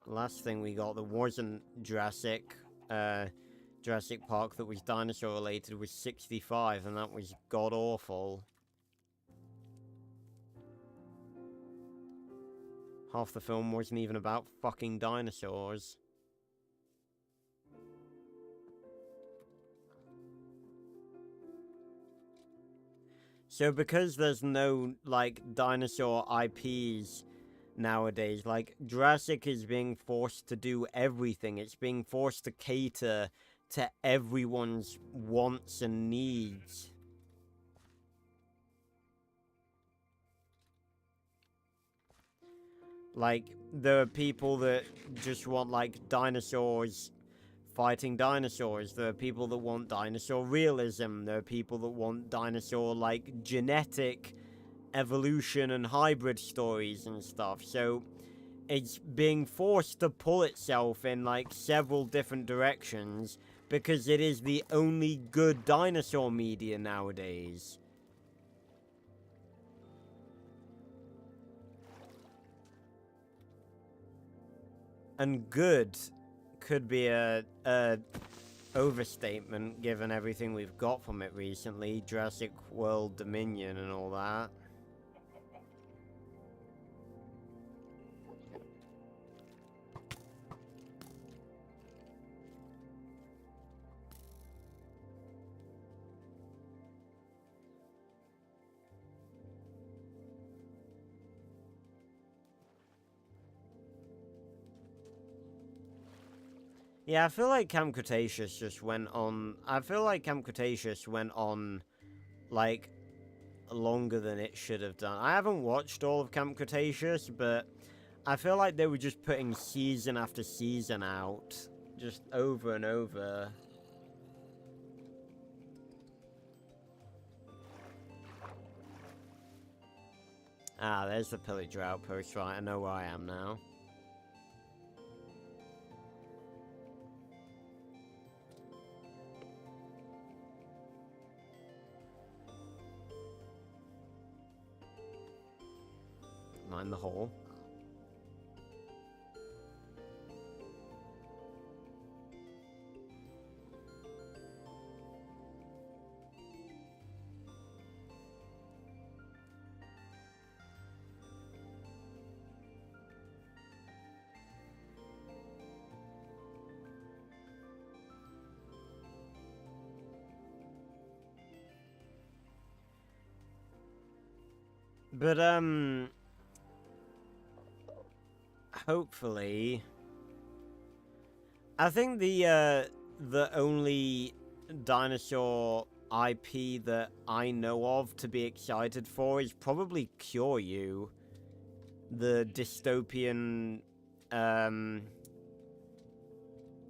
Speaker 1: last thing we got that wasn't Jurassic Park that was dinosaur related was 65, and that was god awful. Half the film wasn't even about fucking dinosaurs. So because there's no, like, dinosaur IPs nowadays, like, Jurassic is being forced to do everything. It's being forced to cater to everyone's wants and needs. Like, there are people that just want, like, dinosaurs fighting dinosaurs. There are people that want dinosaur realism. There are people that want dinosaur, like, genetic evolution and hybrid stories and stuff. So it's being forced to pull itself in, like, several different directions because it is the only good dinosaur media nowadays. And good could be a overstatement given everything we've got from it recently. Jurassic World Dominion and all that. Yeah, I feel like Camp Cretaceous just went on... I feel like Camp Cretaceous went on, like, longer than it should have done. I haven't watched all of Camp Cretaceous, but I feel like they were just putting season after season out. Just over and over. Ah, there's the Pillager Outpost, right? I know where I am now. Mind the hole. But, hopefully... I think the only dinosaur IP that I know of to be excited for is probably Kyoryu, the dystopian,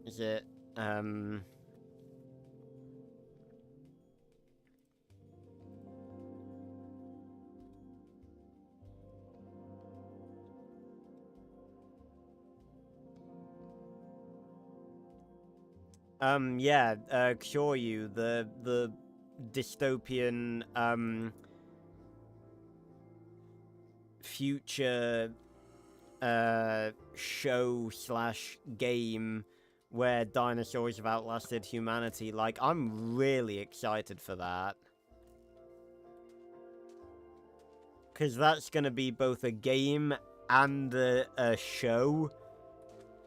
Speaker 1: is it, yeah, Kyoryu, the dystopian, future, show slash game where dinosaurs have outlasted humanity. Like, I'm really excited for that. Because that's going to be both a game and a show.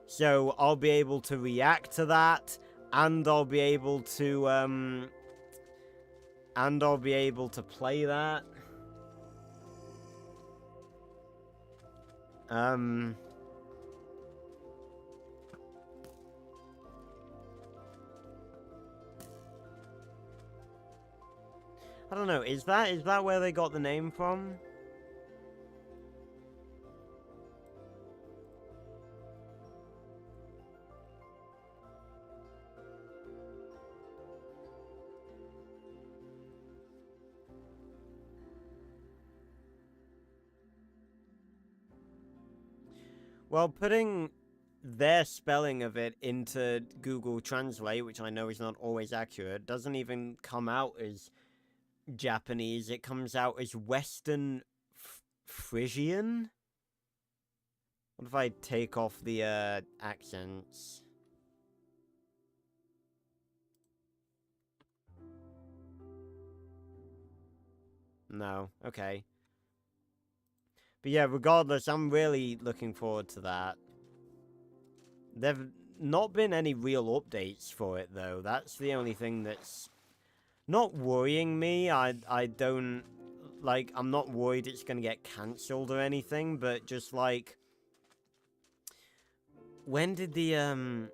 Speaker 1: So I'll be able to react to that, and I'll be able to, play that. I don't know, is that where they got the name from? Well, putting their spelling of it into Google Translate, which I know is not always accurate, doesn't even come out as Japanese. It comes out as Western Frisian? What if I take off the accents? No, okay. But yeah, regardless, I'm really looking forward to that. There've not been any real updates for it, though. That's the only thing that's not worrying me. I don't... Like, I'm not worried it's gonna get cancelled or anything, but just, like... When did the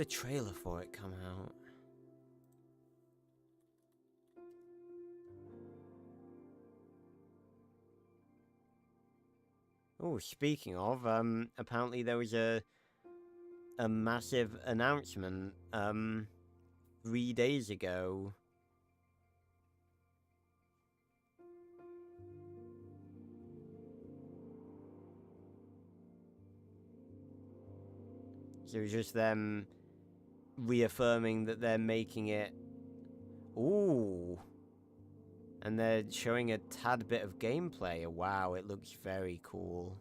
Speaker 1: trailer for it come out? Oh, speaking of, apparently there was a massive announcement, 3 days ago. So it was just them reaffirming that they're making it... Ooh. And they're showing a tad bit of gameplay. Wow, it looks very cool.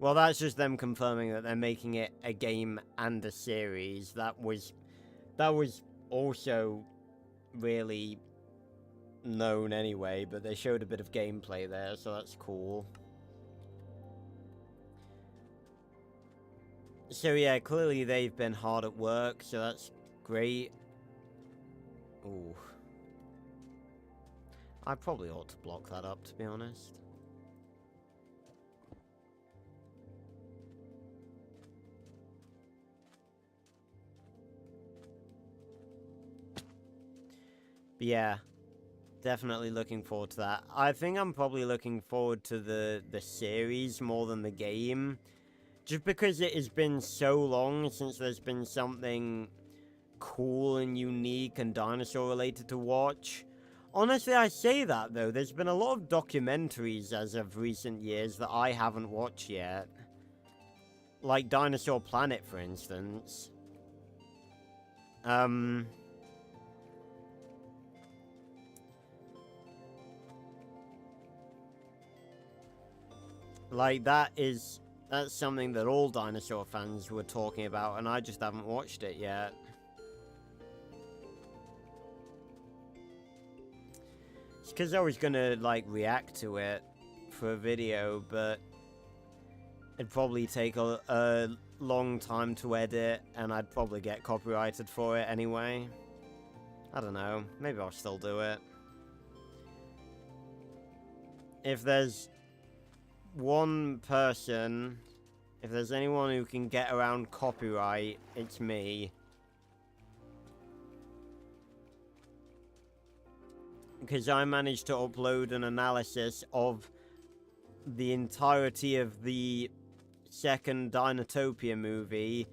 Speaker 1: Well, that's just them confirming that they're making it a game and a series. That was also really known anyway, but they showed a bit of gameplay there, so that's cool. So yeah, clearly they've been hard at work, so that's great. Ooh. I probably ought to block that up, to be honest. But yeah, definitely looking forward to that. I think I'm probably looking forward to the series more than the game. Just because it has been so long since there's been something cool and unique and dinosaur-related to watch. Honestly, I say that, though. There's been a lot of documentaries as of recent years that I haven't watched yet. Like Dinosaur Planet, for instance. Like, that's something that all dinosaur fans were talking about, and I just haven't watched it yet. It's because I was gonna, like, react to it for a video, but it'd probably take a long time to edit, and I'd probably get copyrighted for it anyway. I don't know. Maybe I'll still do it. If there's one person, if there's anyone who can get around copyright, it's me. Because I managed to upload an analysis of the entirety of the second Dinotopia movie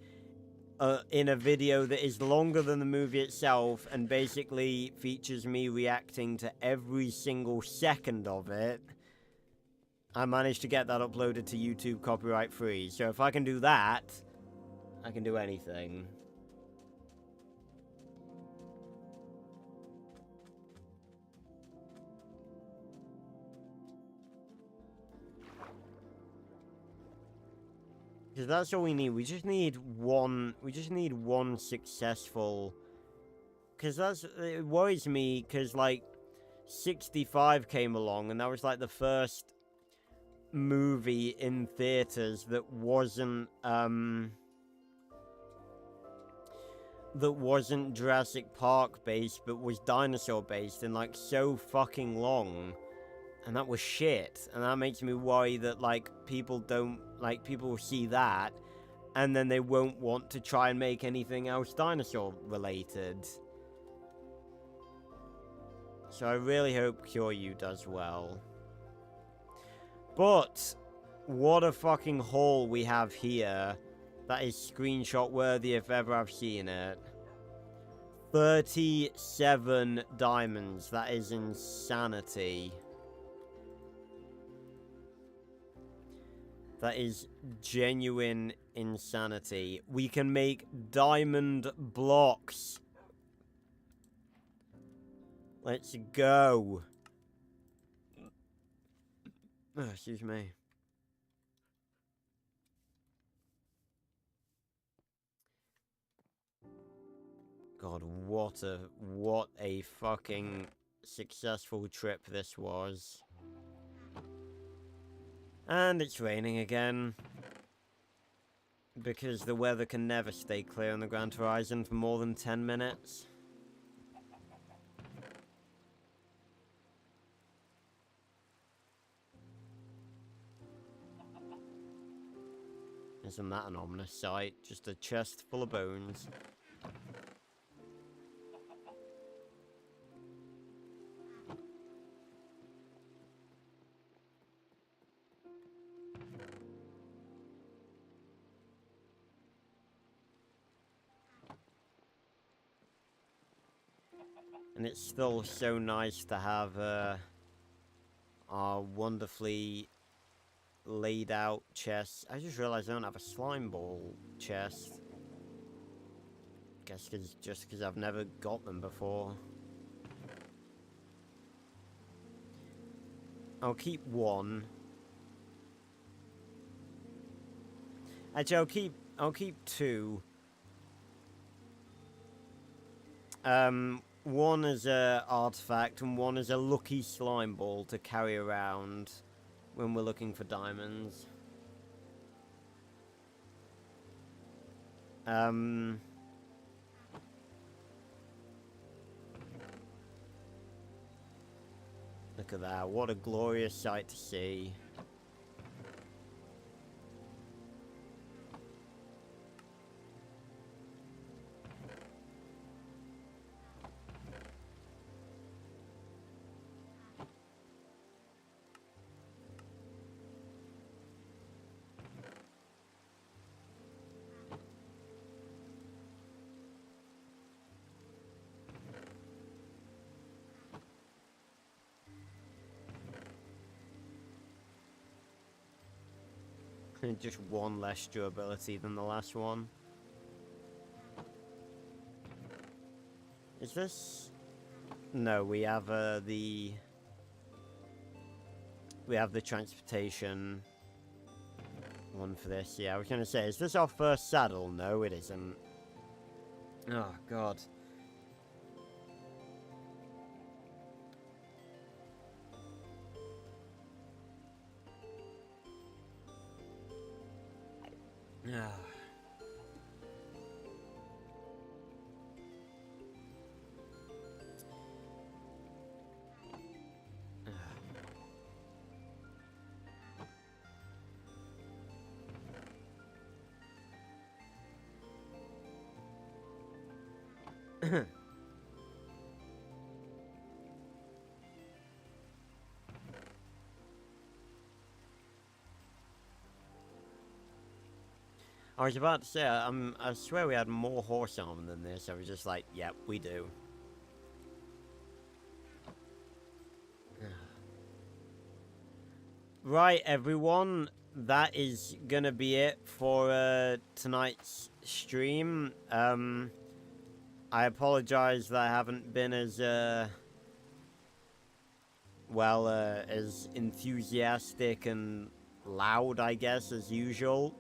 Speaker 1: in a video that is longer than the movie itself and basically features me reacting to every single second of it. I managed to get that uploaded to YouTube copyright free. So if I can do that, I can do anything. Because that's all we need. We just need one successful... Because it worries me, because, like, 65 came along, and that was, like, the first movie in theaters that wasn't Jurassic Park based, but was dinosaur based, and, like, so fucking long. And that was shit. And that makes me worry that, like, people will see that, and then they won't want to try and make anything else dinosaur-related. So I really hope Kyoryu does well. But, what a fucking haul we have here. That is screenshot-worthy if ever I've seen it. 37 diamonds. That is insanity. That is genuine insanity. We can make diamond blocks. Let's go. Oh, excuse me. God, what a fucking successful trip this was. And it's raining again. Because the weather can never stay clear on the Grand Horizon for more than 10 minutes. Isn't that an ominous sight? Just a chest full of bones. And it's still so nice to have our wonderfully laid out chests. I just realized I don't have a slime ball chest. Guess just because I've never got them before. I'll keep one. Actually, I'll keep two. One as a artifact and one as a lucky slime ball to carry around when we're looking for diamonds. Look at that, what a glorious sight to see. Just one less durability than the last one. Is this... No, we have the transportation one for this. Yeah, I was gonna say, is this our first saddle? No, it isn't. Oh, God. Ah. I was about to say, I swear we had more horse armor than this. I was just like, yep, we do. Right, everyone, that is gonna be it for tonight's stream. I apologize that I haven't been as as enthusiastic and loud, I guess, as usual.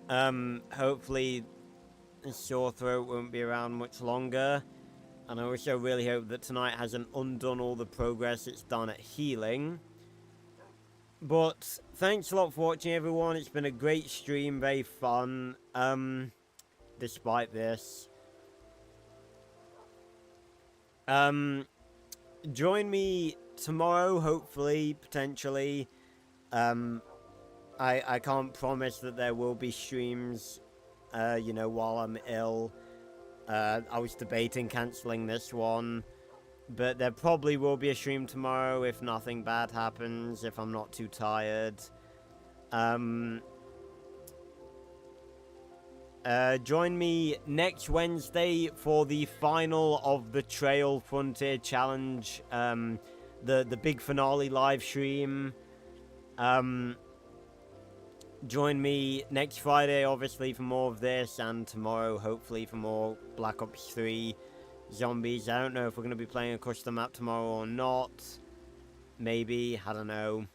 Speaker 1: Hopefully the sore throat won't be around much longer. And I also really hope that tonight hasn't undone all the progress it's done at healing. But thanks a lot for watching, everyone. It's been a great stream, very fun. Despite this. Join me tomorrow, hopefully, potentially. I can't promise that there will be streams, you know, while I'm ill. I was debating cancelling this one, but there probably will be a stream tomorrow if nothing bad happens, if I'm not too tired. Join me next Wednesday for the final of the Trail Frontier Challenge, the big finale live stream. Join me next Friday, obviously, for more of this, and tomorrow, hopefully, for more Black Ops 3 Zombies. I don't know if we're going to be playing a custom map tomorrow or not. Maybe, I don't know.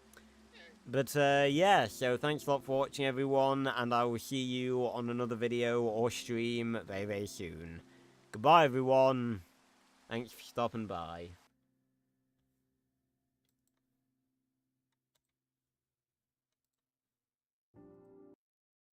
Speaker 1: But, yeah, so thanks a lot for watching, everyone, and I will see you on another video or stream very, very soon. Goodbye, everyone. Thanks for stopping by.